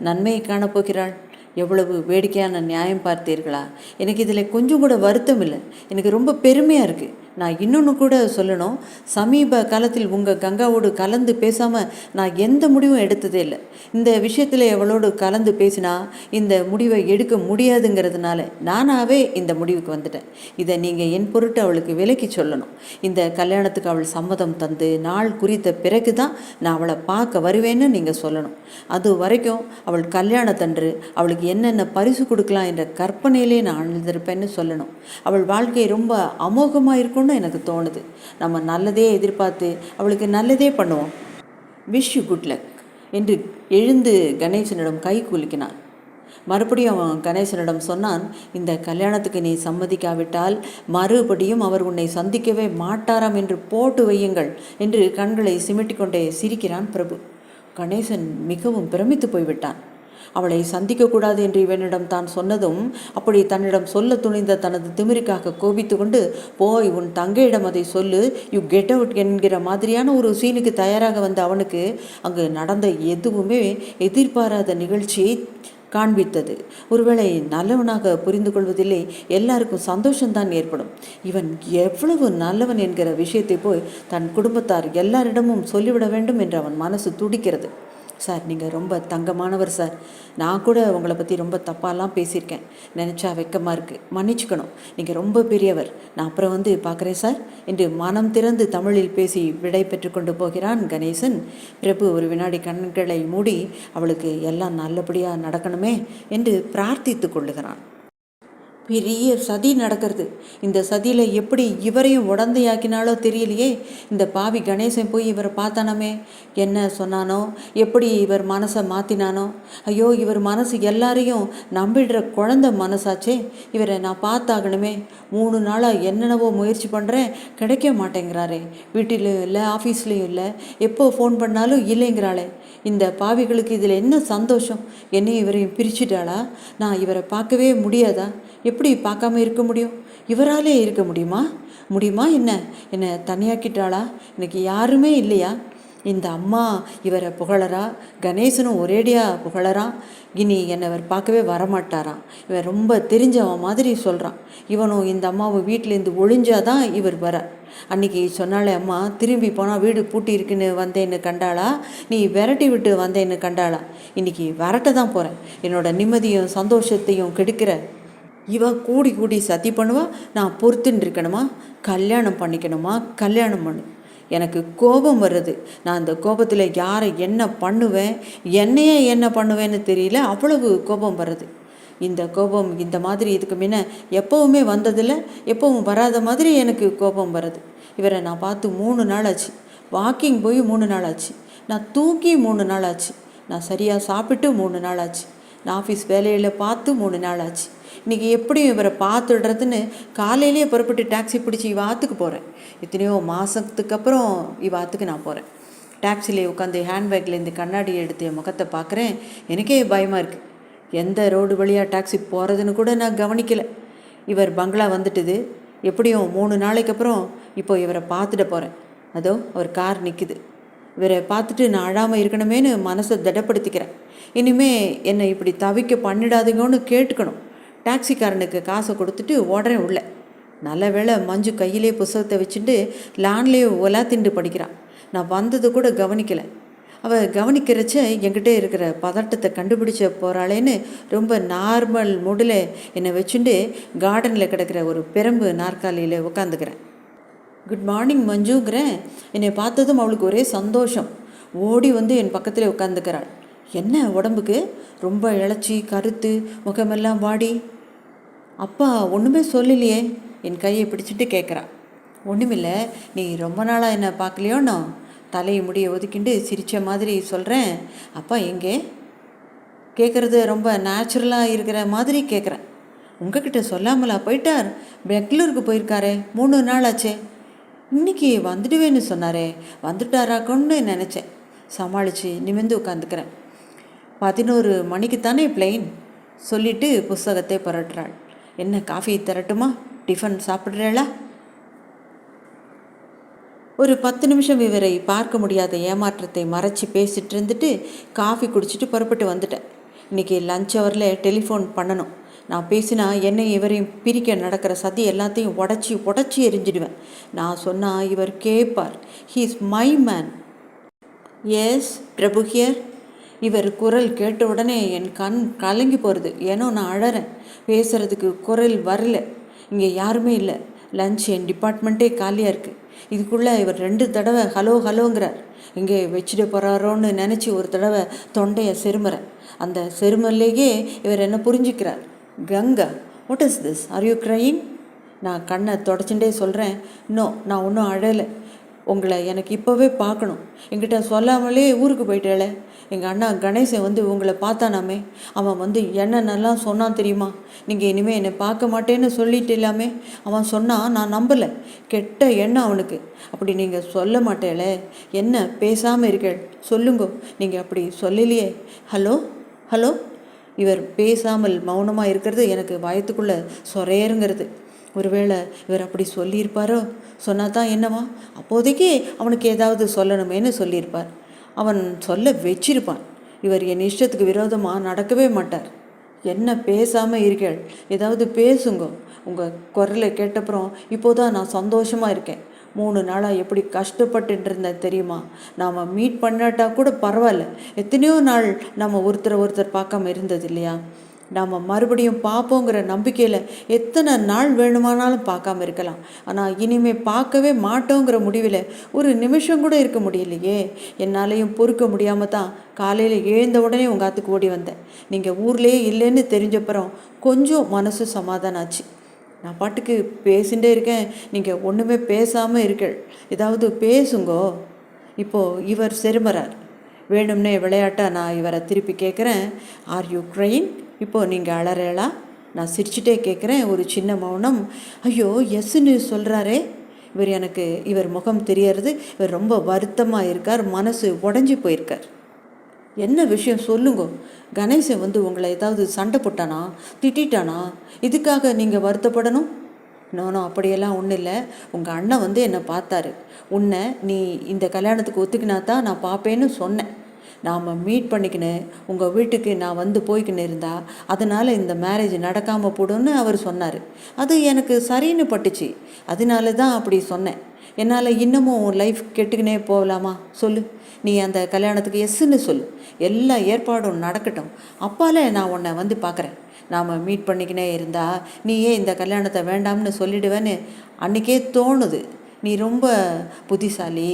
நன்மையை காணப்போகிறாள்? எவ்வளவு வேடிக்கையான நியாயம் பார்த்தீர்களா? எனக்கு இதில் கொஞ்சம் கூட வருத்தம் இல்லை, எனக்கு ரொம்ப பெருமையாக இருக்குது. நான் இன்னொன்று கூட சொல்லணும், சமீப காலத்தில் உங்கள் கங்காவோடு கலந்து பேசாமல் நான் எந்த முடிவும் எடுத்ததே இல்லை. இந்த விஷயத்தில் எவளோடு கலந்து பேசினா இந்த முடிவை எடுக்க முடியாதுங்கிறதுனால நானாகவே இந்த முடிவுக்கு வந்துட்டேன். இதை நீங்கள் என் பொருட்டு அவளுக்கு விலக்கி சொல்லணும். இந்த கல்யாணத்துக்கு அவள் சம்மதம் தந்து நாள் குறித்த பிறகு தான் நான் அவளை பார்க்க வருவேன்னு நீங்கள் சொல்லணும். அது வரைக்கும் அவள் கல்யாணத்தன்று அவளுக்கு என்னென்ன பரிசு கொடுக்கலாம் என்ற கற்பனையிலே நான் அழுந்திருப்பேன்னு சொல்லணும். அவள் வாழ்க்கை ரொம்ப அமோகமாக இருக்கும்னு எனக்கு தோணுது. நம்ம நல்லதே எதிர்பார்த்து அவளுக்கு நல்லதே பண்ணுவோம். விஷ் யூ குட் லக் என்று எழுந்து கணேசனிடம் கை குலுக்கினான். மறுபடியும் அவன் கணேசனிடம் சொன்னான், இந்த கல்யாணத்துக்கு நீ சம்மதிக்காவிட்டால் மறுபடியும் அவர் உன்னை சந்திக்கவே மாட்டாராம் என்று போட்டு வையுங்கள் என்று கண்களை சிமிட்டிக்கொண்டே சிரிக்கிறான் பிரபு. கணேசன் மிகவும் பிரமித்து போய்விட்டான். அவளை சந்திக்கக்கூடாது என்று இவனிடம் தான் சொன்னதும் அப்படி தன்னிடம் சொல்ல துணிந்த தனது திமிருக்காக கோபித்து கொண்டு, போய் உன் தங்கையிடம் அதை சொல்லு, யூ கெட் அவுட் என்கிற மாதிரியான ஒரு சீனுக்கு தயாராக வந்த அவனுக்கு அங்கு நடந்த எதுவுமே எதிர்பாராத நிகழ்ச்சியை காண்பித்தது. ஒருவேளை நல்லவனாக புரிந்து கொள்வதில்லை, எல்லாருக்கும் சந்தோஷம்தான் ஏற்படும். இவன் எவ்வளவு நல்லவன் என்கிற விஷயத்தை போய் தன் குடும்பத்தார் எல்லாரிடமும் சொல்லிவிட வேண்டும் என்று அவன் மனசு துடிக்கிறது. சார், நீங்கள் ரொம்ப தங்கமானவர் சார். நான் கூட உங்களை பற்றி ரொம்ப தப்பாலாம் பேசியிருக்கேன், நினச்சா வெக்கமாக இருக்குது, மன்னிச்சுக்கணும். நீங்கள் ரொம்ப பெரியவர். நான் அப்புறம் வந்து பார்க்குறேன் சார் என்று மனம் திறந்து தமிழில் பேசி விடை பெற்று கொண்டு போகிறான் கணேசன். பிரபு ஒரு வினாடி கண்களை மூடி அவளுக்கு எல்லாம் நல்லபடியாக நடக்கணுமே என்று பிரார்த்தித்து கொள்ளுகிறான். பெரிய சதி நடக்கிறது. இந்த சதியில் எப்படி இவரையும் உடந்தையாக்கினாலோ தெரியலையே. இந்த பாவி கணேசன் போய் இவரை பார்த்தானமே, என்ன சொன்னானோ, எப்படி இவர் மனசை மாற்றினானோ. ஐயோ, இவர் மனசு எல்லாரையும் நம்பிடுற குழந்தை மனசாச்சே. இவரை நான் பார்த்தாகணுமே. 3 நாளாக என்னென்னவோ முயற்சி பண்ணுறேன், கிடைக்க மாட்டேங்கிறாரே. வீட்டிலையும் இல்லை, ஆஃபீஸ்லேயும் இல்லை, எப்போ ஃபோன் பண்ணாலும் இல்லைங்கிறாளே. இந்த பாவிகளுக்கு இதில் என்ன சந்தோஷம்? என்னையும் இவரையும் பிரிச்சுட்டாளா? நான் இவரை பார்க்கவே முடியாதா? எப்படி பார்க்காம இருக்க முடியும்? இவராலே இருக்க முடியுமா என்னை தனியாக்கிட்டாளா? எனக்கு யாருமே இல்லையா? இந்த அம்மா இவரை புகழறா, கணேசனும் ஒரேடியாக புகழறான். இனி என்னை இவர் பார்க்கவே வரமாட்டாராம். இவன் ரொம்ப தெரிஞ்சவன் மாதிரி சொல்கிறான். இவனும் இந்த அம்மாவை வீட்டிலேருந்து ஒழிஞ்சாதான் இவர் வர. அன்றைக்கி சொன்னாலே அம்மா, திரும்பி போனால் வீடு பூட்டி இருக்குன்னு வந்தேன்னு கண்டாளா, நீ விரட்டி விட்டு வந்தேன்னு கண்டாளா? இன்றைக்கி விரட்ட தான் போகிறேன். என்னோட நிம்மதியும் சந்தோஷத்தையும் கெடுக்கிற இவ கூடி கூடி சத்தி பண்ணுவா, நான் பொறுத்துன்னு இருக்கணுமா, கல்யாணம் பண்ணிக்கணுமா, கல்யாணம் பண்ணு. எனக்கு கோபம் வருது. நான் அந்த கோபத்தில் யாரை என்ன பண்ணுவேன், என்னையே என்ன பண்ணுவேன்னு தெரியல, அவ்வளவு கோபம் வருது. இந்த கோபம் இந்த மாதிரி இதுக்கு முன்ன எப்போவுமே வந்ததில்லை, எப்பவும் வராத மாதிரி எனக்கு கோபம் வருது. இவரை நான் பார்த்து 3 நாள் ஆச்சு. வாக்கிங் போய் 3 நாள் ஆச்சு. நான் தூக்கி 3 நாள் ஆச்சு. நான் சரியாக சாப்பிட்டு 3 நாள் ஆச்சு. நான் ஆஃபீஸ் வேலையில் பார்த்து 3 நாள் ஆச்சு. இன்றைக்கி எப்படியும் இவரை பார்த்துடுறதுன்னு காலையிலேயே புறப்பட்டு டாக்ஸி பிடிச்சி இவாத்துக்கு போகிறேன். எத்தனையோ மாதத்துக்கு அப்புறம் இவாத்துக்கு நான் போகிறேன். டாக்ஸிலே உட்காந்து ஹேண்ட்பேக்லேருந்து கண்ணாடி எடுத்து என் முகத்தை பார்க்குறேன். எனக்கே பயமாக இருக்குது. எந்த ரோடு வழியாக டாக்ஸி போகிறதுன்னு கூட நான் கவனிக்கலை. இவர் பங்களா வந்துட்டுது. எப்படியும் 3 நாளைக்கு அப்புறம் இப்போ இவரை பார்த்துட்டு போகிறேன். அதோ ஒரு கார் நிற்குது. இவரை பார்த்துட்டு நான் அழாமல் இருக்கணுமேனு மனசை திடப்படுத்திக்கிறேன். இனிமே என்னை இப்படி தவிக்க பண்ணிடாதீங்கன்னு கேட்டுக்கணும். டாக்ஸிக்காரனுக்கு காசை கொடுத்துட்டு ஓடுறேன் உள்ள. நல்ல வேளை மஞ்சு கையிலே புத்தகத்தை வச்சுட்டு லான்லேயே ஒலா திண்டு படிக்கிறான். நான் வந்தது கூட கவனிக்கலை. அவள் கவனிக்கிறச்ச என்கிட்ட இருக்கிற பதட்டத்தை கண்டுபிடிச்ச போகிறாளேன்னு ரொம்ப நார்மல் மூடில் என்னை வச்சுட்டு கார்டனில் கிடக்கிற ஒரு பெரம்பு நாற்காலியில் உட்காந்துக்கிறேன். Good morning மஞ்சுங்கிறேன். என்னை பார்த்ததும் அவளுக்கு ஒரே சந்தோஷம். ஓடி வந்து என் பக்கத்தில் உட்காந்துக்கிறாள். என்ன உடம்புக்கு ரொம்ப இழைச்சி கருத்து, முகமெல்லாம் வாடி? அப்பா ஒன்றுமே சொல்லலையே. என் கையை பிடிச்சிட்டு கேட்குறா. ஒன்றுமில்லை, நீ ரொம்ப நாளாக என்னை பார்க்கலையோன்னோ. தலையை முடியை ஒதுக்கிண்டு சிரித்த மாதிரி சொல்கிறேன். அப்பா எங்கே? கேட்குறது ரொம்ப நேச்சுரலாக இருக்கிற மாதிரி கேட்குறேன். உங்ககிட்ட சொல்லாமலா போயிட்டார்? பெங்களூருக்கு போயிருக்காரே, 3 நாள் ஆச்சே. இன்றைக்கி வந்துடுவேன்னு சொன்னாரே, வந்துட்டாராக்குன்னு நினச்சேன். சமாளித்து நிமிர்ந்து உட்காந்துக்கிறேன். 11 மணிக்கு தானே பிளெயின் சொல்லிவிட்டு புஸ்தகத்தை புரட்டுறாள். என்ன காஃபி தரட்டுமா? டிஃபன் சாப்பிட்றேளா? ஒரு 10 நிமிஷம் இவரை பார்க்க முடியாத ஏமாற்றத்தை மறைச்சி பேசிகிட்டு இருந்துட்டு காஃபி குடிச்சிட்டு புறப்பட்டு வந்துட்டேன். இன்றைக்கி லஞ்ச் ஹவரில் டெலிஃபோன் பண்ணணும். நான் பேசினா என்னை இவரையும் பிரிக்க நடக்கிற சதி எல்லாத்தையும் உடச்சி எரிஞ்சிடுவேன். நான் சொன்னால் இவர் கேட்பார். He is my man. Yes Prabhu here. இவர் குரல் கேட்ட உடனே என் கண் கலங்கி போகிறது. ஏன்னோ நான் அழறேன். பேசுகிறதுக்கு குரல் வரல. இங்கே யாருமே இல்லை. லஞ்ச் என் டிபார்ட்மெண்ட்டே காலியாக இருக்குது. இதுக்குள்ளே இவர் 2 தடவை ஹலோ ஹலோங்கிறார். இங்கே வச்சுட்டு போகிறாரோன்னு நினச்சி ஒரு தடவை தொண்டையை செருமுறேன். அந்த செருமல்லையே இவர் என்ன புரிஞ்சுக்கிறார். Ganga, what is this? Are you crying? நான் கண்ணை தொடச்சுட்டே சொல்கிறேன். நோ, நான் ஒன்றும் அழலை. உங்களை எனக்கு இப்போவே பார்க்கணும். என்கிட்ட சொல்லாமலே ஊருக்கு போயிட்டேளே. எங்கள் அண்ணா கணேசன் வந்து உங்களை பார்த்தானாமே. அவன் வந்து என்னென்னலாம் சொன்னான் தெரியுமா? நீங்கள் இனிமேல் என்னை பார்க்க மாட்டேன்னு சொல்லிட்டு இல்லாமே. அவன் சொன்னான், நான் நம்பலை. கெட்ட எண்ணம் அவனுக்கு. அப்படி நீங்கள் சொல்ல மாட்டேளே. என்ன பேசாமல் இருக்கேள்? சொல்லுங்கோ. நீங்கள் அப்படி சொல்லலையே. Hello hello. இவர் பேசாமல் மௌனமாக இருக்கிறது எனக்கு வயத்துக்குள்ளே சொரையருங்கிறது. ஒருவேளை இவர் அப்படி சொல்லியிருப்பாரோ? சொன்னா தான் என்னவா? அப்போதைக்கு அவனுக்கு ஏதாவது சொல்லணுமேனு சொல்லியிருப்பார். அவன் சொல்ல வச்சிருப்பான். இவர் என் இஷ்டத்துக்கு விரோதமாக நடக்கவே மாட்டார். என்ன பேசாமல் இருக்கேள்? ஏதாவது பேசுங்க. உங்கள் குரலை கேட்டப்புறம் இப்போதான் நான் சந்தோஷமாக இருக்கேன். 3 நாளாக எப்படி கஷ்டப்பட்டு இருந்தேன் தெரியுமா? நாம் மீட் பண்ணாட்டா கூட பரவாயில்ல. எத்தனையோ நாள் நம்ம ஒருத்தர் பார்க்காம இருந்தது இல்லையா? நாம் மறுபடியும் பார்ப்போங்கிற நம்பிக்கையில் எத்தனை நாள் வேணுமானாலும் பார்க்காம இருக்கலாம். ஆனால் இனிமேல் பார்க்கவே மாட்டோங்கிற முடிவில் ஒரு நிமிஷம் கூட இருக்க முடியலையே. என்னாலையும் பொறுக்க முடியாமல் தான் காலையில் எழுந்த உடனே உங்கள் ஆத்துக்கு ஓடி வந்தேன். நீங்கள் ஊர்லேயே இல்லைன்னு தெரிஞ்சப்புறம் கொஞ்சம் மனசு சமாதானம் ஆச்சு. நான் பாட்டுக்கு பேசிகிட்டே இருக்கேன். நீங்கள் ஒன்றுமே பேசாமல் இருக்கள். ஏதாவது பேசுங்கோ. இப்போது இவர் செருமறார். வேணும்னே விளையாட்டாக நான் இவரை திருப்பி கேட்குறேன். R you crying? இப்போது நீங்கள் அழறேளா? நான் சிரிச்சுட்டே கேட்குறேன். ஒரு சின்ன மௌனம். ஐயோ எஸ்ன்னு சொல்கிறாரே. இவர் முகம் தெரியறது. இவர் ரொம்ப வருத்தமாக இருக்கார். மனசு உடஞ்சி போயிருக்கார். என்ன விஷயம் சொல்லுங்க. கணேசன் வந்து உங்களை ஏதாவது சண்டை போட்டானா, திட்டானா? இதுக்காக நீங்கள் வருத்தப்படணும்? நானும் அப்படியெல்லாம் ஒன்றும் இல்லை. உங்கள் அண்ணன் வந்து என்னை பார்த்தாரு. உன்னை நீ இந்த கல்யாணத்துக்கு ஒத்துக்கினா தான் நான் பார்ப்பேன்னு சொன்னேன். நாம் மீட் பண்ணிக்கின்னு உங்கள் வீட்டுக்கு நான் வந்து போய்க்கின்னு இருந்தா அதனால் இந்த மேரேஜ் நடக்காமல் போடுன்னு அவர் சொன்னார். அது எனக்கு சரின்னு பட்டுச்சு. அதனால தான் அப்படி சொன்னேன். என்னால் இன்னமும் உன் லைஃப் கெட்டுக்கினே போகலாமா? சொல்லு. நீ அந்த கல்யாணத்துக்கு எஸ்ன்னு சொல்லு. எல்லா ஏற்பாடும் நடக்கட்டும். அப்பால நான் உன்னை வந்து பார்க்குறேன். நாம் மீட் பண்ணிக்கினே இருந்தா நீயே இந்த கல்யாணத்தை வேண்டாம்னு சொல்லிடுவேன்னு அன்றைக்கே தோணுது. நீ ரொம்ப புத்திசாலி,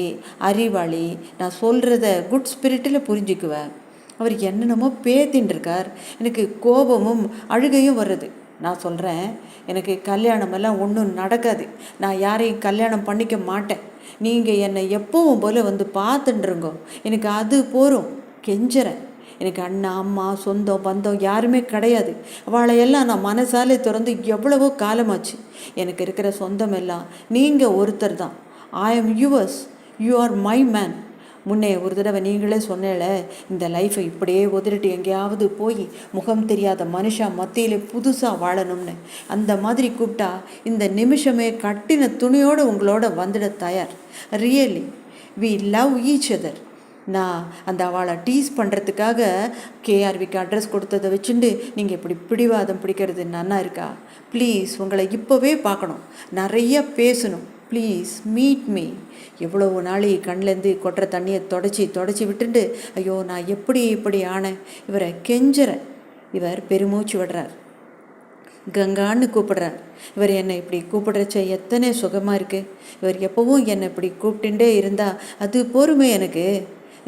அறிவாளி, நான் சொல்கிறத குட் ஸ்பிரிட்டில் புரிஞ்சுக்குவேன். அவர் என்னென்னமோ பேத்தின்னு இருக்கார். எனக்கு கோபமும் அழுகையும் வருது. நான் சொல்கிறேன், எனக்கு கல்யாணமெல்லாம் ஒன்றும் நடக்காது. நான் யாரையும் கல்யாணம் பண்ணிக்க மாட்டேன். நீங்கள் என்னை எப்பவும் போல் வந்து பார்த்துட்டுருங்கோ, எனக்கு அது போரும். கெஞ்சுறேன். எனக்கு அண்ணா, அம்மா, சொந்தம், பந்தம் யாருமே கிடையாது. அவளையெல்லாம் நான் மனசாலே திறந்து எவ்வளவோ காலமாச்சு. எனக்கு இருக்கிற சொந்தம் எல்லாம் நீங்கள் ஒருத்தர் தான். I am yours, you are my man. முன்னே ஒரு தடவை நீங்களே சொன்னேல, இந்த லைஃப்பை இப்படியே உதறிட்டு எங்கேயாவது போய் முகம் தெரியாத மனுஷா மத்தியிலே புதுசாக வாழணும்னு. அந்த மாதிரி கூப்பிட்டா இந்த நிமிஷமே கட்டின துணியோடு உங்களோட வந்துட தயார். Really we love each other. நான் அந்த அவளை டீஸ் பண்ணுறதுக்காக கேஆர்விக்கு அட்ரஸ் கொடுத்ததை வச்சுட்டு நீங்கள் இப்படி பிடிவாதம் பிடிக்கிறது நன்னா இருக்கா? ப்ளீஸ், உங்களை இப்போவே பார்க்கணும், நிறைய பேசணும். Please meet me. எவ்வளவு நாளை கண்லேருந்து கொட்டுற தண்ணியை தொடச்சி விட்டுண்டு, ஐயோ நான் இப்படி ஆனேன். இவரை கெஞ்சுறேன். இவர் பெருமூச்சு விடுறார். கங்கான்னு கூப்பிடுறார். இவர் என்னை இப்படி கூப்பிடுறச்ச எத்தனை சுகமாக இருக்குது. இவர் எப்போவும் என்னை இப்படி கூப்பிட்டுட்டே இருந்தால் அது பொறுமை எனக்கு.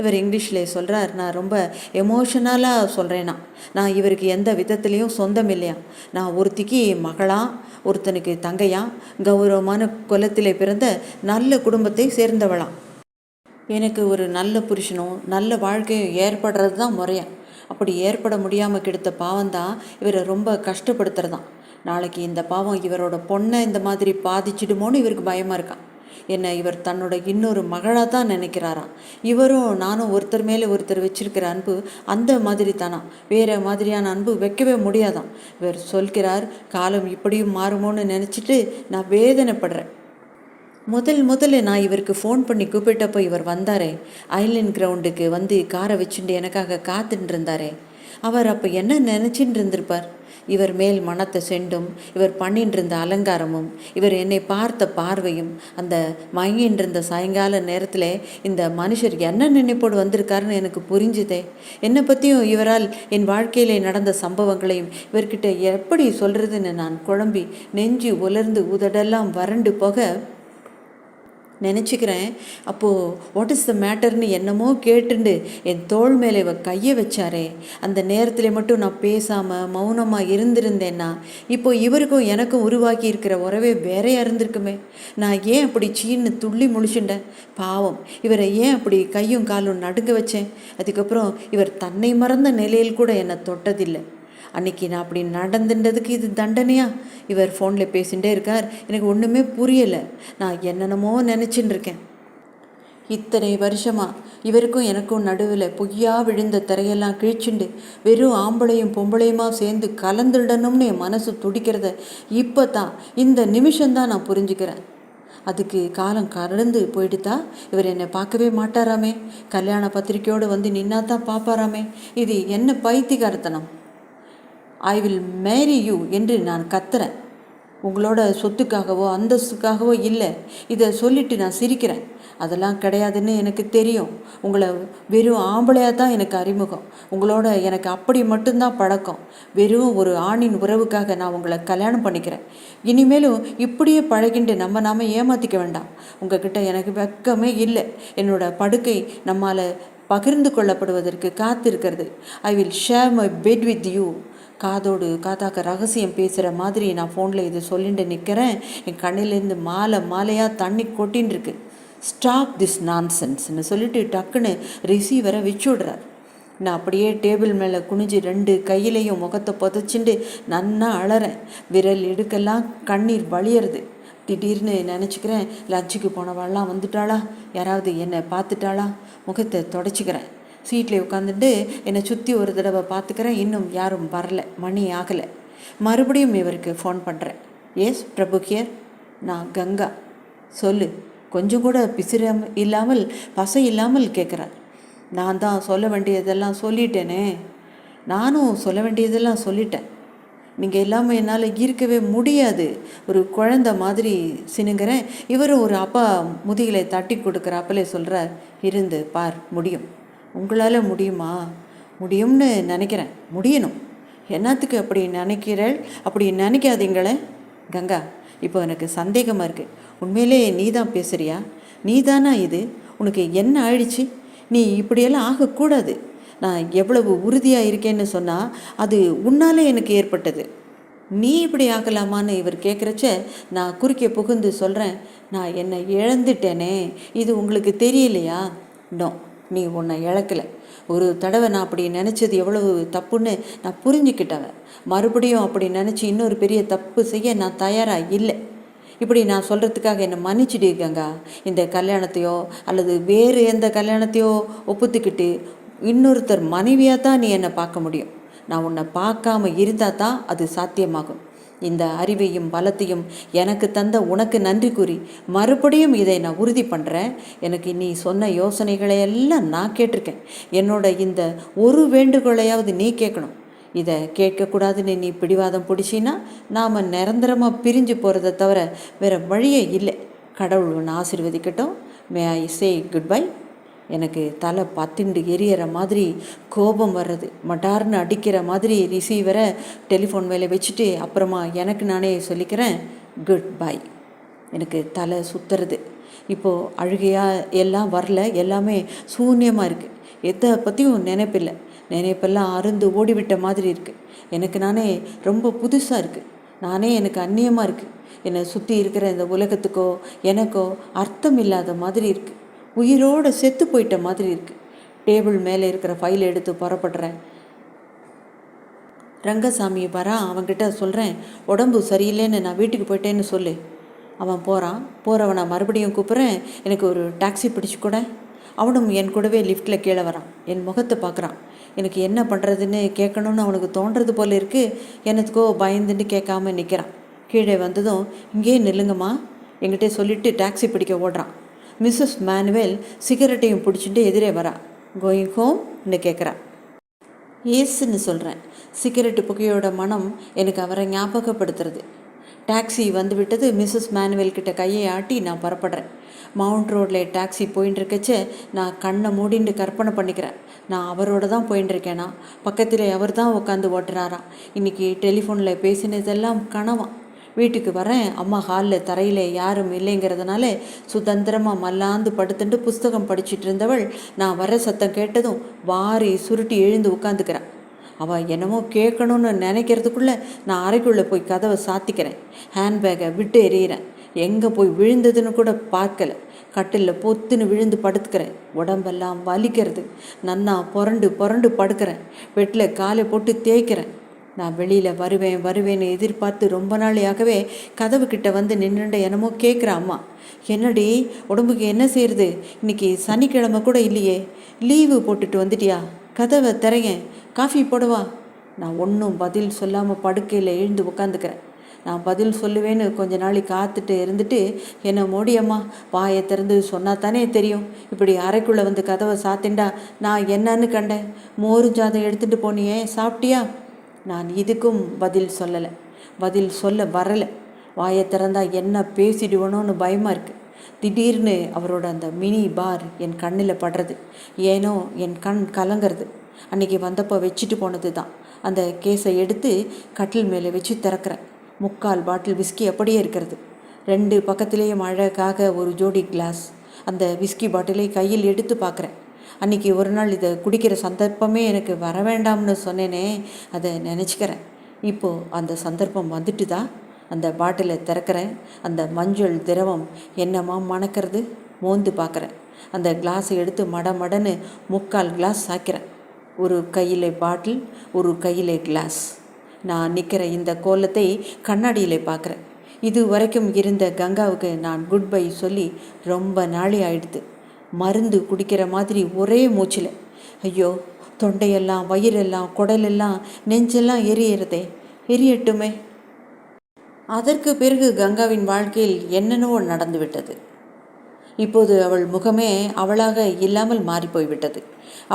இவர் இங்கிலீஷில் சொல்கிறார், நான் ரொம்ப எமோஷனலாக சொல்கிறேன்னா, நான் இவருக்கு எந்த விதத்துலேயும் சொந்தம் இல்லையா. நான் ஒருத்திக்கு மகளாம், ஒருத்தனுக்கு தங்கையாம், கௌரவமான குலத்தில் பிறந்த நல்ல குடும்பத்தை சேர்ந்தவளாம். எனக்கு ஒரு நல்ல புருஷனும் நல்ல வாழ்க்கையும் ஏற்படுறது தான் முறையா. அப்படி ஏற்பட முடியாமல் கெடுத்த பாவம்தான் இவரை ரொம்ப கஷ்டப்படுத்துறதான். நாளைக்கு இந்த பாவம் இவரோட பொண்ணை இந்த மாதிரி பாதிச்சிடுமோன்னு இவருக்கு பயமாக இருக்கான். என்னை இவர் தன்னோட இன்னொரு மகளாக தான் நினைக்கிறாராம். இவரும் நானும் ஒருத்தர் மேலே ஒருத்தர் வச்சிருக்கிற அன்பு அந்த மாதிரி தானா, வேறு மாதிரியான அன்பு வைக்கவே முடியாதான். இவர் சொல்கிறார், காலம் இப்படியும் மாறுமோன்னு நினச்சிட்டு நான் வேதனைப்படுறேன். முதல்ல நான் இவருக்கு ஃபோன் பண்ணி கூப்பிட்டப்போ இவர் வந்தாரே, ஐலண்ட் கிரவுண்டுக்கு வந்து காரை வச்சுட்டு எனக்காக காத்துட்டு இருந்தாரே, அவர் அப்போ என்ன நினச்சின்னு இருந்திருப்பார்? இவர் மேல் மனத்தை செண்டும், இவர் பண்ணிட்டு இருந்த அலங்காரமும், இவர் என்னை பார்த்த பார்வையும், அந்த மயங்கின்னு இருந்த சாயங்கால நேரத்தில் இந்த மனுஷர் என்ன நினைப்போடு வந்திருக்காருன்னு எனக்கு புரிஞ்சுதே. என்னை பற்றியும் இவரால் என் வாழ்க்கையிலே நடந்த சம்பவங்களையும் இவர்கிட்ட எப்படி சொல்கிறதுன்னு நான் குழம்பி நெஞ்சு உலர்ந்து உதடெல்லாம் வறண்டு போக நினச்சிக்கிறேன். அப்போது வாட் இஸ் த மேட்டர்னு என்னமோ கேட்டுண்டு என் தோள் மேலே கையை வச்சாரே, அந்த நேரத்தில் மட்டும் நான் பேசாமல் மௌனமாக இருந்திருந்தேன்னா இப்போது இவருக்கும் எனக்கும் உருவாக்கி இருக்கிற உறவே வேறையாக இருந்திருக்குமே. நான் ஏன் அப்படி சீன்னு துள்ளி முழிச்சுட்டேன்? பாவம், இவரை ஏன் அப்படி கையும் காலும் நடுங்க வச்சேன்? அதுக்கப்புறம் இவர் தன்னை மறந்த நிலையில் கூட என்னை தொட்டதில்லை. அன்றைக்கி நான் அப்படி நடந்துன்றதுக்கு இது தண்டனையா? இவர் ஃபோனில் பேசிகிட்டே இருக்கார், எனக்கு ஒன்றுமே புரியலை. நான் என்னென்னமோ நினச்சின்னு இருக்கேன். இத்தனை வருஷமாக இவருக்கும் எனக்கும் நடுவில் பொய்யா விழுந்த திரையெல்லாம் கிழிச்சுண்டு வெறும் ஆம்பளையும் பொம்பளையுமா சேர்ந்து கலந்துடணும்னு என் மனசு துடிக்கிறத இப்போ தான், இந்த நிமிஷம்தான் நான் புரிஞ்சுக்கிறேன். அதுக்கு காலம் கடந்து போயிடுதா இவர் என்னை பார்க்கவே மாட்டாராமே, கல்யாண பத்திரிக்கையோடு வந்து நின்னா தான் பார்ப்பாராமே. இது என்ன பைத்தியக்காரத்தனம்? ஐ வில் மேரி யூ என்று நான் கத்துறேன். உங்களோட சொத்துக்காகவோ அந்தஸ்துக்காகவோ இல்லை. இதை சொல்லிட்டு நான் சிரிக்கிறேன். அதெல்லாம் கிடையாதுன்னு எனக்கு தெரியும். உங்களை வெறும் ஆம்பளையாக தான் எனக்கு அறிமுகம். உங்களோட எனக்கு அப்படி மட்டும்தான் பழக்கம். வெறும் ஒரு ஆணின் உறவுக்காக நான் உங்களை கல்யாணம் பண்ணிக்கிறேன். இனிமேலும் இப்படியே பழகிண்டு நாம ஏமாற்றிக்க வேண்டாம். உங்ககிட்ட எனக்கு வெக்கமே இல்லை. என்னோட படுக்கை நம்மால் பகிர்ந்து கொள்ளப்படுவதற்கு காத்திருக்கிறது. I will share my bed with you. காதோடு காதாக்க ரகசியம் பேசுகிற மாதிரி நான் ஃபோனில் இது சொல்லிட்டு நிற்கிறேன். என் கண்ணிலேருந்து மாலையாக தண்ணி கொட்டின்னு இருக்கு. ஸ்டாப் திஸ் நான்சென்ஸ்ன்னு சொல்லிட்டு டக்குன்னு ரிசீவரை வச்சு விடுறார். நான் அப்படியே டேபிள் மேலே குனிஞ்சு 2 கையிலையும் முகத்தை புதைச்சிண்டு நன்னா அழறேன். விரல் இடுக்கெல்லாம் கண்ணீர் வழியறது. திடீர்னு நினச்சிக்கிறேன், லஞ்சுக்கு போனவாள்லாம் வந்துட்டாளா, யாராவது என்னை பார்த்துட்டாளா? முகத்தை தொடச்சிக்கிறேன். சீட்டில் உட்காந்துட்டு என்னை சுற்றி ஒரு தடவை பார்த்துக்கிறேன். இன்னும் யாரும் வரல, மணி ஆகலை. மறுபடியும் இவருக்கு ஃபோன் பண்ணுறேன். Yes Prabhu here. நான் கங்கா. சொல்லு. கொஞ்சம் கூட இல்லாமல் பசை இல்லாமல் கேட்குறார். நான் தான் சொல்ல வேண்டியதெல்லாம் சொல்லிட்டேனே. நானும் சொல்ல வேண்டியதெல்லாம் சொல்லிட்டேன். நீங்கள் இல்லாமல் என்னால் இருக்கவே முடியாது. ஒரு குழந்தை மாதிரி சினுங்கிறேன். இவரும் ஒரு அப்பா முதுகிலை தட்டி கொடுக்குறாப்பலே சொல்கிறார், இருந்து பார், முடியும். உங்களால் முடியுமா? முடியும்னு நினைக்கிறேன். முடியணும். என்னத்துக்கு அப்படி நினைக்கிறள்? அப்படி நினைக்காதீங்களே கங்கா. இப்போ எனக்கு சந்தேகமாக இருக்குது. உண்மையிலே நீ தான் பேசுகிறியா? நீ தானா இது? உனக்கு என்ன ஆயிடுச்சு? நீ இப்படியெல்லாம் ஆகக்கூடாது. நான் எவ்வளவு உறுதியாக இருக்கேன்னு சொன்னால் அது உன்னாலே எனக்கு ஏற்பட்டது. நீ இப்படி ஆகலாமான்னு இவர் கேட்குறச்ச நான் குறுக்கே புகுந்து சொல்கிறேன், நான் என்னை இழந்துட்டேனே, இது உங்களுக்கு தெரியலையா? நோ, நீ உன்னை இழக்கலை. ஒரு தடவை நான் அப்படி நினச்சது எவ்வளவு தப்புன்னு நான் புரிஞ்சுக்கிட்டவன். மறுபடியும் அப்படி நினச்சி இன்னொரு பெரிய தப்பு செய்ய நான் தயாராக இல்லை. இப்படி நான் சொல்கிறதுக்காக என்னை மன்னிச்சிடு கங்கா. இந்த கல்யாணத்தையோ அல்லது வேறு எந்த கல்யாணத்தையோ ஒப்புத்துக்கிட்டு இன்னொருத்தர் மனைவியாக தான் நீ என்னை பார்க்க முடியும். நான் உன்னை பார்க்காம இருந்தால் தான் அது சாத்தியமாகும். இந்த அறிவையும் பலத்தையும் எனக்கு தந்த உனக்கு நன்றி கூறி மறுபடியும் இதை நான் உறுதி பண்ணுறேன். எனக்கு நீ சொன்ன யோசனைகளை எல்லாம் நான் கேட்டிருக்கேன். என்னோட இந்த ஒரு வேண்டுகோளையாவது நீ கேட்கணும். இதை கேட்கக்கூடாதுன்னு நீ பிடிவாதம் பிடிச்சின்னா நாம் நிரந்தரமாக பிரிஞ்சு போகிறத தவிர வேறு வழியே இல்லை. கடவுள் ஒன்று ஆசீர்வதிக்கட்டும். மே ஐ சே குட் பை. எனக்கு தலை பத்திண்டு எரியற மாதிரி கோபம் வர்றது, மட்டார்னு அடிக்கிற மாதிரி ரிசீவரை டெலிஃபோன் மேலே வச்சுட்டு அப்புறமா எனக்கு நானே சொல்லிக்கிறேன் குட் பை. எனக்கு தலை சுற்றுறது. இப்போது அழுகையாக எல்லாம் வரல, எல்லாமே சூன்யமாக இருக்குது. எதை பற்றியும் நினைப்பில்லை. நினைப்பெல்லாம் அருந்து ஓடிவிட்ட மாதிரி இருக்குது. எனக்கு நானே ரொம்ப புதுசாக இருக்குது. நானே எனக்கு அந்நியமாக இருக்குது. என்னை சுற்றி இருக்கிற இந்த உலகத்துக்கோ எனக்கோ அர்த்தம் இல்லாத மாதிரி இருக்குது. உயிரோடு செத்து போயிட்ட மாதிரி இருக்குது. டேபிள் மேலே இருக்கிற ஃபைலை எடுத்து புறப்படுறேன். ரங்கசாமி வரான். அவன்கிட்ட சொல்கிறேன், உடம்பு சரியில்லைன்னு நான் வீட்டுக்கு போயிட்டேன்னு சொல்லு. அவன் போகிறான். போகிறவனை மறுபடியும் கூப்பிட்றேன், எனக்கு ஒரு டாக்ஸி பிடிச்சி கூட. அவனும் என் கூடவே லிஃப்ட்டில் கீழே வரான். என் முகத்தை பார்க்குறான். எனக்கு என்ன பண்ணுறதுன்னு கேட்கணுன்னு அவனுக்கு தோன்றது போல் இருக்குது. எனத்துக்கோ பயந்துட்டு கேட்காம நிற்கிறான். கீழே வந்ததும், இங்கேயே நில்லுங்கம்மா என்கிட்ட சொல்லிவிட்டு டாக்ஸி பிடிக்க ஓடுறான். மிஸ்ஸஸ் மேனுவேல் சிகரெட்டையும் பிடிச்சிட்டு எதிரே வரா. கோயிங் ஹோம்னு கேட்குறான். ஏசுன்னு சொல்கிறேன். சிகரெட்டு புகையோட மனம் எனக்கு அவரை ஞாபகப்படுத்துறது. டாக்ஸி வந்து விட்டது. மிஸ்ஸஸ் மேனுவேல் கிட்ட கையை ஆட்டி நான் புறப்படுறேன். மவுண்ட் ரோடில் டாக்ஸி போயின்னு இருக்கச்ச நான் கண்ணை மூடிண்டு கற்பனை பண்ணிக்கிறேன். நான் அவரோட தான் போயின்னு இருக்கேனா, பக்கத்தில் அவர் தான் உட்காந்து ஓட்டுறாராம். இன்றைக்கி டெலிஃபோனில் பேசினதெல்லாம் கனவாம். வீட்டுக்கு வரேன். அம்மா ஹாலில் தரையில் யாரும் இல்லைங்கிறதுனால சுதந்திரமாக மல்லாந்து படுத்துட்டு புஸ்தகம் படிச்சுட்டு இருந்தவள் நான் வர சத்தம் கேட்டதும் வாரி சுருட்டி எழுந்து உட்காந்துக்கிறான். அவள் என்னமோ கேட்கணும்னு நினைக்கிறதுக்குள்ளே நான் அறைக்குள்ளே போய் கதவை சாத்திக்கிறேன். ஹேண்ட்பேக்கை விட்டு எறிகிறேன். எங்கே போய் விழுந்ததுன்னு கூட பார்க்கலை. கட்டிலில் பொத்துன்னு விழுந்து படுத்துக்கிறேன். உடம்பெல்லாம் வலிக்கிறது. நன்னா புரண்டு புரண்டு படுக்கிறேன். பெட்டில் காலை போட்டு தேய்க்கிறேன். நான் வெளியில் வருவேன்னு எதிர்பார்த்து ரொம்ப நாளையாகவே கதவு கிட்ட வந்து நின்றுண்ட என்னமோ கேட்குற அம்மா, என்னடி உடம்புக்கு என்ன செய்யுது? இன்றைக்கி சனிக்கிழமை கூட இல்லையே, லீவு போட்டுட்டு வந்துட்டியா? கதவை திறங்க, காஃபி போடவா? நான் ஒன்றும் பதில் சொல்லாமல் படுக்கையில் எழுந்து உட்காந்துக்கிறேன். நான் பதில் சொல்லுவேன்னு கொஞ்ச நாளைக்கு காத்துட்டு இருந்துட்டு, என்னை மோடியம்மா வாயை திறந்து சொன்னா தானே தெரியும். இப்படி அறைக்குள்ளே வந்து கதவை சாத்திண்டா நான் என்னன்னு கண்டேன்? மோரு ஜாதம் எடுத்துகிட்டு போனியே, சாப்பிட்டியா? நான் இதுக்கும் பதில் சொல்லலை. பதில் சொல்ல வரலை. வாயை திறந்தா என்ன பேசிடுவனோன்னு பயமாக இருக்குது. திடீர்னு அவரோட அந்த மினி பார் என் கண்ணில் படுறது. ஏனோ என் கண் கலங்கிறது. அன்றைக்கி வந்தப்போ வச்சுட்டு போனது தான். அந்த கேஸை எடுத்து கட்டில் மேலே வச்சு திறக்கிறேன். 3/4 பாட்டில் விஸ்கி அப்படியே இருக்கிறது. 2 பக்கத்திலேயும் அழகாக ஒரு ஜோடி கிளாஸ். அந்த விஸ்கி பாட்டிலை கையில் எடுத்து பார்க்குறேன். அன்றைக்கி ஒரு நாள் இதை குடிக்கிற சந்தர்ப்பமே எனக்கு வர வேண்டாம்னு சொன்னேனே, அதை நினச்சிக்கிறேன். இப்போது அந்த சந்தர்ப்பம் வந்துட்டு தான். அந்த பாட்டிலை திறக்கிறேன். அந்த மஞ்சள் திரவம் என்னமா மணக்கிறது. மோந்து பார்க்குறேன். அந்த கிளாஸை எடுத்து மடன்னு 3/4 கிளாஸ் சாய்க்கிறேன். ஒரு கையில் பாட்டில், ஒரு கையில் கிளாஸ். நான் நிற்கிற இந்த கோலத்தை கண்ணாடியில் பார்க்குறேன். இது வரைக்கும் இருந்த கங்காவுக்கு நான் குட் பை சொல்லி ரொம்ப நாளி ஆயிடுது. மருந்து குடிக்கிற மாதிரி ஒரே மூச்சில். ஐயோ, தொண்டையெல்லாம், வயிறெல்லாம், குடலெல்லாம், நெஞ்செல்லாம் எரியறதே. எரியட்டுமே. அதற்கு பிறகு கங்காவின் வாழ்க்கையில் என்னென்னவோ நடந்து விட்டது. இப்போது அவள் முகமே அவளாக இல்லாமல் மாறிப்போய்விட்டது.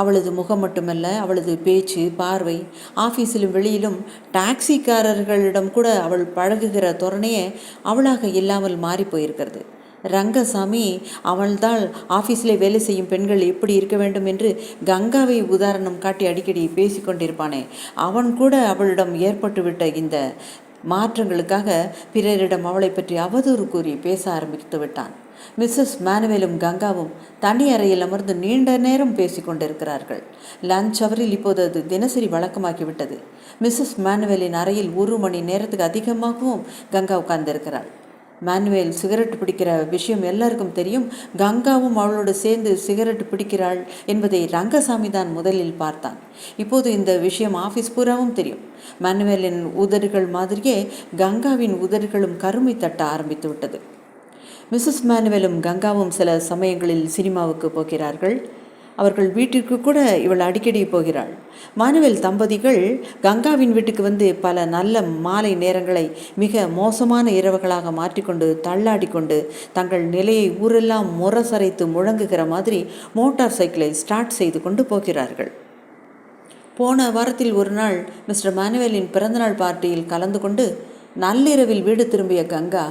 அவளது முகம் மட்டுமல்ல, அவளது பேச்சு, பார்வை, ஆஃபீஸிலும் வெளியிலும் டாக்ஸிக்காரர்களிடம் கூட அவள் பழகுகிற தோரணையே அவளாக இல்லாமல் மாறி போயிருக்கிறது. ரங்கசாமி அவள்தான் ஆஃபீஸில் வேலை செய்யும் பெண்கள் எப்படி இருக்க வேண்டும் என்று கங்காவை உதாரணம் காட்டி அடிக்கடி பேசிக்கொண்டிருப்பானே, அவன் கூட அவளிடம் ஏற்பட்டுவிட்ட இந்த மாற்றங்களுக்காக பிறரிடம் அவளை பற்றி அவதூறு கூறி பேச ஆரம்பித்து விட்டான். மிஸ்ஸஸ் மேனுவேலும் கங்காவும் தனி அறையில் அமர்ந்து நீண்ட நேரம் பேசி கொண்டிருக்கிறார்கள். லஞ்ச் அவரில் இப்போது அது தினசரி வழக்கமாகிவிட்டது. மிஸ்ஸஸ் மேனுவேலின் அறையில் 1 மணி நேரத்துக்கு அதிகமாகவும் கங்கா உட்கார்ந்திருக்கிறாள். மேனுவேல் சிகரெட் பிடிக்கிற விஷயம் எல்லாருக்கும் தெரியும். கங்காவும் அவளோடு சேர்ந்து சிகரெட் பிடிக்கிறாள் என்பதை ரங்கசாமி தான் முதலில் பார்த்தான். இப்போது இந்த விஷயம் ஆஃபீஸ் பூராவும் தெரியும். மேனுவேலின் உதடுகள் மாதிரியே கங்காவின் உதடுகளும் கருமை தட்ட ஆரம்பித்து விட்டது. மிஸ்ஸஸ் மேனுவேலும் கங்காவும் சில சமயங்களில் சினிமாவுக்கு போகிறார்கள். அவர்கள் வீட்டிற்கு கூட இவள் அடிக்கடி போகிறாள். மானுவேல் தம்பதிகள் கங்காவின் வீட்டுக்கு வந்து பல நல்ல மாலை நேரங்களை மிக மோசமான இரவுகளாக மாற்றிக்கொண்டு தள்ளாடி கொண்டு தங்கள் நிலையை ஊரெல்லாம் முரசரைத்து முழங்குகிற மாதிரி மோட்டார் சைக்கிளை ஸ்டார்ட் செய்து கொண்டு போகிறார்கள். போன வாரத்தில் ஒரு நாள் மிஸ்டர் மேனுவேலின் பிறந்தநாள் பார்ட்டியில் கலந்து கொண்டு நள்ளிரவில் வீடு திரும்பிய கங்கா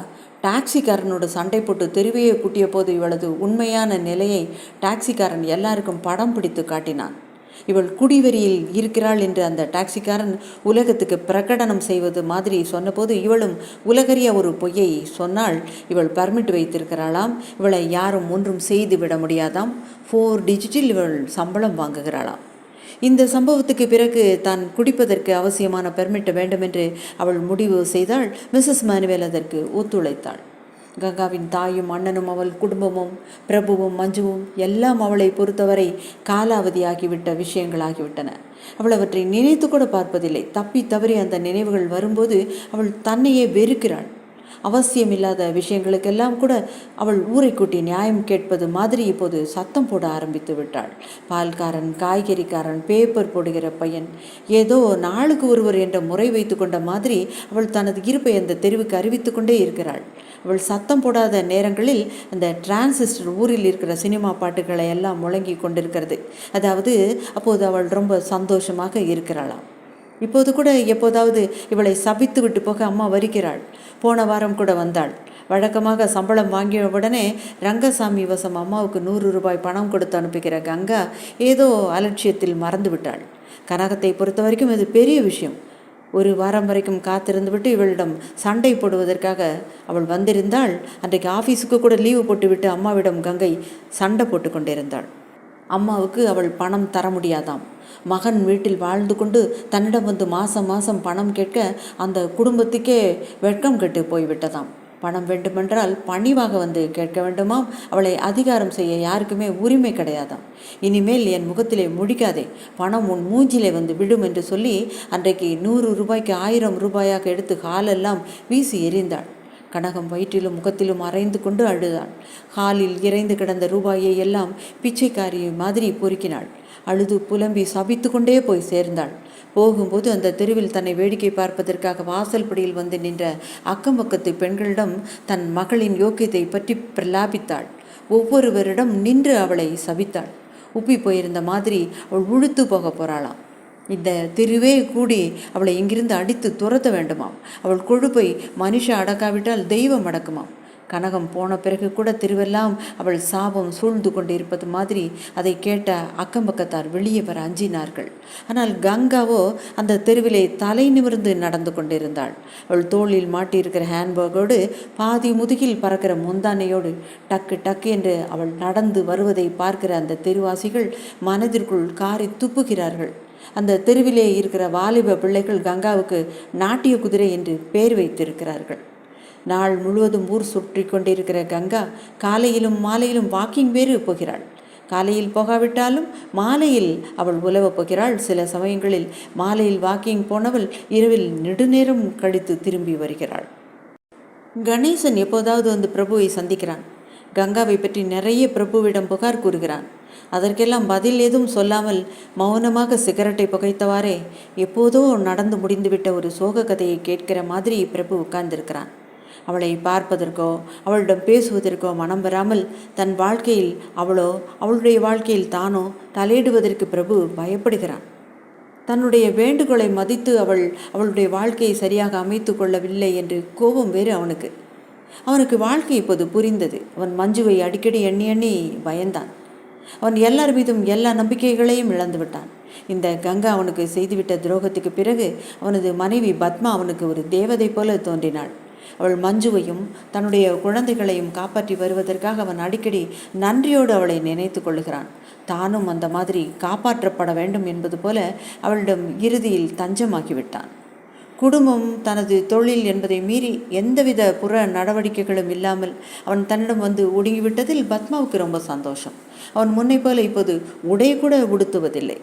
டாக்ஸிக்காரனோடு சண்டை போட்டு தெருவையே கூட்டிய போது இவளது உண்மையான நிலையை டாக்ஸிக்காரன் எல்லாருக்கும் படம் பிடித்து காட்டினான். இவள் குடிவெறியில் இருக்கிறாள் என்று அந்த டாக்ஸிக்காரன் உலகத்துக்கு பிரகடனம் செய்வது மாதிரி சொன்னபோது இவளும் உலகறிய ஒரு பொய்யை சொன்னாள். இவள் பர்மிட் வைத்திருக்கிறாளாம். இவளை யாரும் ஒன்றும் செய்து விட முடியாதாம். 4 டிஜிட்டில் இவள் சம்பளம் வாங்குகிறாளாம். இந்த சம்பவத்துக்கு பிறகு தான் குடிப்பதற்கு அவசியமான பெர்மிட் வேண்டுமென்று அவள் முடிவு செய்தாள். மிஸ்ஸஸ் மேனுவேல் அதற்கு ஒத்துழைத்தாள். கங்காவின் தாயும் அண்ணனும் அவள் குடும்பமும் பிரபுவும் மஞ்சுவும் எல்லாம் அவளை பொறுத்தவரை காலாவதியாகிவிட்ட விஷயங்களாகிவிட்டன. அவள் அவற்றை நினைத்து கூட பார்ப்பதில்லை. தப்பி தவறி அந்த நினைவுகள் வரும்போது அவள் தன்னையே வெறுக்கிறாள். அவசியமில்லாத விஷயங்களுக்கெல்லாம் கூட அவள் ஊரை கூட்டி நியாயம் கேட்பது மாதிரி இப்போது சத்தம் போட ஆரம்பித்து விட்டாள். பால்காரன், காய்கறிக்காரன், பேப்பர் போடுகிற பையன், ஏதோ நாளுக்கு ஒருவர் என்ற முறை வைத்து கொண்ட மாதிரி அவள் தனது இருப்பை அந்த தெருவுக்கு அறிவித்து கொண்டே இருக்கிறாள். அவள் சத்தம் போடாத நேரங்களில் அந்த டிரான்சிஸ்டர் ஊரில் இருக்கிற சினிமா பாட்டுகளை எல்லாம் முழங்கி கொண்டிருக்கிறது. அதாவது அப்போது அவள் ரொம்ப சந்தோஷமாக இருக்கிறாளாம். இப்போது கூட எப்போதாவது இவளை சபித்து விட்டு போக அம்மா வருகிறாள். போன வாரம் கூட வந்தாள். வழக்கமாக சம்பளம் வாங்கிய உடனே ரங்கசாமி வசம் அம்மாவுக்கு 100 ரூபாய் பணம் கொடுத்து அனுப்புகிற கங்கா ஏதோ அலட்சியத்தில் மறந்து விட்டாள். கனகத்தை பொறுத்த வரைக்கும் இது பெரிய விஷயம். 1 வாரம் வரைக்கும் காத்திருந்து விட்டு இவளிடம் சண்டை போடுவதற்காக அவள் வந்திருந்தாள். அன்றைக்கு ஆஃபீஸுக்கு கூட லீவு போட்டுவிட்டு அம்மாவிடம் கங்கை சண்டை போட்டு கொண்டிருந்தாள். அம்மாவுக்கு அவள் பணம் தர முடியாதாம். மகன் வீட்டில் வாழ்ந்து கொண்டு தன்னிடம் வந்து மாதம் பணம் கேட்க அந்த குடும்பத்துக்கே வெட்கம் கெட்டு போய்விட்டதாம். பணம் வேண்டுமென்றால் பணிவாக வந்து கேட்க வேண்டுமாம். அவளை அதிகாரம் செய்ய யாருக்குமே உரிமை கிடையாதாம். இனிமேல் என் முகத்திலே முடிக்காதே, பணம் உன் மூஞ்சிலே வந்து விடும் என்று சொல்லி அன்றைக்கு 100 ரூபாய்க்கு 1000 ரூபாயாக எடுத்து ஹாலெல்லாம் வீசி எறிந்தாள். கனகம் வயிற்றிலும் முகத்திலும் அரைந்து கொண்டு அழுதாள். ஹாலில் இறைந்து கிடந்த ரூபாயை எல்லாம் பிச்சைக்காரி மாதிரி பொறுக்கினாள். அழுது புலம்பி சபித்து கொண்டே போய் சேர்ந்தாள். போகும்போது அந்த தெருவில் தன்னை வேடிக்கை பார்ப்பதற்காக வாசல்படியில் வந்து நின்ற அக்கம் பக்கத்து பெண்களிடம் தன் மகளின் யோக்கியத்தை பற்றி பிரலாபித்தாள். ஒவ்வொருவரிடம் நின்று அவளை சபித்தாள். உப்பி போயிருந்த மாதிரி அவள் உழுத்து போக போறாளாம். இந்த தெருவே கூடி அவளை இங்கிருந்து அடித்து துரத்த வேண்டுமாம். அவள் கொழுப்பை மனுஷ அடக்காவிட்டால் தெய்வம் அடக்குமாம். கனகம் போன பிறகு கூட திருவெல்லாம் அவள் சாபம் சூழ்ந்து கொண்டு இருப்பது மாதிரி அதை கேட்ட அக்கம் பக்கத்தார் வெளியே வர அஞ்சினார்கள். ஆனால் கங்காவோ அந்த தெருவிலே தலை நிமிர்ந்து நடந்து கொண்டிருந்தாள். அவள் தோளில் மாட்டியிருக்கிற ஹேண்ட்பேக்கோடு பாதி முதுகில் பறக்கிற முந்தானையோடு டக்கு டக்கு என்று அவள் நடந்து வருவதை பார்க்கிற அந்த தெருவாசிகள் மனதிற்குள் காரி துப்புகிறார்கள். அந்த தெருவிலே இருக்கிற வாலிப பிள்ளைகள் கங்காவுக்கு நாட்டிய குதிரை என்று பெயர் வைத்திருக்கிறார்கள். நாள் முழுவதும் ஊர் சுற்றி கொண்டிருக்கிற கங்கா காலையிலும் மாலையிலும் வாக்கிங் வேறு போகிறாள். காலையில் போகாவிட்டாலும் மாலையில் அவள் உலவப் போகிறாள். சில சமயங்களில் மாலையில் வாக்கிங் போனவள் இரவில் நெடுநேரம் கழித்து திரும்பி வருகிறாள். கணேசன் எப்போதாவது வந்து பிரபுவை சந்திக்கிறான். கங்காவை பற்றி நிறைய பிரபுவிடம் புகார் கூறுகிறான். அதற்கெல்லாம் பதில் எதுவும் சொல்லாமல் மௌனமாக சிகரெட்டை புகைத்தவாறே எப்போதோ நடந்து முடிந்துவிட்ட ஒரு சோக கதையை கேட்கிற மாதிரி பிரபு உட்கார்ந்திருக்கிறான். அவளை பார்ப்பதற்கோ அவளிடம் பேசுவதற்கோ மனம் வராமல் தன் வாழ்க்கையில் அவளோ அவளுடைய வாழ்க்கையில் தானோ தலையிடுவதற்கு பிரபு பயப்படுகிறான். தன்னுடைய வேண்டுகோளை மதித்து அவளுடைய வாழ்க்கையை சரியாக அமைத்து கொள்ளவில்லை என்று கோபம் வேறு அவனுக்கு. அவனுக்கு வாழ்க்கை இப்போது புரிந்தது. அவன் மஞ்சுவை அடிக்கடி எண்ணி எண்ணி பயந்தான். அவன் எல்லார் மீதும் எல்லா நம்பிக்கைகளையும் இழந்து விட்டான். இந்த கங்கா அவனுக்கு செய்துவிட்ட துரோகத்துக்கு பிறகு அவனது மனைவி பத்மா அவனுக்கு ஒரு தேவதை போல தோன்றினாள். அவள் மஞ்சுவையும் தன்னுடைய குழந்தைகளையும் காப்பாற்றி வருவதற்காக அவன் அடிக்கடி நன்றியோடு அவளை நினைத்து கொள்ளுகிறான். தானும் அந்த மாதிரி காப்பாற்றப்பட வேண்டும் என்பது போல அவளிடம் இறுதியில் தஞ்சமாகிவிட்டான். குடும்பம், தனது தொழில் என்பதை மீறி எந்தவித புற நடவடிக்கைகளும் இல்லாமல் அவன் தன்னிடம் வந்து ஒடுங்கிவிட்டதில் பத்மாவுக்கு ரொம்ப சந்தோஷம். அவன் முன்னை போல இப்போது உடை கூட உடுத்துவதில்லை.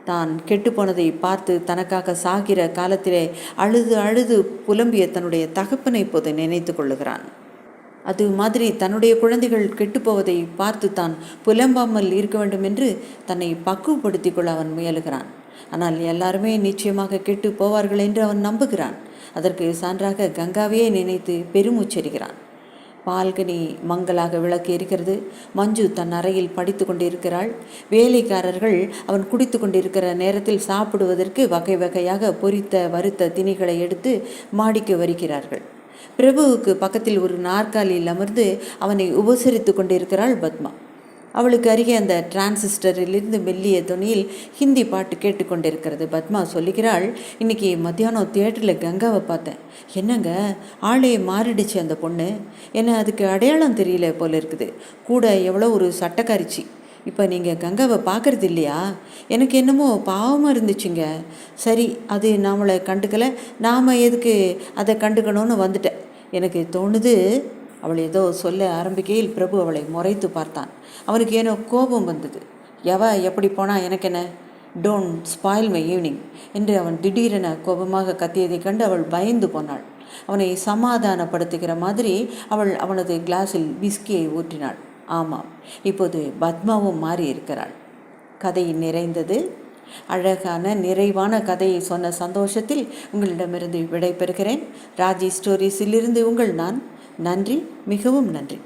தான் கெட்டுப்போனதை பார்த்து தனக்காக சாகிற காலத்திலே அழுது அழுது புலம்பிய தன்னுடைய தகப்பனை இப்போது நினைத்து கொள்ளுகிறான். அது மாதிரி தன்னுடைய குழந்தைகள் கெட்டுப்போவதை பார்த்து தான் புலம்பாமல் இருக்க வேண்டும் என்று தன்னை பக்குவப்படுத்தி கொள்ள அவன் முயலுகிறான். ஆனால் எல்லாருமே நிச்சயமாக கெட்டு போவார்கள் என்று அவன் நம்புகிறான். அதற்கு சான்றாக கங்காவையே நினைத்து பெருமூச்சரிகிறான். பால்கனி மங்கலாக விளக்கு எரிக்கிறது. மஞ்சு தன் அறையில் படித்து கொண்டிருக்கிறாள். வேலைக்காரர்கள் அவன் குடித்து கொண்டிருக்கிற நேரத்தில் சாப்பிடுவதற்கு வகை வகையாக பொரித்த வறுத்த திணிகளை எடுத்து மாடிக்கு வருகிறார்கள். பிரபுவுக்கு பக்கத்தில் ஒரு நாற்காலியில் அமர்ந்து அவனை உபசரித்து கொண்டிருக்கிறாள் பத்மா. அவளுக்கு அருகே அந்த டிரான்சிஸ்டரிலிருந்து மெல்லிய துணியில் ஹிந்தி பாட்டு கேட்டுக்கொண்டிருக்கிறது. பத்மா சொல்லுகிறாள், இன்னைக்கு மத்தியானம் தியேட்டரில் கங்காவை பார்த்தேன். என்னங்க ஆளே மாறிடுச்சு அந்த பொண்ணு. என்ன அதுக்கு அடையாளம் தெரியல போல இருக்குது. கூட எவ்வளோ ஒரு சட்டக்காரிச்சி. இப்போ நீங்கள் கங்காவை பார்க்குறது இல்லையா? எனக்கு என்னமோ பாவமாக இருந்துச்சுங்க. சரி, அது நம்மளை கண்டுக்கலை, நாம் எதுக்கு அதை கண்டுக்கணும்னு வந்துட்டேன். எனக்கு தோணுது. அவள் ஏதோ சொல்ல ஆரம்பிக்கையில் பிரபு அவளை முறைத்து பார்த்தான். அவனுக்கு ஏனோ கோபம் வந்தது. எப்படி போனால் எனக்கு என்ன, டோன்ட் ஸ்பாயில் மை ஈவினிங் என்று அவன் திடீரென கோபமாக கத்தியதை கண்டு அவள் பயந்து போனாள். அவனை சமாதானப்படுத்துகிற மாதிரி அவள் அவனது கிளாஸில் விஸ்கியை ஊற்றினாள். ஆமாம், இப்போது பத்மாவும் மாறி இருக்கிறாள். கதை நிறைந்தது. அழகான நிறைவான கதையை சொன்ன சந்தோஷத்தில் உங்களிடமிருந்து விடை பெறுகிறேன். ராஜி ஸ்டோரிஸிலிருந்து உங்கள் நான். நன்றி, மிகவும் நன்றி.